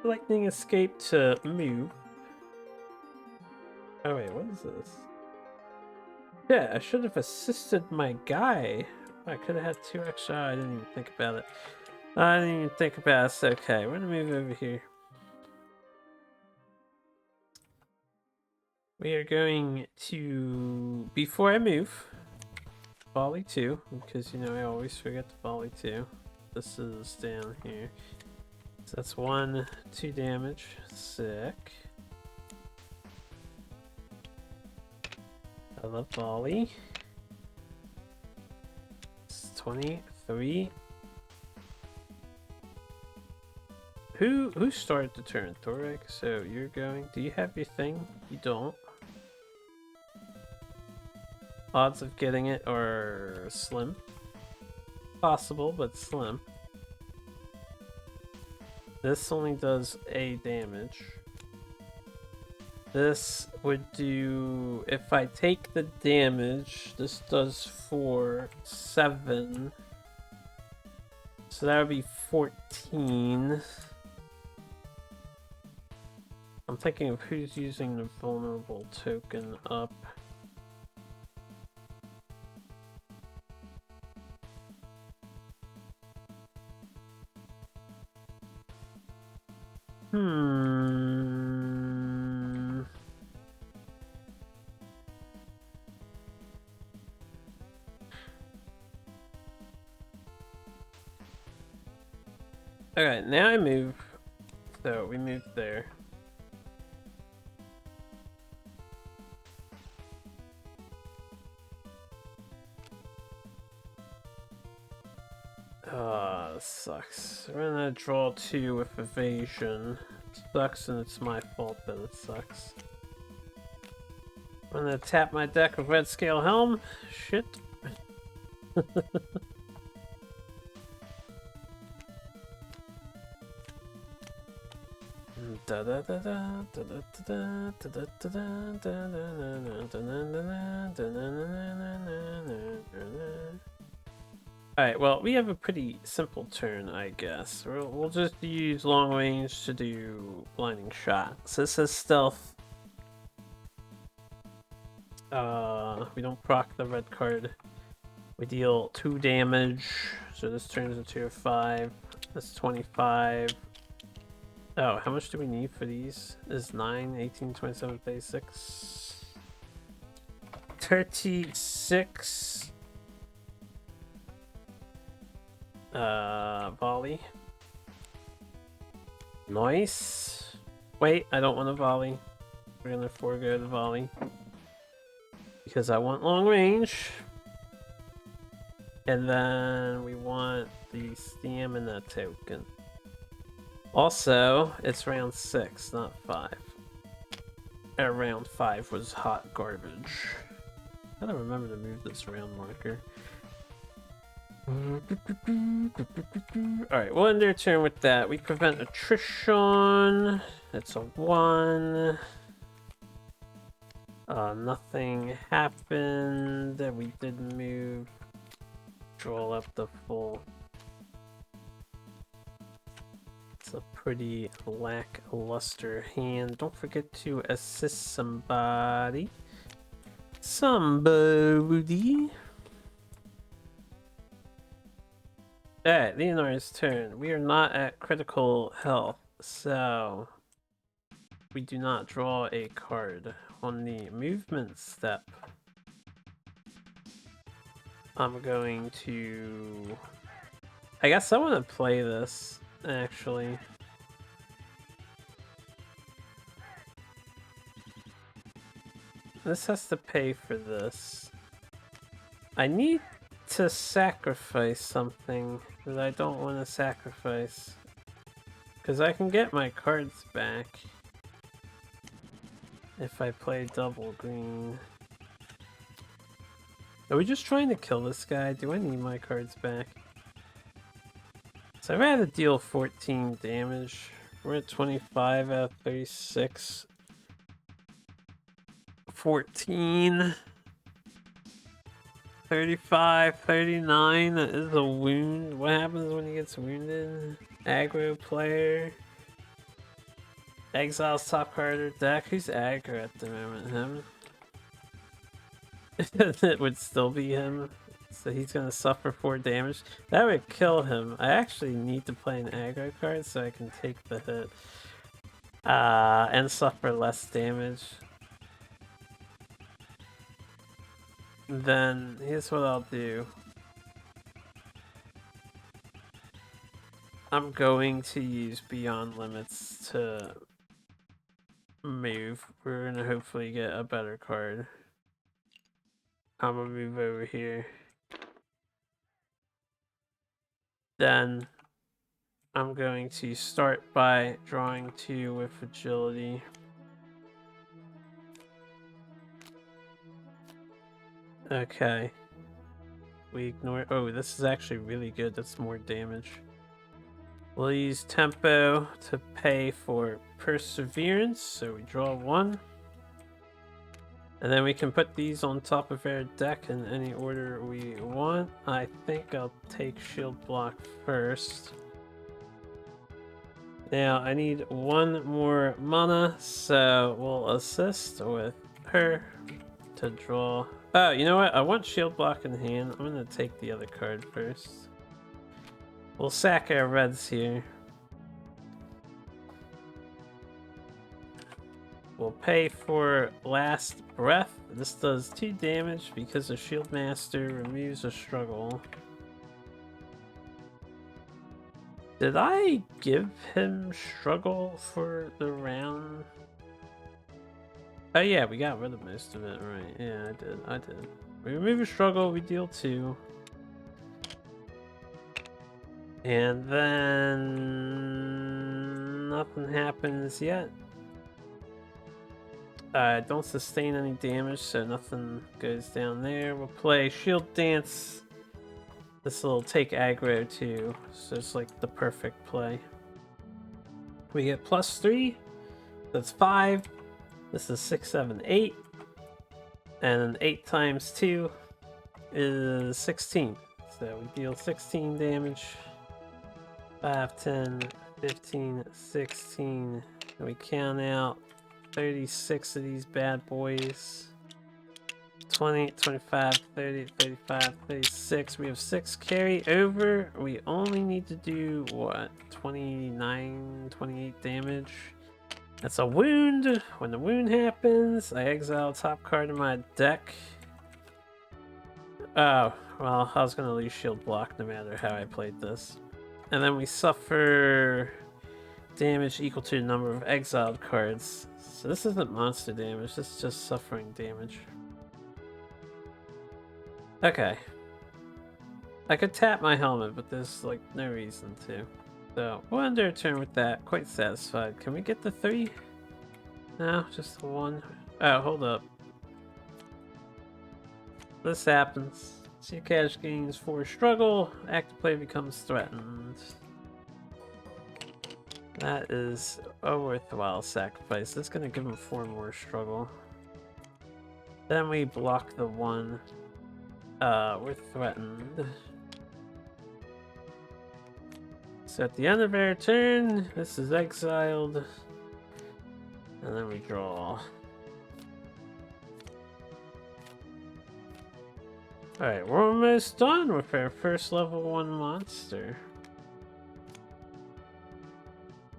Lightning Escape to move. Oh wait, what is this? Yeah, I should have assisted my guy. I could have had 2 extra. I didn't even think about it. I didn't even think about it. It's okay. We're gonna move over here. We are going to, before I move, volley 2, because you know I always forget to volley 2. This is down here. So that's 1, 2 damage. Sick. I love volley. It's 23. Who started the turn? Thorek? So you're going. Do you have your thing? You don't. Odds of getting it are slim. Possible, but slim. This only does A damage. This would do, if I take the damage, this does 4, 7. So that would be 14. I'm thinking of who's using the vulnerable token up. Alright, now I move. So we moved there. Sucks. We're gonna draw 2 with evasion. Sucks, and it's my fault that it sucks. I'm gonna tap my deck of red scale helm. Shit. Alright, well, we have a pretty simple turn, I guess. We'll just use long range to do blinding shot. So this is stealth. We don't proc the red card. We deal 2 damage, so this turns into a 5. That's 25. Oh, how much do we need for these? This is 9, 18, 27, 36. 36. Volley. Nice. Wait, I don't want a volley. We're gonna forego the volley. Because I want long range. And then we want the stamina token. Also, it's round 6, not 5. Round 5 was hot garbage. I gotta remember to move this round marker. Alright, we'll end their turn with that. We prevent attrition. It's a 1. Nothing happened. We did move. Draw up the full. It's a pretty lackluster hand. Don't forget to assist somebody. Somebody. Alright, Leonar's turn. We are not at critical health, so we do not draw a card. On the movement step, I'm going to... I guess I want to play this, actually. This has to pay for this. I need to sacrifice something that I don't want to sacrifice. Because I can get my cards back if I play double green. Are we just trying to kill this guy? Do I need my cards back? So I'd rather deal 14 damage. We're at 25 out of 36. 14. 35, 39. That is a wound. What happens when he gets wounded? Aggro player. Exiles top card or deck. Who's aggro at the moment? Him? It would still be him. So he's gonna suffer 4 damage. That would kill him. I actually need to play an aggro card so I can take the hit. And suffer less damage. Then here's what I'll do. I'm going to use Beyond Limits to move. We're gonna hopefully get a better card. I'm gonna move over here. Then I'm going to start by drawing 2 with agility. Okay. We ignore... Oh, this is actually really good. That's more damage. We'll use tempo to pay for perseverance. So we draw 1. And then we can put these on top of our deck in any order we want. I think I'll take shield block first. Now I need 1 more mana, so we'll assist with her to draw. Oh, you know what? I want shield block in hand. I'm gonna take the other card first. We'll sack our reds here. We'll pay for Last Breath. This does 2 damage because the Shield Master removes a struggle. Did I give him struggle for the round? Oh yeah, we got rid of most of it, right? Yeah, I did. We remove a struggle, we deal 2. And then nothing happens yet. Don't sustain any damage, so nothing goes down there. We'll play Shield Dance. This will take aggro too, so it's like the perfect play. We get +3, that's 5. This is 6, 7, 8. And 8 times 2 is 16. So we deal 16 damage. 5, 10, 15, 16. And we count out 36 of these bad boys. 20, 25, 30, 35, 36. We have 6 carry over. We only need to do, what, 29, 28 damage? That's a wound. When the wound happens, I exile top card of my deck. Oh, well, I was going to lose shield block no matter how I played this. And then we suffer damage equal to the number of exiled cards. So this isn't monster damage, this is just suffering damage. Okay. I could tap my helmet, but there's like no reason to. So we'll end our turn with that. Quite satisfied. Can we get the 3? No, just the 1. Oh, hold up. This happens. Sirkaaj gains 4 struggle. Active play becomes threatened. That is a worthwhile sacrifice. That's gonna give him 4 more struggle. Then we block the 1. We're threatened. So at the end of our turn, this is exiled. And then we draw. Alright, we're almost done with our first level 1 monster.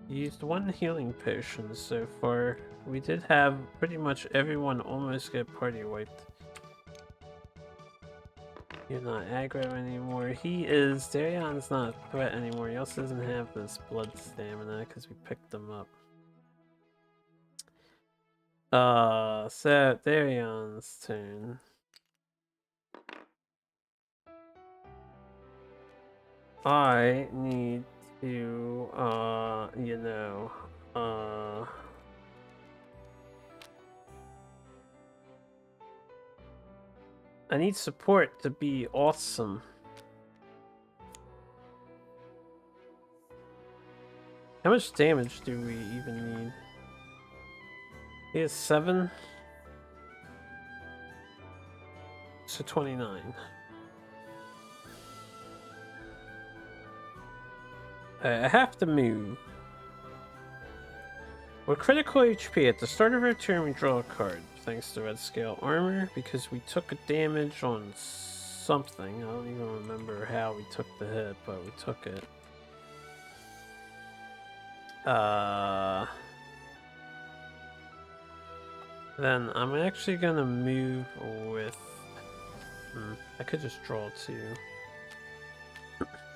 Used 1 healing potion so far. We did have pretty much everyone almost get party wiped. You're not aggro anymore. He is. Dareon's not a threat anymore. He also doesn't have this blood stamina because we picked him up. So Dareon's turn. I need to, you know, I need support to be awesome. How much damage do we even need? He has 7. So 29. I have to move. We're critical HP. At the start of our turn, we draw a card. Thanks to red scale armor, because we took a damage on something. I don't even remember how we took the hit, but we took it. Then I'm actually gonna move with... I could just draw 2.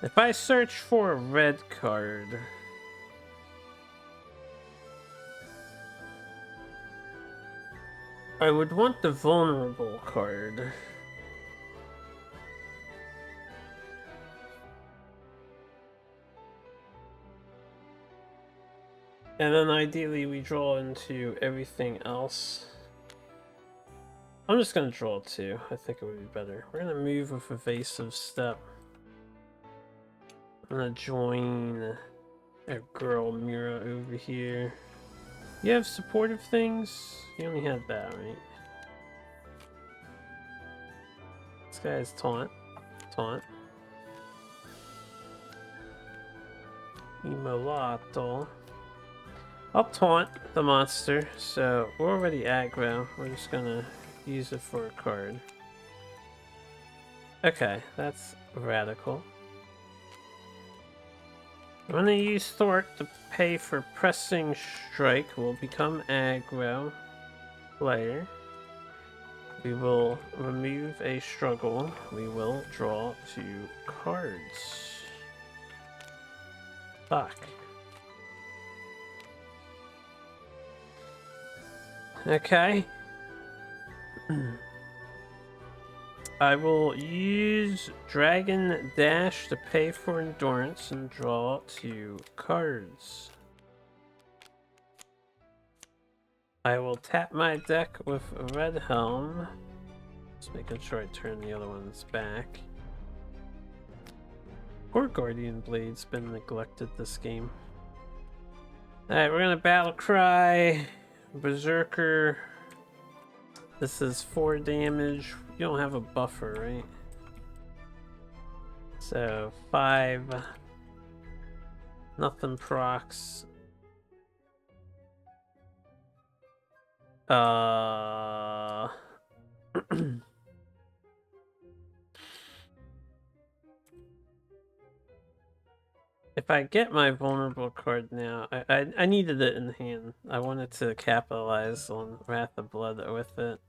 If I search for a red card... I would want the vulnerable card. And then ideally we draw into everything else. I'm just gonna draw 2. I think it would be better. We're gonna move with Evasive Step. I'm gonna join a girl Mira over here. You have supportive things? You only had that, right? This guy is taunt. Taunt. Immolato. I'll taunt the monster, so we're already aggro. We're just gonna use it for a card. Okay, that's radical. I'm gonna use Thort to pay for Pressing Strike. We'll become aggro player. We will remove a struggle. We will draw 2 cards. Fuck. Okay. I will use Dragon Dash to pay for endurance and draw 2 cards. I will tap my deck with Red Helm. Just making sure I turn the other ones back. Poor Guardian Blade's been neglected this game. Alright, we're gonna Battle Cry. Berserker. This is 4 damage. You don't have a buffer, right? So 5. Nothing procs. If I get my vulnerable card now, I needed it in hand. I wanted to capitalize on Wrath of Blood with it.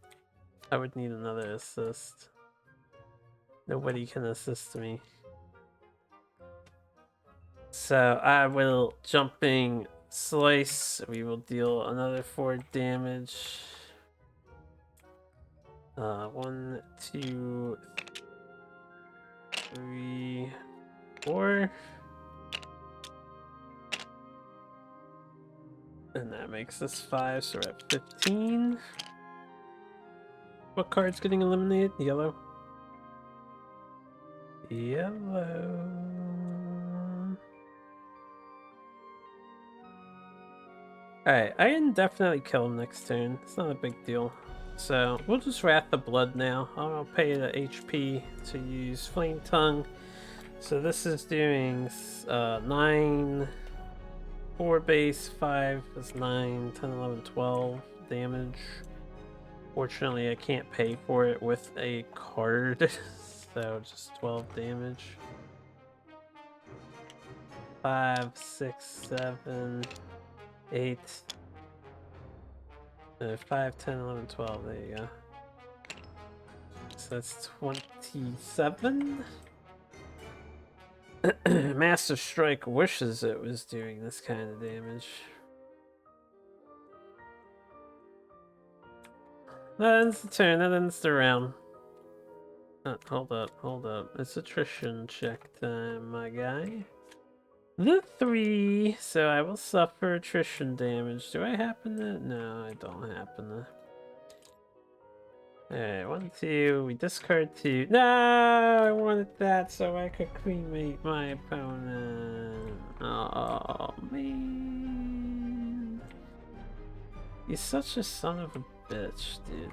I would need another assist. Nobody can assist me. So I will Jumping Slice. We will deal another 4 damage. 1, 2, 3, 4. And that makes us 5, so we're at 15. What card's getting eliminated? Yellow. Yellow. Alright, I can definitely kill him next turn. It's not a big deal. So we'll just Wrath the Blood now. I'll pay the HP to use Flame Tongue. So this is doing 9, 4 base, 5 is 9, 10, 11, 12 damage. Fortunately, I can't pay for it with a card, so just 12 damage. 5, 6, 7, 8, 5, 10, 11, 12, there you go. So that's 27. Master Strike wishes it was doing this kind of damage. That ends the turn, that ends the round. Hold up. It's attrition check time, my guy. The 3, so I will suffer attrition damage. Do I happen to? No, I don't happen to. Alright, 1, 2, we discard 2. No, I wanted that so I could cremate my opponent. Oh, man. He's such a son of a bitch, dude.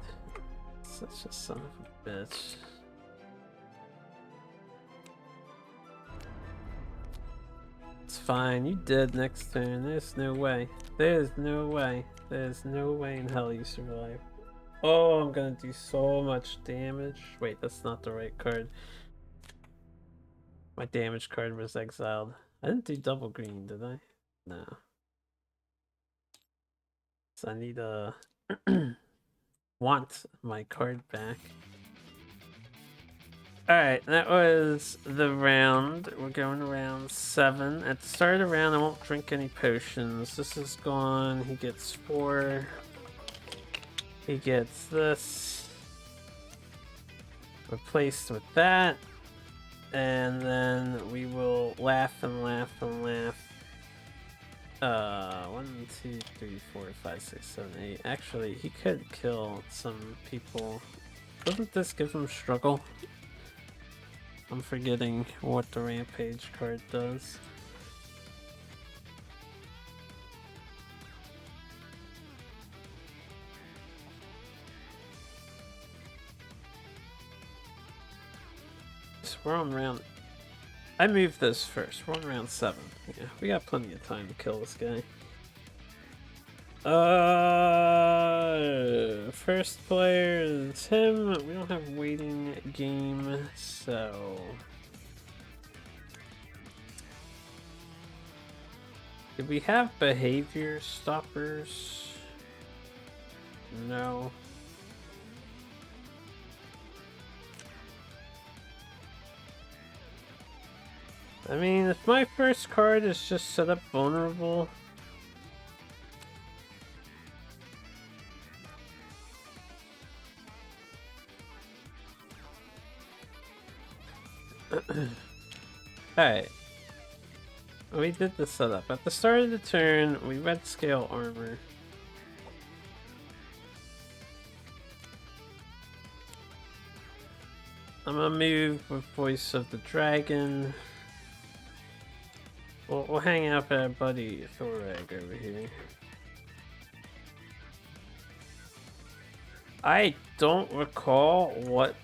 Such a son of a bitch. It's fine, you dead next turn. There's no way. There's no way. There's no way in hell you survive. Oh, I'm gonna do so much damage. Wait, that's not the right card. My damage card was exiled. I didn't do double green, did I? No. So I need a want my card back. Alright, that was the round. We're going to round 7. At the start of the round, I won't drink any potions. This is gone. He gets 4. He gets this. Replaced with that. And then we will laugh and laugh and laugh. 1, 2, 3, 4, 5, 6, 7, 8. Actually, he could kill some people. Doesn't this give him struggle? I'm forgetting what the Rampage card does. So we're on round... I moved this first. We're on round 7. Yeah, we got plenty of time to kill this guy. First player is him. We don't have waiting game, so... Did we have behavior stoppers? No. I mean, if my first card is just set up vulnerable... Alright. We did the setup. At the start of the turn, we red scale armor. I'm gonna move with Voice of the Dragon. We'll hang out with our buddy Thorag over here. I don't recall what...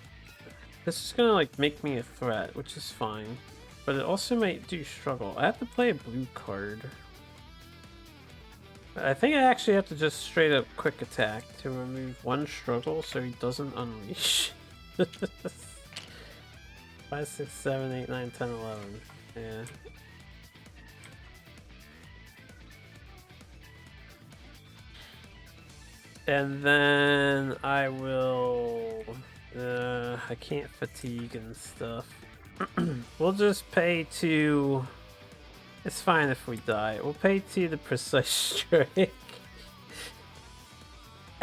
This is gonna like make me a threat, which is fine. But it also might do struggle. I have to play a blue card. I think I actually have to just straight up quick attack to remove one struggle so he doesn't unleash. 5, 6, 7, 8, 9, 10, 11. Yeah. And then I will... I can't fatigue and stuff. We'll just pay to... It's fine if we die. We'll pay to the Precise Strike.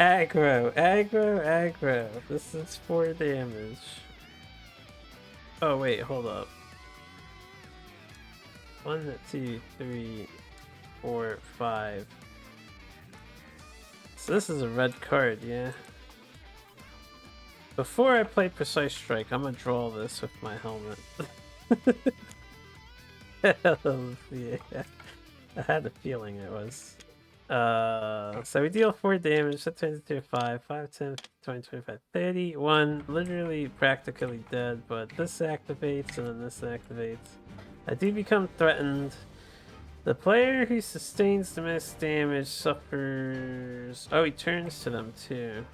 Aggro, aggro, aggro. This is 4 damage. Oh wait, hold up. 1, 2, 3, 4, 5. So this is a red card, yeah. Before I play Precise Strike, I'm gonna draw this with my helmet. Hell yeah. I had a feeling it was. So we deal 4 damage, that turns into 5, 5, 10, 20, 25, 31. Literally practically dead, but this activates and then this activates. I do become threatened. The player who sustains the most damage suffers... Oh, he turns to them too.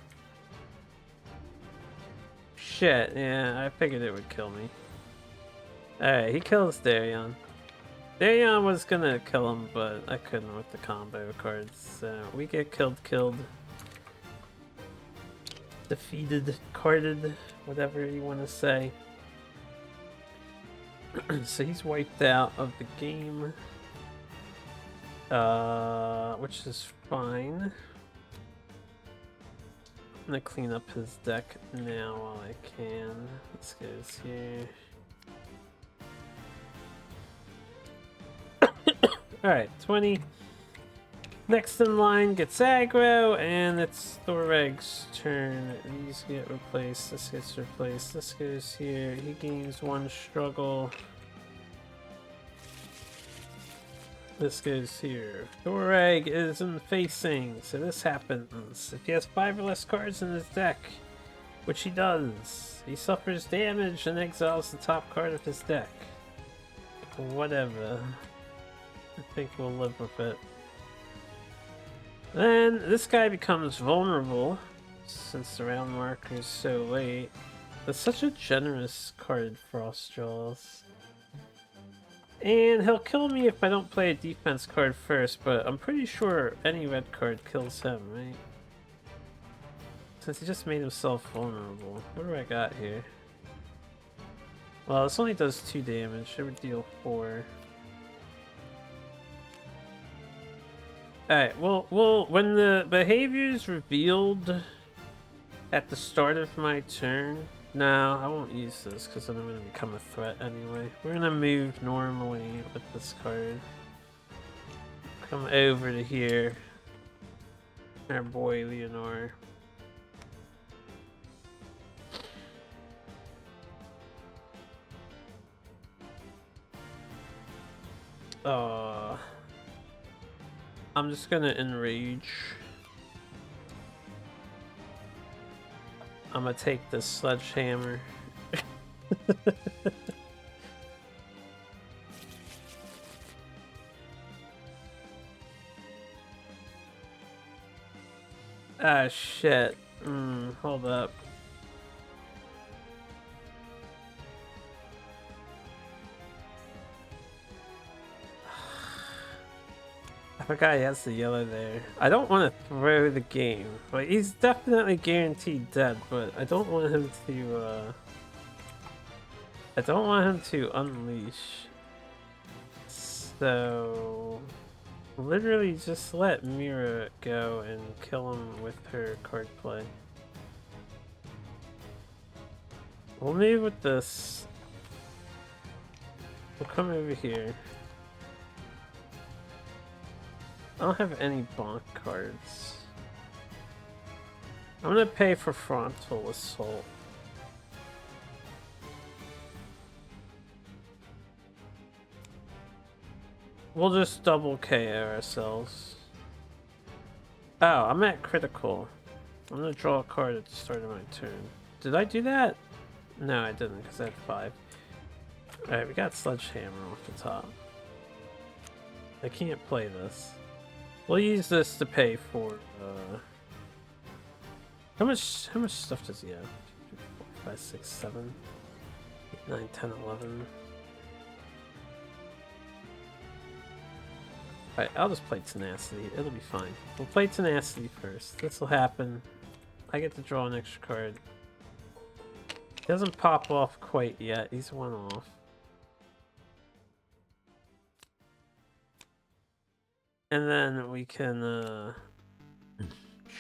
Shit, yeah, I figured it would kill me. Alright, he kills Dareon. Dareon was gonna kill him, but I couldn't with the combo cards. So we get killed. Defeated, carded, whatever you want to say. So he's wiped out of the game. Which is fine. I'm gonna clean up his deck now while I can. This goes here. Alright, 20. Next in line gets aggro, and it's Thorag's turn. These get replaced, this gets replaced, this goes here. He gains 1 struggle. This goes here. Thorag isn't facing, so this happens. If he has 5 or less cards in his deck, which he does, he suffers damage and exiles the top card of his deck. Whatever. I think we'll live with it. Then this guy becomes vulnerable since the round marker is so late. That's such a generous card, Frostjaws. And he'll kill me if I don't play a defense card first, but I'm pretty sure any red card kills him, right? Since he just made himself vulnerable. What do I got here? Well, this only does 2 damage. It would deal 4. Alright, well, when the behavior is revealed at the start of my turn... No, I won't use this because then I'm going to become a threat anyway. We're going to move normally with this card. Come over to here. Our boy Leonor. I'm just going to enrage. I'm gonna take this sledgehammer. Ah, shit. Hold up. I forgot he has the yellow there. I don't want to throw the game. Like, he's definitely guaranteed dead, but I don't want him to, I don't want him to unleash. So literally just let Mira go and kill him with her card play. We'll move with this. We'll come over here. I don't have any bonk cards. I'm gonna pay for frontal assault. We'll just double KO ourselves. Oh, I'm at critical. I'm gonna draw a card at the start of my turn. Did I do that? No, I didn't, because I had 5. Alright, we got Sledgehammer off the top. I can't play this. We'll use this to pay for, How much stuff does he have? 2, 3, 4, 5, 6, 7, 8, 9, 10, 11. Alright, I'll just play Tenacity. It'll be fine. We'll play Tenacity first. This will happen. I get to draw an extra card. He doesn't pop off quite yet. He's one off. And then we can,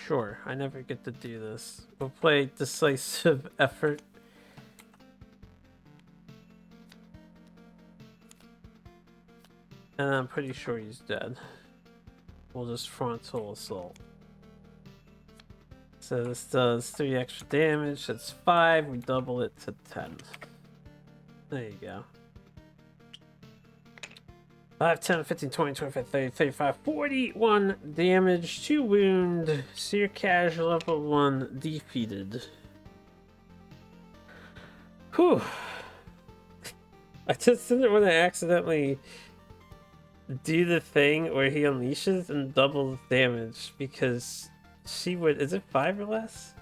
Sure, I never get to do this. We'll play Decisive Effort. And I'm pretty sure he's dead. We'll just frontal assault. So this does 3 extra damage. That's 5. We double it to 10. There you go. 5, 10, 15, 20, 25, 30, 35, 41 damage, 2 wound. Sirkaaj level 1 defeated. Whew. I just didn't want to accidentally do the thing where he unleashes and doubles damage, because she would... Is it 5 or less?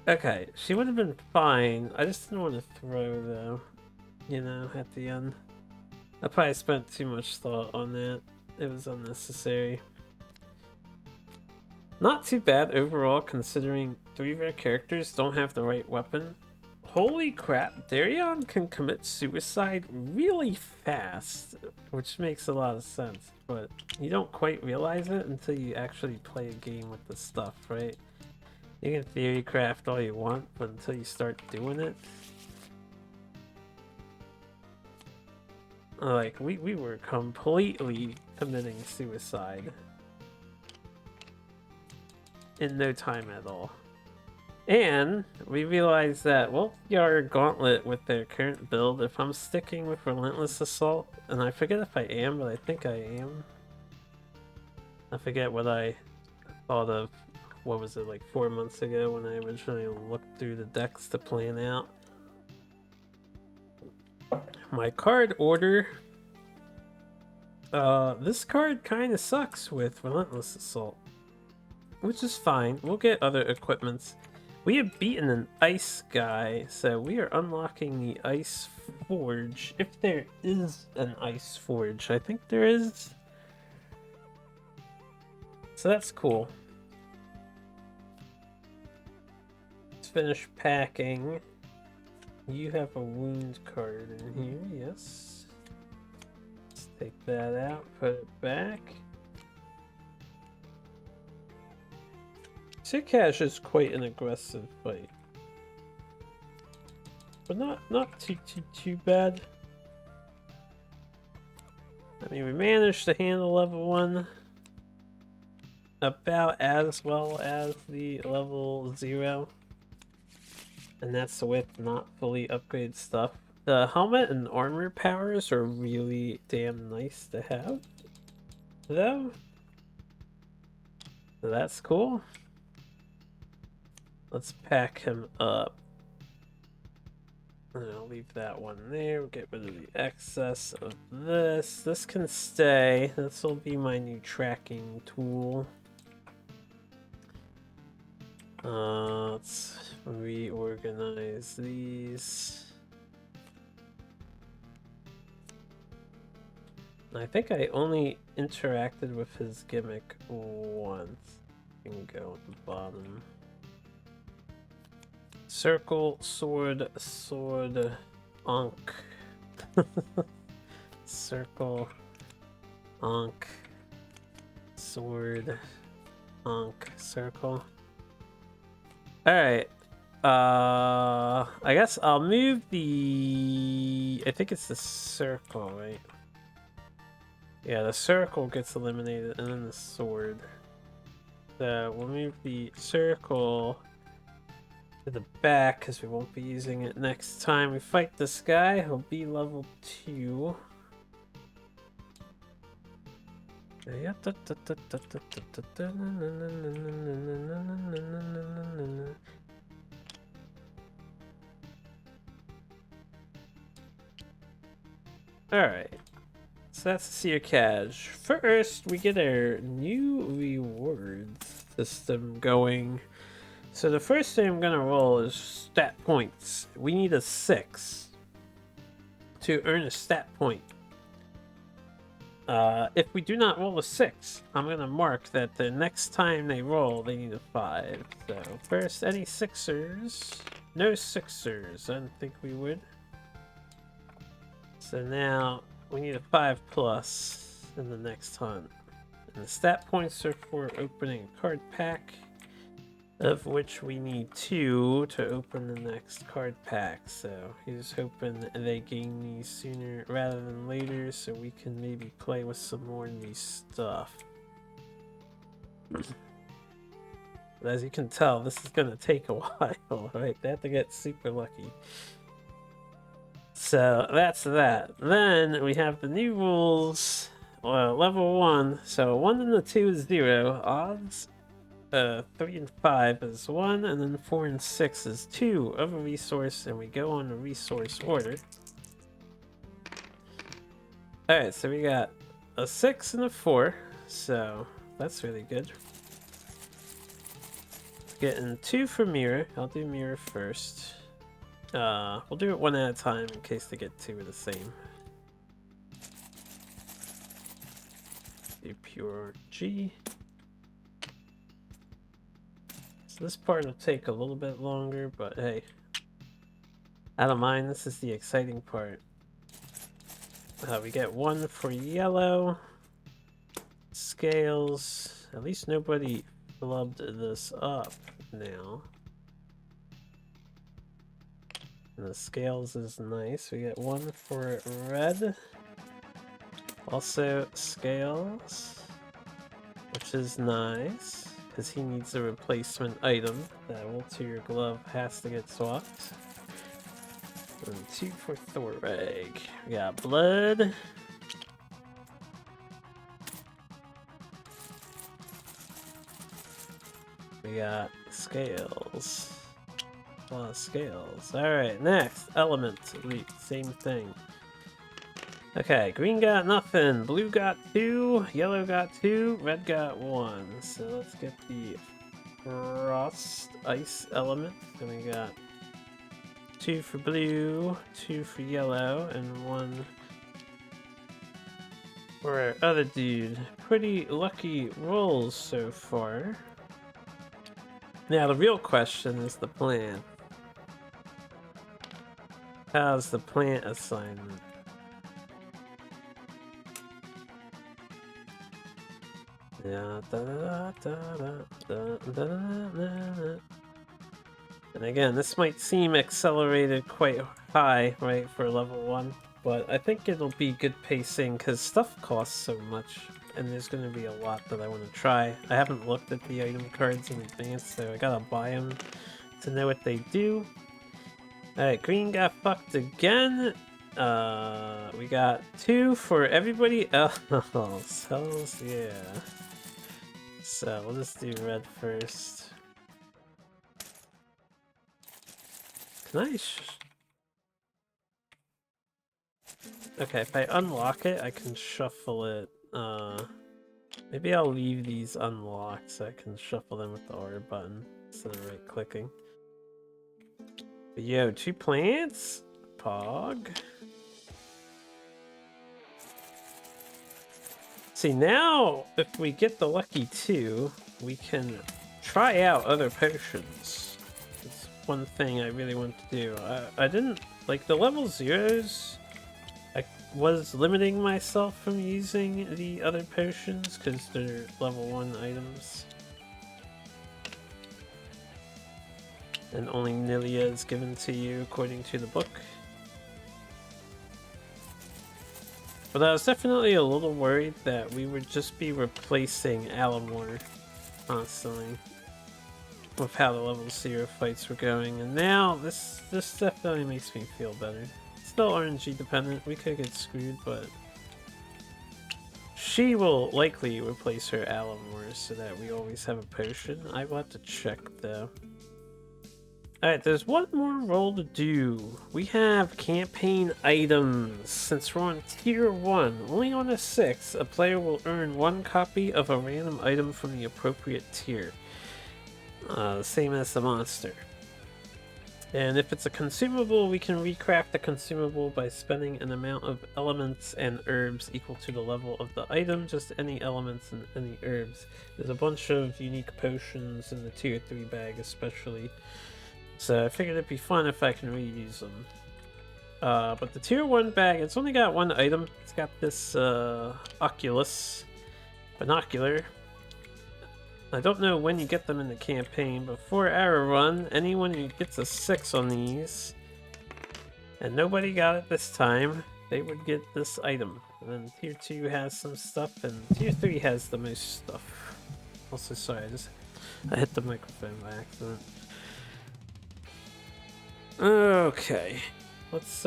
Okay, she would have been fine. I just didn't want to throw, though. You know, at the end. I probably spent too much thought on that. It was unnecessary. Not too bad overall, considering 3 of our characters don't have the right weapon. Holy crap, Dareon can commit suicide really fast, which makes a lot of sense, but you don't quite realize it until you actually play a game with the stuff, right? You can theory craft all you want, but until you start doing it... Like, we were completely committing suicide in no time at all. And we realized that, well, our gauntlet with their current build, if I'm sticking with Relentless Assault, and I forget if I am, but I think I am. I forget what I thought of, what was it, like 4 months ago when I originally looked through the decks to plan out. My card order. This card kind of sucks with Relentless Assault, which is fine. We'll get other equipments. We have beaten an ice guy, so we are unlocking the ice forge. If there is an ice forge, I think there is. So that's cool. Let's finish packing. You have a wound card in here, yes. Let's take that out, put it back. Sirkaaj is quite an aggressive fight, but not too bad. I mean, we managed to handle level 1 about as well as the level 0. And that's with not fully upgraded stuff. The helmet and armor powers are really damn nice to have, though. So that's cool. Let's pack him up. And I'll leave that one there. We'll get rid of the excess of this. This can stay. This will be my new tracking tool. Let's reorganize these. I think I only interacted with his gimmick once. You can go at the bottom. Circle, sword, sword, onk. Circle. Onk. Sword. Onk. Circle. Alright. I guess I'll move the... I think it's the circle, right? Yeah, the circle gets eliminated, and then the sword. So we'll move the circle to the back, because we won't be using it next time we fight this guy. He'll be level 2. Alright. So that's Sirkaaj. First, we get our new rewards system going. So the first thing I'm gonna roll is stat points. We need a 6 to earn a stat point. If we do not roll a 6, I'm gonna mark that the next time they roll, they need a 5. So first, any 6ers? No 6ers. I don't think we would. So now we need a 5+ in the next hunt. And the stat points are for opening a card pack, of which we need 2 to open the next card pack. So he's hoping they gain these sooner rather than later, so we can maybe play with some more new stuff. But as you can tell, this is going to take a while, right? They have to get super lucky. So that's that. Then we have the new rules. Well, level 1. So 1 and the 2 is 0. Odds 3 and 5 is 1, and then 4 and 6 is 2 of a resource, and we go on the resource order. Alright, so we got a 6 and a 4, so that's really good. Getting 2 for mirror. I'll do mirror first. We'll do it one at a time in case they get 2 of the same. Do pure G. So this part will take a little bit longer, but hey, I don't mind. This is the exciting part. We get 1 for yellow. Scales. At least nobody flubbed this up now. And the scales is nice. We get 1 for red. Also scales, which is nice, because he needs a replacement item. That ulterior glove has to get swapped. And 2 for Thoreg. We got blood. We got scales. A lot of scales. Alright, next. Element. Same thing. Okay, green got nothing. Blue got 2. Yellow got 2. Red got 1. So let's get the frost ice element. And we got 2 for blue, 2 for yellow, and 1 for our other dude. Pretty lucky rolls so far. Now the real question is the plan. How's the plant assignment? Yeah, and again, this might seem accelerated quite high, right, for level 1, but I think it'll be good pacing because stuff costs so much, and there's going to be a lot that I want to try. I haven't looked at the item cards in advance, so I gotta buy them to know what they do. Alright, green got fucked again. We got 2 for everybody else. Hells yeah. So we'll just do red first. Can I okay, if I unlock it, I can shuffle it. Maybe I'll leave these unlocked so I can shuffle them with the R button instead of right clicking. But yo, 2 plants? Pog. See, now, if we get the lucky 2, we can try out other potions. It's one thing I really want to do. I didn't, like, the level 0s, was limiting myself from using the other potions because they're level 1 items. And only Nilia is given to you according to the book. But I was definitely a little worried that we would just be replacing Alamore constantly with how the level 0 fights were going, and now this definitely makes me feel better. It's still RNG dependent, we could get screwed, but she will likely replace her Alamore so that we always have a potion. I will have to check though. Alright, there's one more role to do. We have campaign items. Since we're on tier 1, only on a 6, a player will earn 1 copy of a random item from the appropriate tier. Same as the monster. And if it's a consumable, we can recraft the consumable by spending an amount of elements and herbs equal to the level of the item, just any elements and any herbs. There's a bunch of unique potions in the tier 3 bag especially. So I figured it'd be fun if I can reuse them. But the tier 1 bag, it's only got 1 item. It's got this Oculus binocular. I don't know when you get them in the campaign, but for our run, anyone who gets a 6 on these, and nobody got it this time, they would get this item. And then tier 2 has some stuff, and tier 3 has the most stuff. Also, sorry, I hit the microphone by accident. Okay, let's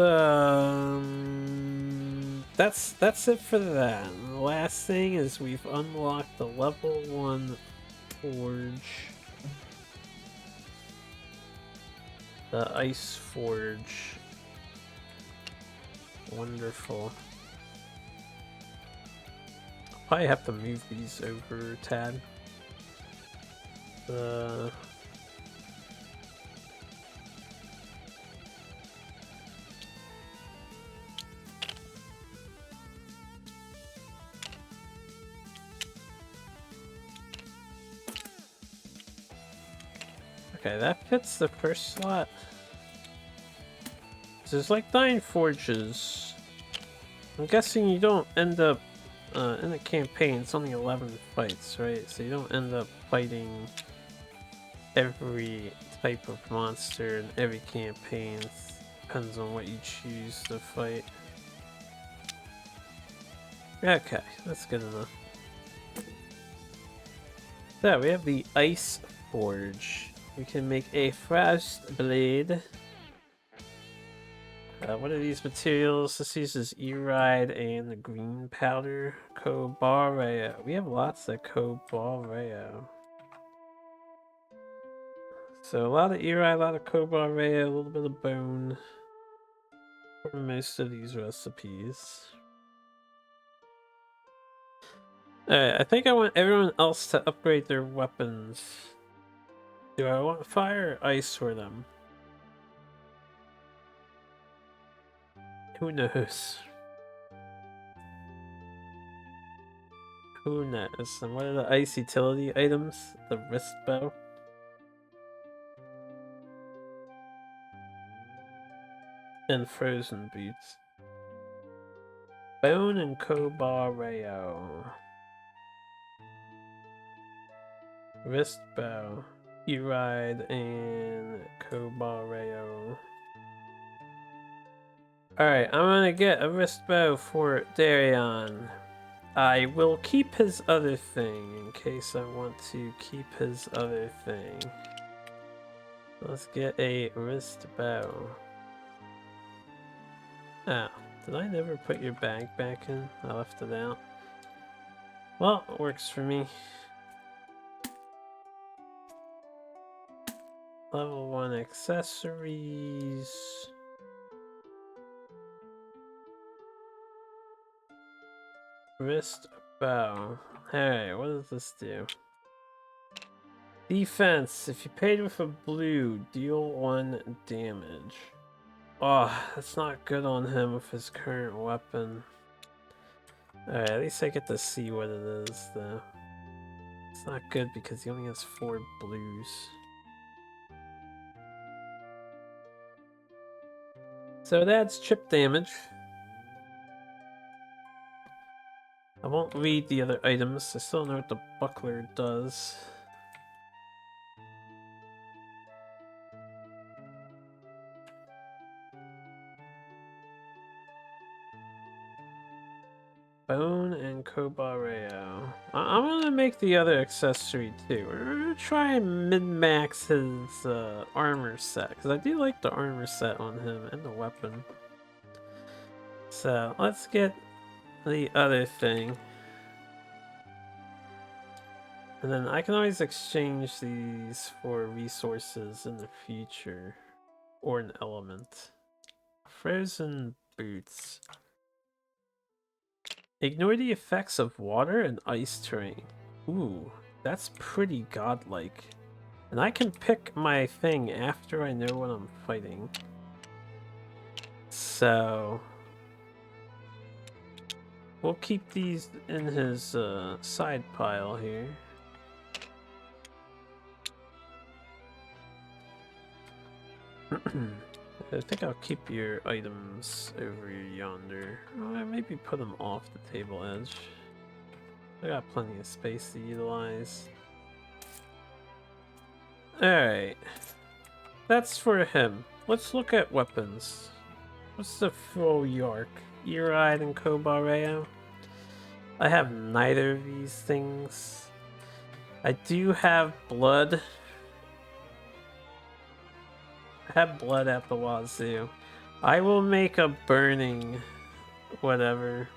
that's it for that. And the last thing is we've unlocked the level 1 forge, the ice forge. Wonderful. I'll probably have to move these over a tad. Okay, that fits the first slot. There's like 9 forges. I'm guessing you don't end up in the campaign. It's only 11 fights, right? So you don't end up fighting every type of monster in every campaign. It depends on what you choose to fight. Okay, that's good enough. So we have the ice forge. We can make a frost blade. What are these materials? This uses Eride and the green powder. Cobareo. We have lots of Cobareo. So a lot of Eride, a lot of Cobareo, a little bit of bone for most of these recipes. Alright, I think I want everyone else to upgrade their weapons. Do I want fire or ice for them? Who knows? Who knows? And what are the ice utility items? The wrist bow. And frozen boots. Bone and Cobareo. Wrist bow. Eride and Cobareo. Alright, I'm gonna get a wrist bow for Dareon. I will keep his other thing in case I want to keep his other thing. Let's get a wrist bow. Oh, did I never put your bag back in? I left it out. Well, it works for me. Level 1 accessories. Wrist bow. Alright, what does this do? Defense. If you paid with a blue, deal 1 damage. Oh, that's not good on him with his current weapon. Alright, at least I get to see what it is, though. It's not good because he only has 4 blues. So that's chip damage. won't read the other items. I still don't know what the buckler does. Bone and Cobareo. I'm gonna make the other accessory too. We're gonna try and min-max his armor set, because I do like the armor set on him and the weapon. So let's get the other thing. And then I can always exchange these for resources in the future. Or an element. Frozen boots. Ignore the effects of water and ice terrain. Ooh, that's pretty godlike. And I can pick my thing after I know what I'm fighting. So we'll keep these in his side pile here. I think I'll keep your items over yonder. Maybe put them off the table edge. I got plenty of space to utilize. Alright. That's for him. Let's look at weapons. What's the full Yark? Ear-eyed and Cobareo? I have neither of these things. I do have blood. I have blood at the wazoo. I will make a burning whatever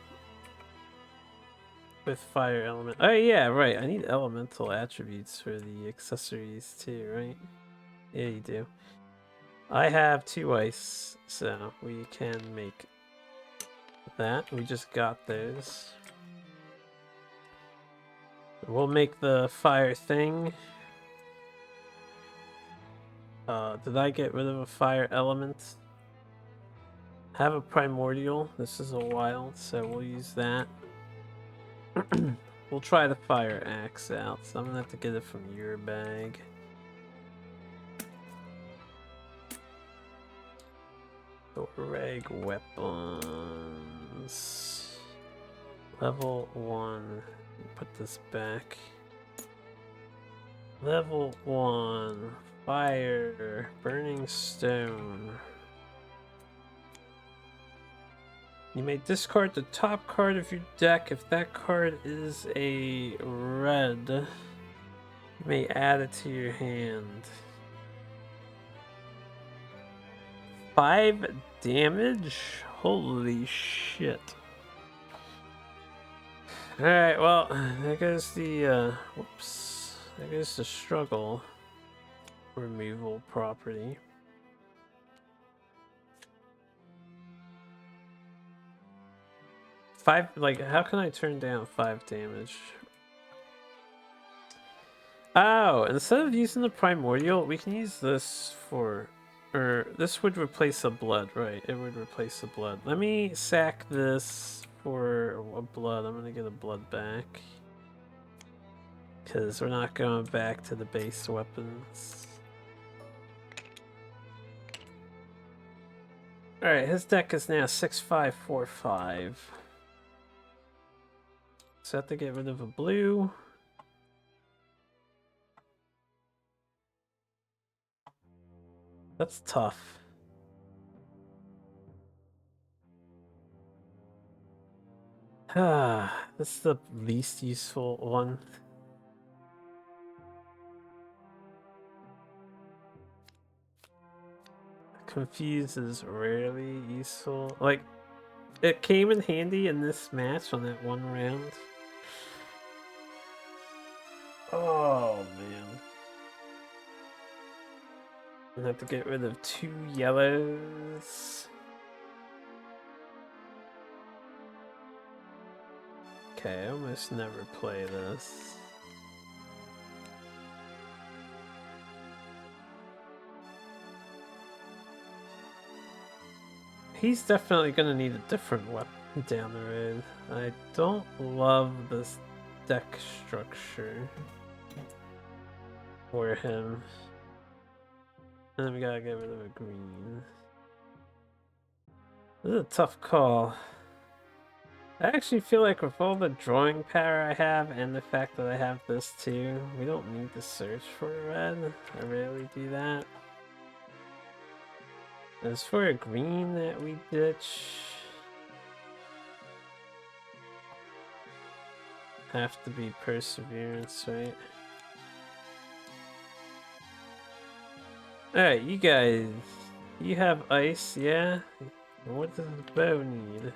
with fire element. Oh yeah, right. I need elemental attributes for the accessories too, right? Yeah, you do. I have 2 ice, so we can make that. We just got those. We'll make the fire thing. Did I get rid of a fire element? Have a primordial. This is a wild, so we'll use that. We'll try the fire axe out, so I'm gonna have to get it from your bag. Reg weapons. Level 1. Put this back. Level 1. Fire. Burning stone. You may discard the top card of your deck. If that card is a red, you may add it to your hand. 5 damage? Holy shit. Alright, well, there goes the, whoops. There goes the struggle removal property. How can I turn down 5 damage? Oh, instead of using the primordial, we can use this for... Or, this would replace a blood, right? It would replace a blood. Let me sack this for a blood. I'm gonna get a blood back. Because we're not going back to the base weapons. Alright, his deck is now 6-5-4-5. So I have to get rid of a blue. That's tough. This is the least useful one. Confuse is rarely useful. Like, it came in handy in this match on that one round. Oh, man. I'm gonna have to get rid of 2 yellows. Okay, I almost never play this. He's definitely gonna need a different weapon down the road. I don't love this deck structure for him. And then we gotta get rid of a green. This is a tough call. I actually feel like with all the drawing power I have and the fact that I have this too, we don't need to search for a red. I rarely do that. As for a green that we ditch, have to be perseverance, right? Alright, you guys, you have ice, yeah? What does the bow need?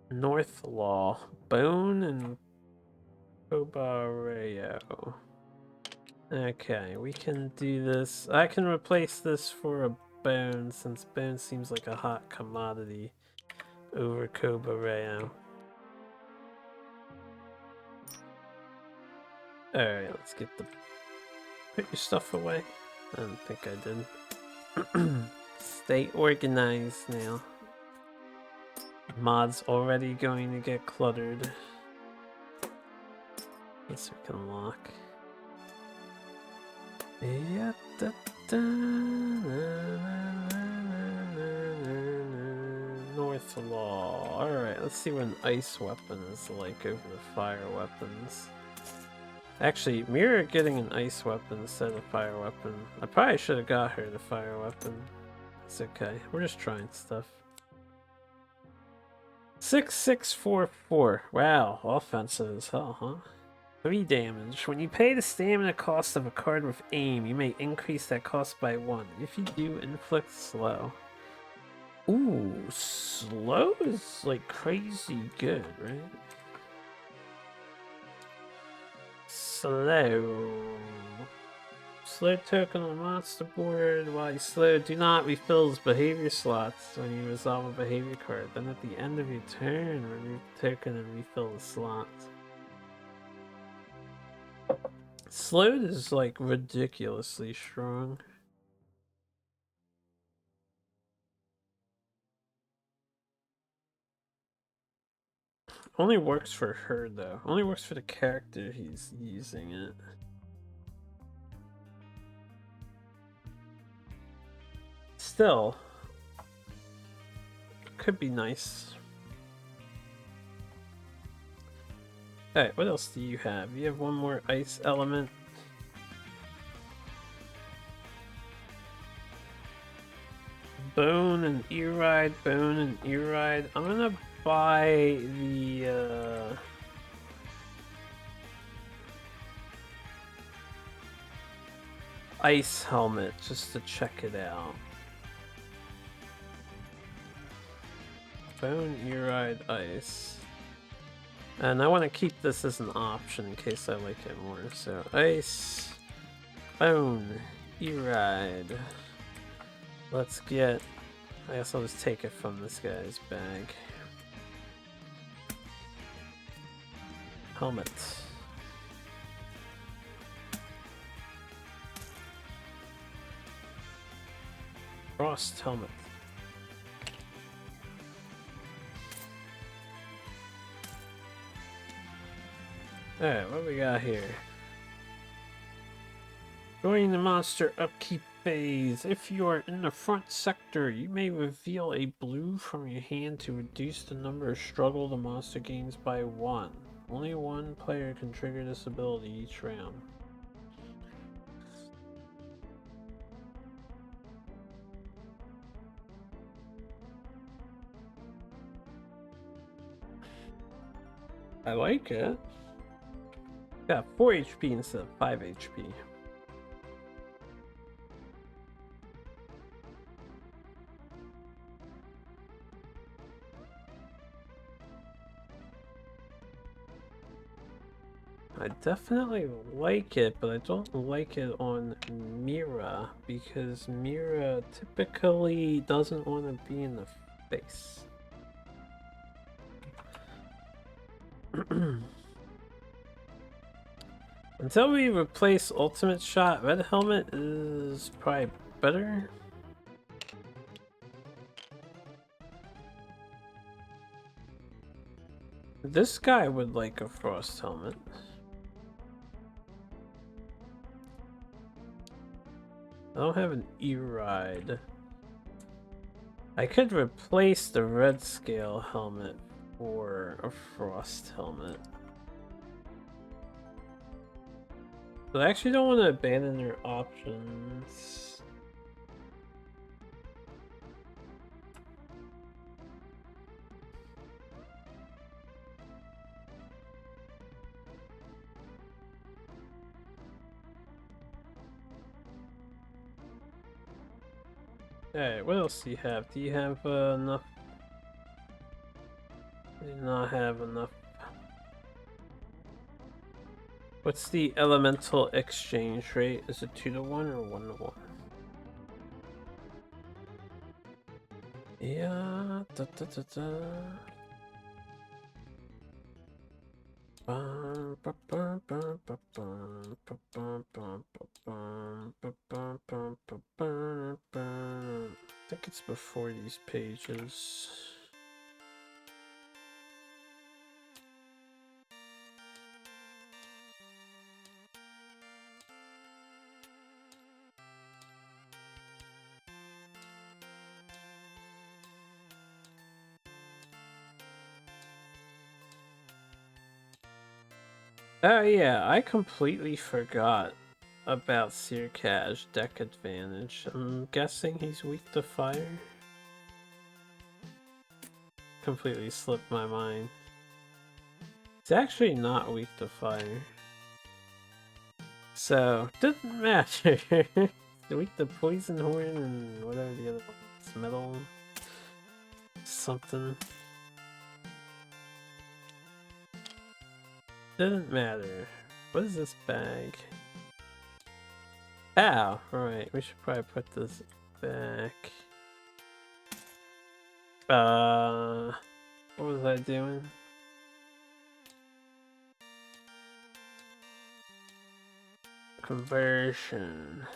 North Law, Bone and Cobareo. Okay, we can do this. I can replace this for a bone since bone seems like a hot commodity over Cobareo. Alright, let's get the... Put your stuff away. I don't think I did. Stay organized now. Mod's already going to get cluttered. This we can lock. Yeah, da, da, North Law. Alright, let's see what an ice weapon is like over the fire weapons. Actually, Mira getting an ice weapon instead of fire weapon. I probably should have got her the fire weapon. It's okay. We're just trying stuff. 6644. Wow, offensive as hell, huh? 3 damage. When you pay the stamina cost of a card with aim, you may increase that cost by 1. If you do, inflict slow. Ooh, slow is like crazy good, right? Slow. Slow token on the monster board. While you slow, do not refill his behavior slots when you resolve a behavior card. Then at the end of your turn, remove the token and refill the slots. Slowed is like ridiculously strong. Only works for her though. Only works for the character he's using it. Still, could be nice. Alright, what else do you have? You have one more ice element. Bone and ear ride, bone and ear ride. I'm gonna buy the ice helmet just to check it out. Bone, ear ride, ice. And I want to keep this as an option in case I like it more. So ice, bone, ear ride. Let's get... I guess I'll just take it from this guy's bag. Helmet. Frost helmet. Alright, what we got here? During the monster upkeep phase, if you are in the front sector, you may reveal a blue from your hand to reduce the number of struggle the monster gains by 1. Only one player can trigger this ability each round. I like it. Got 4 HP instead of 5 HP. I definitely like it, but I don't like it on Mira because Mira typically doesn't want to be in the face. Until we replace Ultimate Shot, Red Helmet is probably better. This guy would like a Frost Helmet. I don't have an E-Ride. I could replace the red scale helmet for a frost helmet. But I actually don't want to abandon your options. Alright, what else do you have? Do you have enough? Do not have enough. What's the elemental exchange rate? Is it 2 to 1 or 1 to 1? Yeah. Da, da, da, da. I think it's before these pages. Oh yeah, I completely forgot about Sirkaaj deck advantage. I'm guessing he's weak to fire. Completely slipped my mind. He's actually not weak to fire. So, doesn't matter. Weak to poison horn and whatever the other one is. Metal. Something. Doesn't matter. What is this bag? Ow! Right, we should probably put this back. What was I doing? Conversion.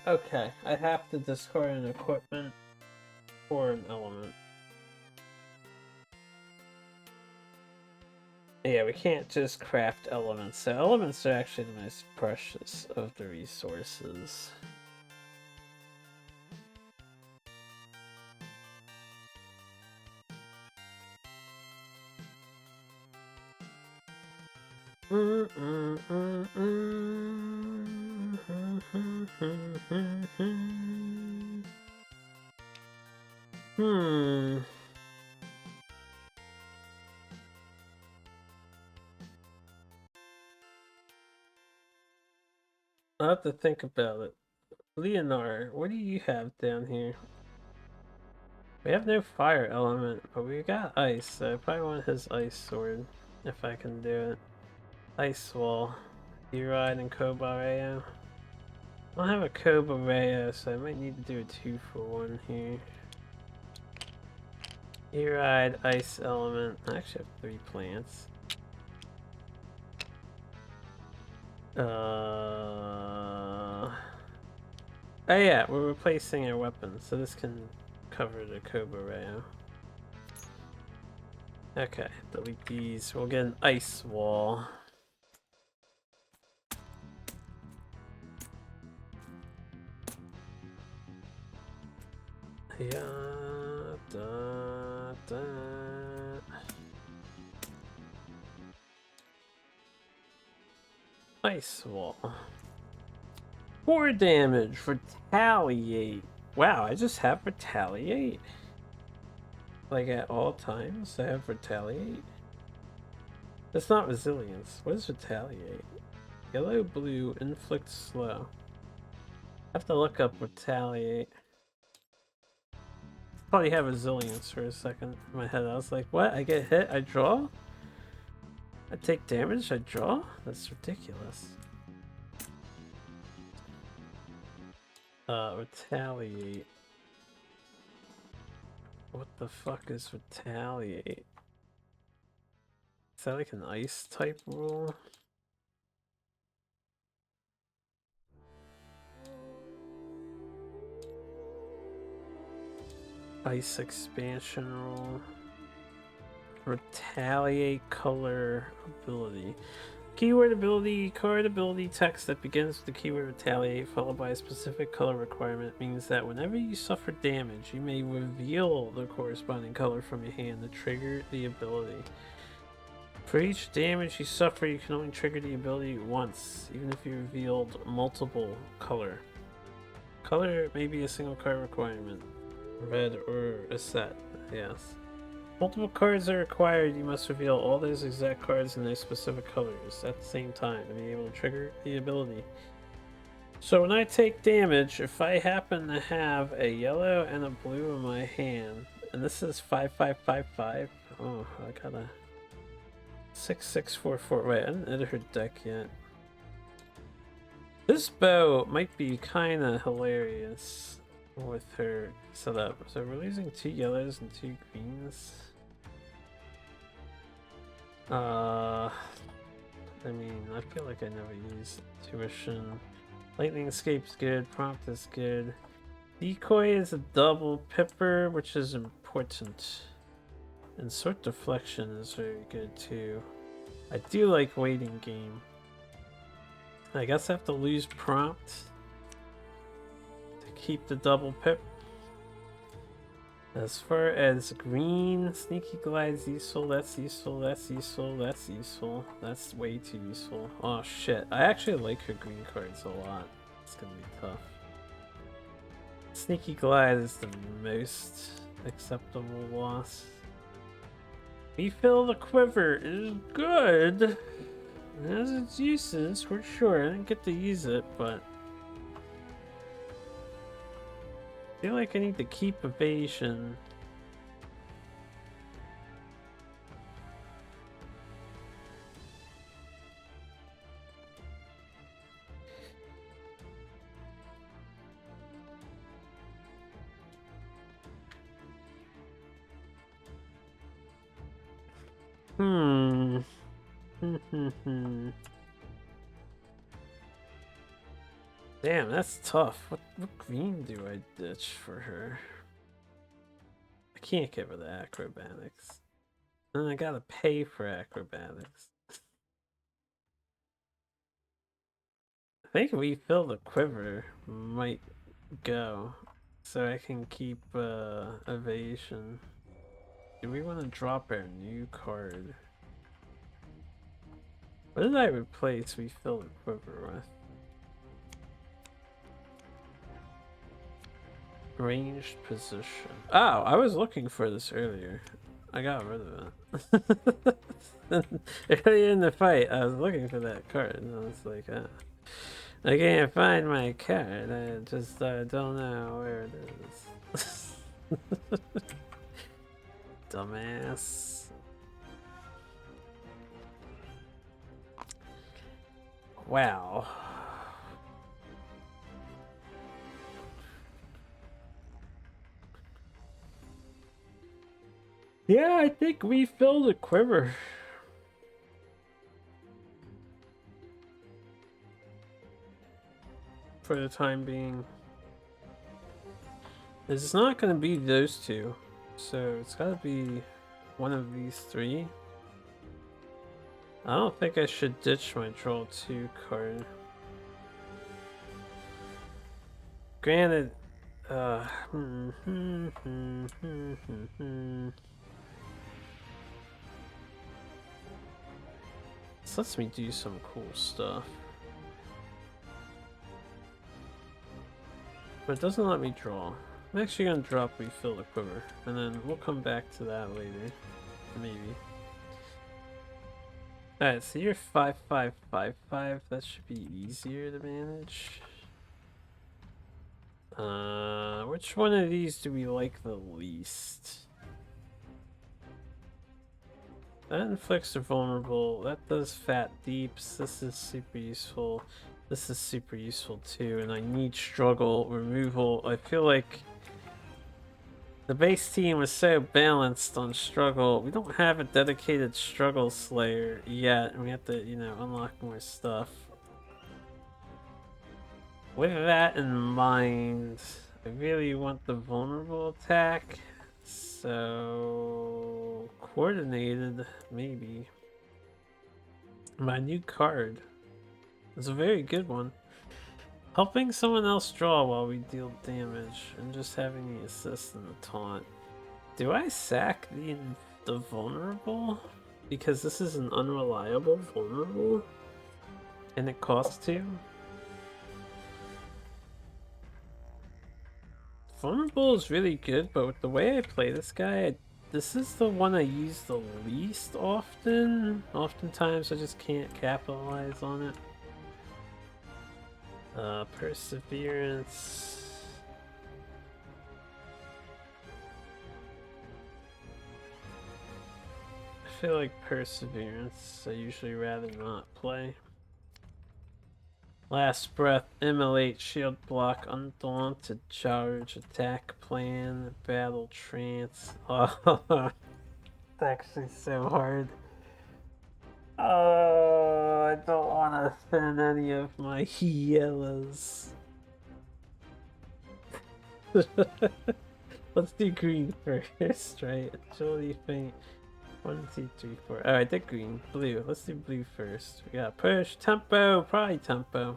Okay, I have to discard an equipment or an element. Yeah, we can't just craft elements. So elements are actually the most precious of the resources. I'll have to think about it. Leonard, what do you have down here? We have no fire element, but we got ice, so I probably want his ice sword, if I can do it. Ice wall. D-Ride and Kobareo. I don't have a Kobareo, so I might need to do a 2-for-1 here. D-Ride, ice element. I actually have 3 plants. Oh yeah, we're replacing our weapons, so this can cover the Kobareo. Okay, delete these. We'll get an ice wall. Yeah, da, da. Ice wall. 4 damage. Retaliate. Wow, I just have retaliate. Like at all times, I have retaliate. That's not resilience. What is retaliate? Yellow, blue, inflict slow. I have to look up retaliate. Probably have resilience for a second in my head. I was like, what? I get hit, I draw? I take damage, I draw? That's ridiculous. Retaliate. What the fuck is retaliate? Is that like an ice type rule? Ice expansion rule. Retaliate color ability. Keyword ability, card ability text that begins with the keyword retaliate followed by a specific color requirement means that whenever you suffer damage, you may reveal the corresponding color from your hand to trigger the ability. For each damage you suffer, you can only trigger the ability once, even if you revealed multiple color. Color may be a single card requirement, red or a set, yes. Multiple cards are required. You must reveal all those exact cards in their specific colors at the same time to be able to trigger the ability. So when I take damage, if I happen to have a yellow and a blue in my hand, and this is 5555, oh, I got a 6644. Wait, I didn't enter her deck yet. This bow might be kind of hilarious with her setup. So we're losing 2 yellows and 2 greens. I mean, I feel like I never use tuition. Lightning escape's good, prompt is good. Decoy is a double pipper, which is important. And sword deflection is very good too. I do like waiting game. I guess I have to lose prompt to keep the double pip. As far as green, sneaky glide's useful, that's useful, that's useful, that's useful. That's way too useful. Oh shit, I actually like her green cards a lot. It's gonna be tough. Sneaky glide is the most acceptable loss. Refill the quiver is good. It has its uses for sure. I didn't get to use it, but I feel like I need to keep evasion. Damn, that's tough. What green do I ditch for her? I can't get rid of acrobatics. And I gotta pay for acrobatics. I think refill the quiver might go. So I can keep evasion. Do we want to drop our new card? What did I replace refill the quiver with? Ranged position. Oh, I was looking for this earlier. I got rid of it. Earlier in the fight, I was looking for that card, and I was like, I can't find my card. I just don't know where it is. Dumbass. Wow. Yeah, I think we filled the quiver. For the time being. It's not going to be those two. So it's got to be one of these three. I don't think I should ditch my draw 2 card. Granted, this lets me do some cool stuff. But it doesn't let me draw. I'm actually gonna drop refill the quiver, and then we'll come back to that later. Maybe. Alright, so you're 5555. That should be easier to manage. Which one of these do we like the least? That inflicts the vulnerable. That does fat deeps. This is super useful. This is super useful too, and I need struggle removal. I feel like the base team was so balanced on struggle. We don't have a dedicated struggle slayer yet, and we have to, you know, unlock more stuff. With that in mind, I really want the vulnerable attack, so coordinated, maybe. My new card. It's a very good one. Helping someone else draw while we deal damage, and just having the assist and the taunt. Do I sack the vulnerable? Because this is an unreliable vulnerable? And it costs 2? Vulnerable is really good, but with the way I play this guy, this is the one I use the least often. Oftentimes I just can't capitalize on it. Perseverance. I feel like Perseverance I usually rather not play. Last Breath, ML8, Shield Block, Undaunted, Charge, Attack Plan, Battle Trance. Oh, it's actually so hard. Oh, I don't want to spend any of my yellows. Let's do green first, right? Agility Feint. 1, 2, 3, 4. Oh, I did green. Blue. Let's do blue first. We got push, tempo, probably tempo.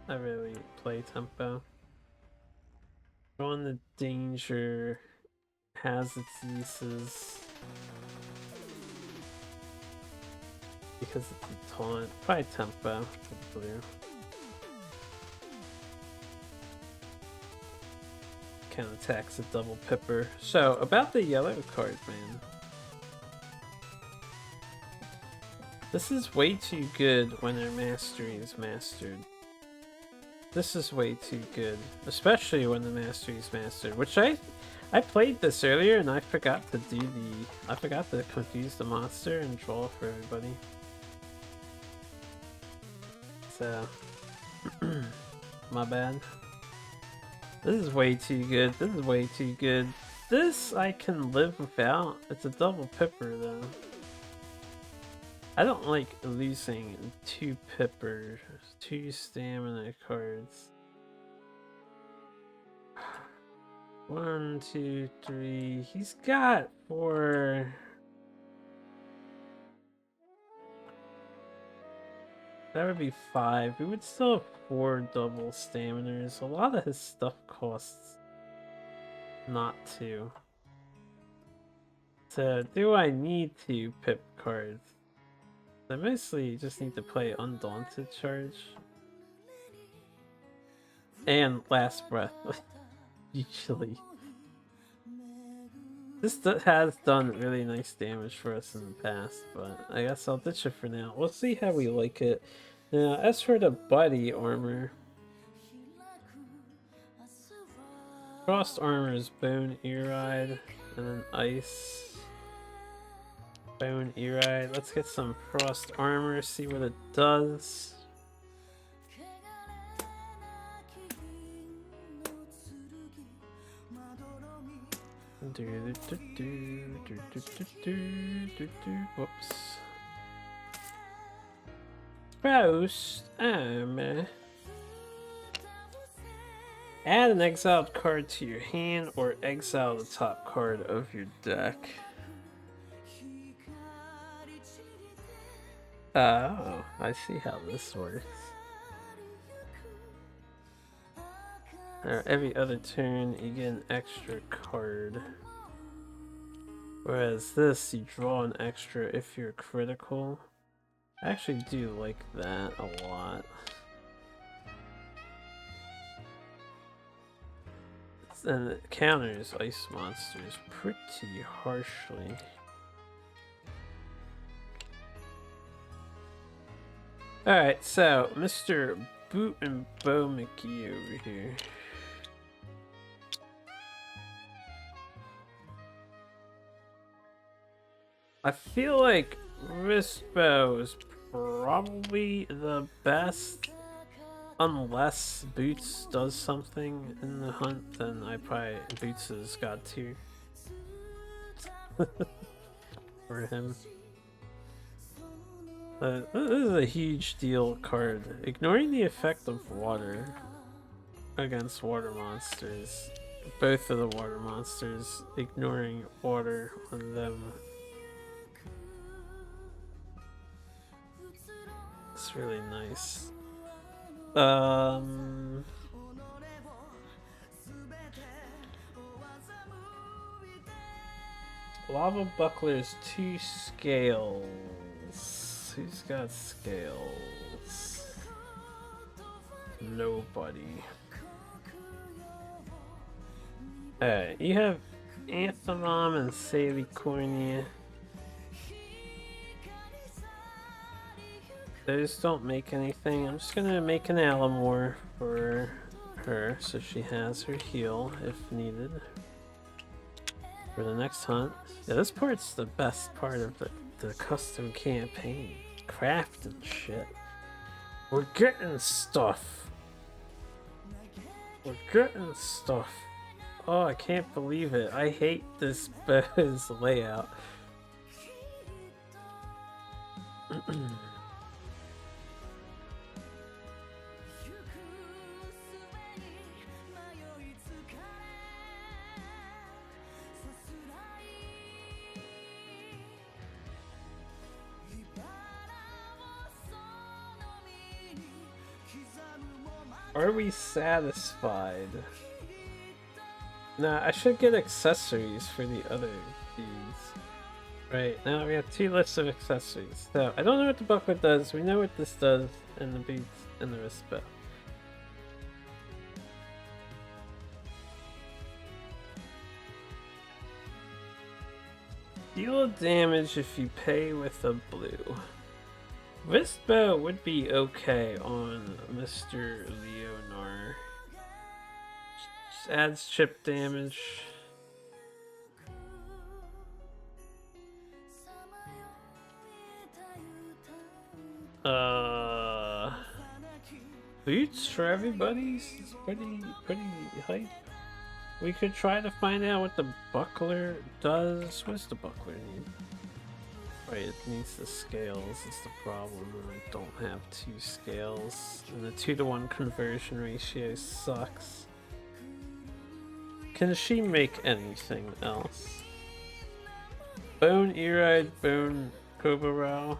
I really play tempo. Going the danger has its uses. Because of the taunt. Probably tempo for blue. Counterattacks a double pipper. So, about the yellow card, man. This is way too good when their mastery is mastered. This is way too good. Especially when the mastery is mastered. Which I played this earlier and I forgot to do I forgot to confuse the monster and draw for everybody. So, my bad. This is way too good. This is way too good. This I can live without. It's a double pipper though. I don't like losing 2 pippers, 2 stamina cards. 1, 2, 3. He's got 4. That would be 5. We would still have 4 double staminers. A lot of his stuff costs not 2. So, do I need 2 pip cards? I mostly just need to play Undaunted Charge. And Last Breath, usually. This has done really nice damage for us in the past, but I guess I'll ditch it for now. We'll see how we like it. Now, as for the body armor, Frost armor is Bone Earide, and then Ice. Bone Earide. Let's get some Frost armor, see what it does. Whoops. Frost armor. Add an exiled card to your hand or exile the top card of your deck. Oh, I see how this works. Every other turn you get an extra card. Whereas this, you draw an extra if you're critical. I actually do like that a lot. And it counters ice monsters pretty harshly. Alright, so Mr. Boot and Bow McGee over here. I feel like wrist bow is probably the best, unless Boots does something in the hunt. Then Boots has got 2 for him. This is a huge deal card. Ignoring the effect of water against water monsters. Both of the water monsters, ignoring water on them. That's really nice. Lava bucklers, 2 scales. Who's got scales? Nobody. Alright, you have Anthem and Salicornia. Those don't make anything. I'm just gonna make an Alamore for her so she has her heal if needed for the next hunt. Yeah, this part's the best part of the custom campaign. Crafting shit. We're getting stuff. We're getting stuff. Oh, I can't believe it. I hate this bow's layout. Are we satisfied? Nah, I should get accessories for the other beads. Right, now we have 2 lists of accessories. So, I don't know what the buckler does, we know what this does, and the beads and the wrist bow. Deal damage if you pay with a blue. Wrist bow would be okay on Mr. Leonor. Just adds chip damage. Boots for everybody? It's pretty hype. We could try to find out what the buckler does. What does the buckler need? Right, it needs the scales, is the problem. I don't have 2 scales. And the 2-to-1 conversion ratio sucks. Can she make anything else? Bone Eride, Bone Kobarao.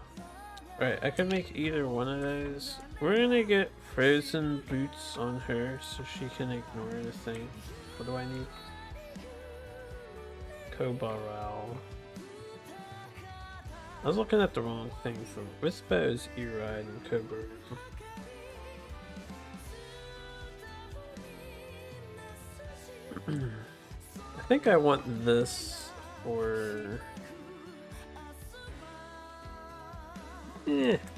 Right, I can make either one of those. We're gonna get frozen boots on her so she can ignore the thing. What do I need? Kobarao. I was looking at the wrong thing, so wrist bow is Eride and Cobra. I think I want this for...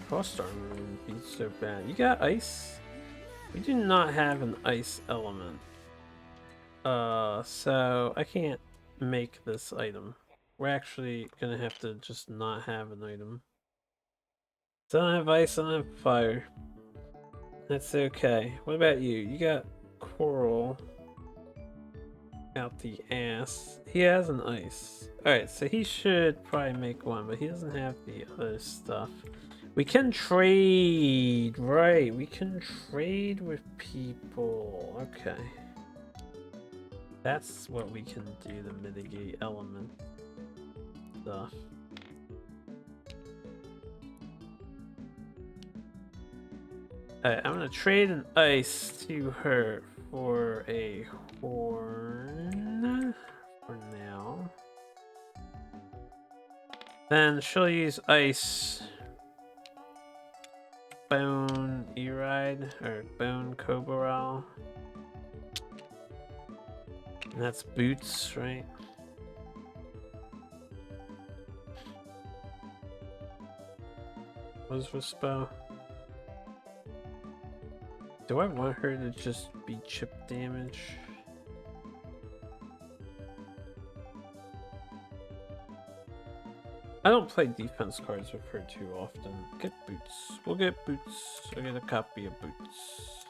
Frost armor wouldn't be so bad. You got ice? We do not have an ice element. So I can't make this item. We're actually gonna have to just not have an item. So I don't have ice, I don't have fire. That's okay. What about you? You got coral out the ass. He has an ice. Alright, so he should probably make one, but he doesn't have the other stuff. We can trade! Right, we can trade with people. Okay. That's what we can do to mitigate element stuff. Alright, I'm gonna trade an ice to her for a horn for now. Then she'll use ice Bone Eride or Bone Kobarao. And that's boots, right? What was wrist bow? Do I want her to just be chip damage? I don't play defense cards with her too often. Get boots. We'll get boots. I'll get a copy of boots.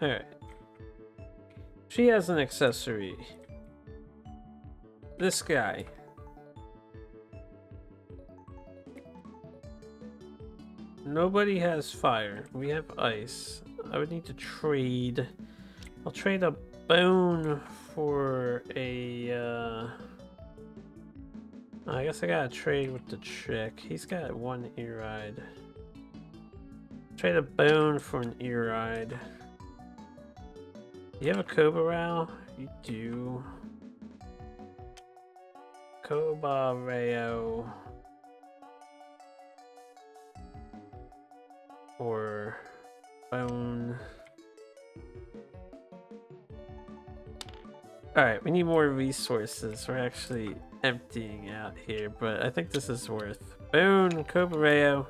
Alright. She has an accessory. This guy. Nobody has fire. We have ice. I would need to trade. I'll trade a bone for a I guess I gotta trade with the chick. He's got one ear ride. Trade a bone for an ear ride. You have a Kobarao? You do. Kobarao. Or bone. Alright, we need more resources. We're actually emptying out here, but I think this is worth. Bone, Kobarao,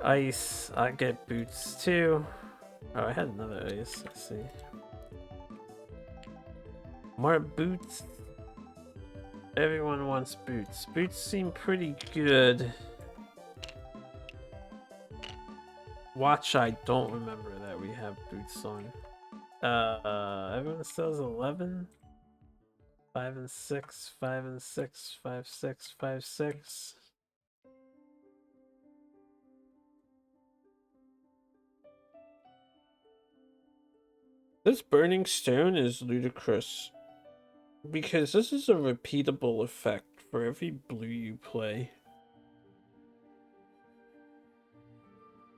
ice. I get boots too. Oh, I had another ice. Let's see. More boots. Everyone wants boots. Boots seem pretty good. Watch, I don't remember that we have boots on. Everyone says 11. 5 and 6, 5 and 6, 5, 6, 5, 6. This burning stone is ludicrous because this is a repeatable effect for every blue you play.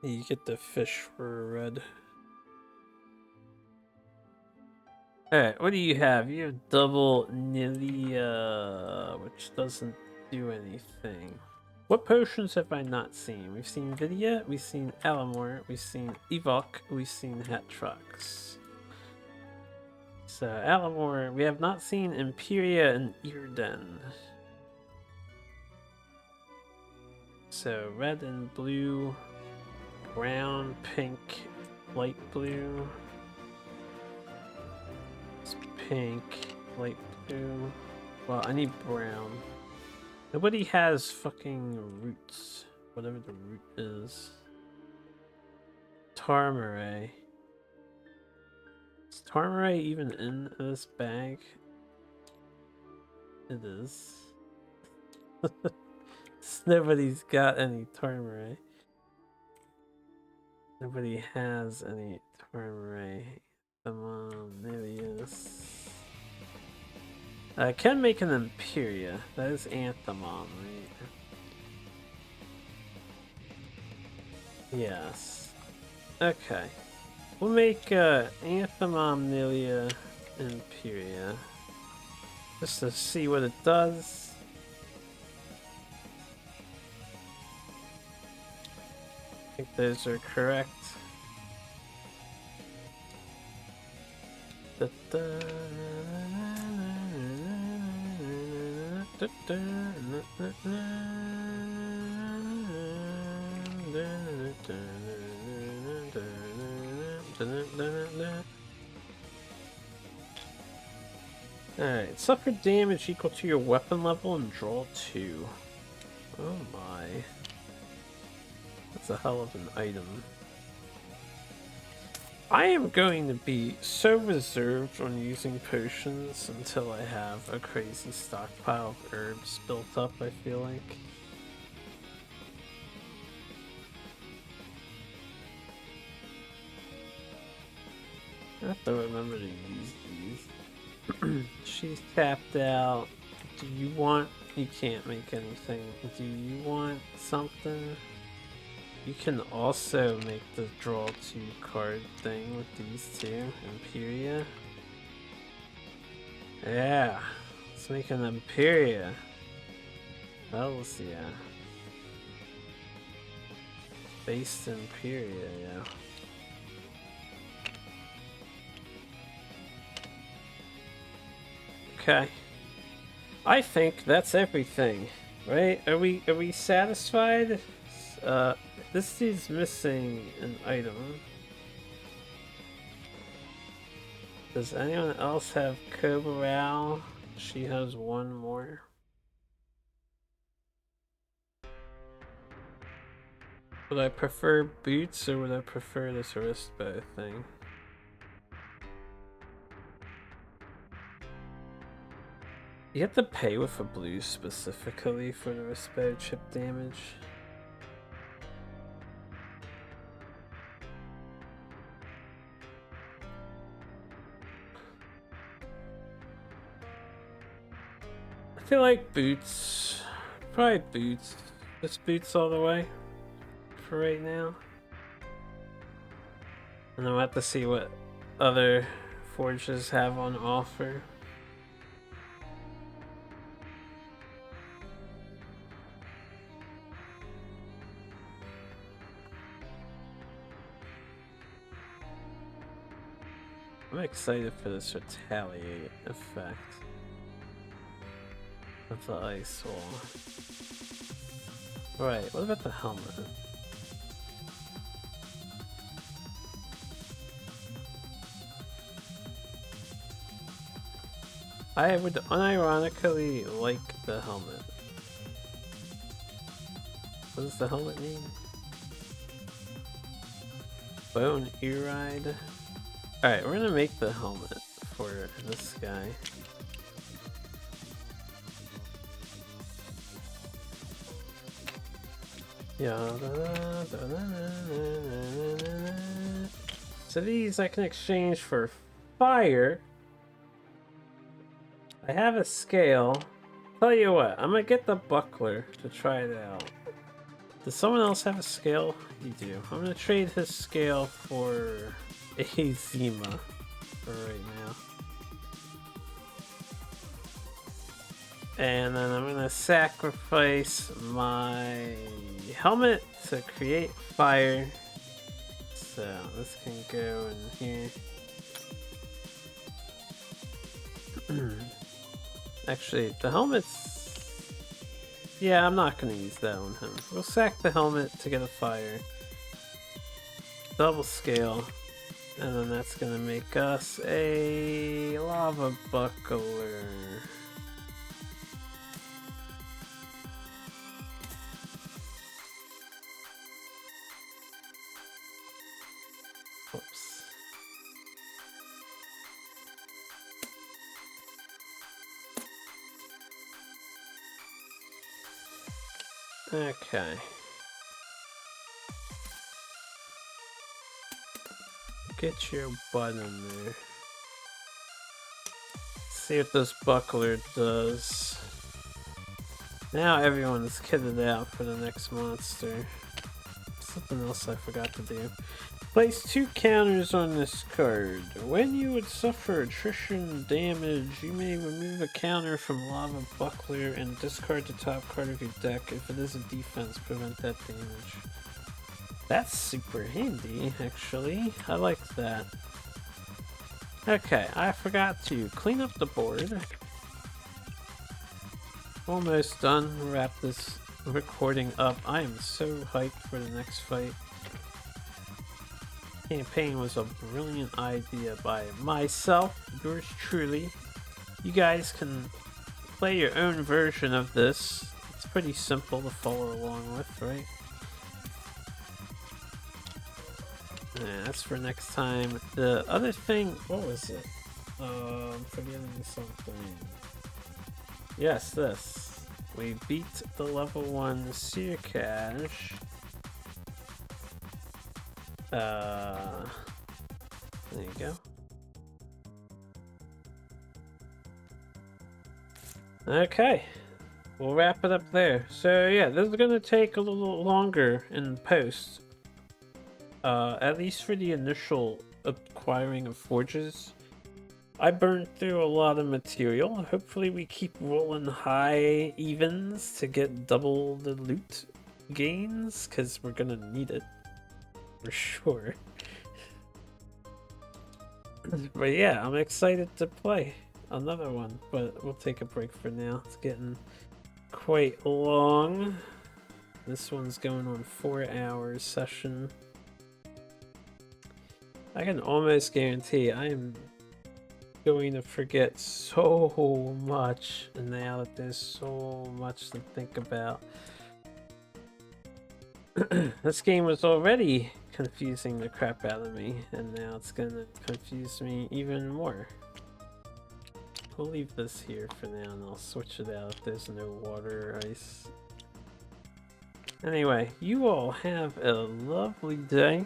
You get the fish for a red. Alright, what do you have? You have double Nilia, which doesn't do anything. What potions have I not seen? We've seen Vidya, we've seen Alamor, we've seen Evok, we've seen Hatrox. So, Alamor, we have not seen Imperia and Irden. So, red and blue, brown, pink, light blue. Pink, light blue. Well, I need brown. Nobody has fucking roots. Whatever the root is. Tarmaray. Is Tarmaray even in this bag? It is. Nobody's got any Tarmaray. Nobody has any Tarmaray. Come on, there he is. I can make an Imperia. That is Anthemon, right? Yes. Okay. We'll make Anthemomnilia Imperia. Just to see what it does. I think those are correct. Alright, suffer damage equal to your weapon level and draw 2. Oh my. That's a hell of an item. I am going to be so reserved on using potions until I have a crazy stockpile of herbs built up, I feel like. I have to remember to use these. She's tapped out. Do you want... You can't make anything. Do you want something? You can also make the draw 2 card thing with these two. Imperia. Yeah. Let's make an Imperia. Hells yeah. Based Imperia, yeah. Okay. I think that's everything, right? Are we satisfied? This is missing an item. Does anyone else have Kobarao? She has one more. Would I prefer boots or would I prefer this wrist bow thing? You have to pay with a blue specifically for the wrist bow chip damage. I feel like boots Probably boots. Just boots all the way for right now. And then we'll have to see what other forges have on offer. I'm excited for this retaliate effect of the ice wall. Right, what about the helmet? I would unironically like the helmet. What does the helmet mean? Bone Eride. Alright, we're gonna make the helmet for this guy. So these I can exchange for fire. I have a scale. Tell you what, I'm gonna get the buckler to try it out. Does someone else have a scale? You do. I'm gonna trade his scale for a Zima for right now. And then I'm gonna sacrifice my helmet to create fire. So this can go in here. Actually, the helmet's... yeah, I'm not gonna use that on him. We'll sack the helmet to get a fire. Double scale. And then that's gonna make us a lava buckler. Oops. Okay. Get your butt in there. See what this buckler does. Now everyone is kitted out for the next monster. Something else I forgot to do. Place 2 counters on this card. When you would suffer attrition damage, you may remove a counter from Lava Buckler and discard the top card of your deck. If it is a defense, prevent that damage. That's super handy, actually. I like that. Okay, I forgot to clean up the board. Almost done. Wrap this recording up. I am so hyped for the next fight. Campaign was a brilliant idea by myself, yours truly. You guys can play your own version of this. It's pretty simple to follow along with, right? Yeah, that's for next time. The other thing, what was it? I'm forgetting something. Yes, this. We beat the level 1 Sirkaaj. There you go. Okay, we'll wrap it up there. So yeah, this is gonna take a little longer in post. At least for the initial acquiring of forges. I burned through a lot of material. Hopefully we keep rolling high evens to get double the loot gains, because we're gonna need it. For sure. But yeah, I'm excited to play another one, but we'll take a break for now. It's getting quite long. This one's going on 4 hours session. I can almost guarantee I am going to forget so much now that there's so much to think about. This game was already confusing the crap out of me, and now it's gonna confuse me even more. We'll leave this here for now, and I'll switch it out if there's no water or ice. Anyway, you all have a lovely day.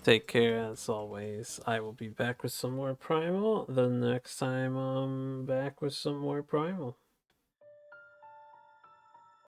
Take care as always. I will be back with some more Primal the next time I'm back with some more Primal.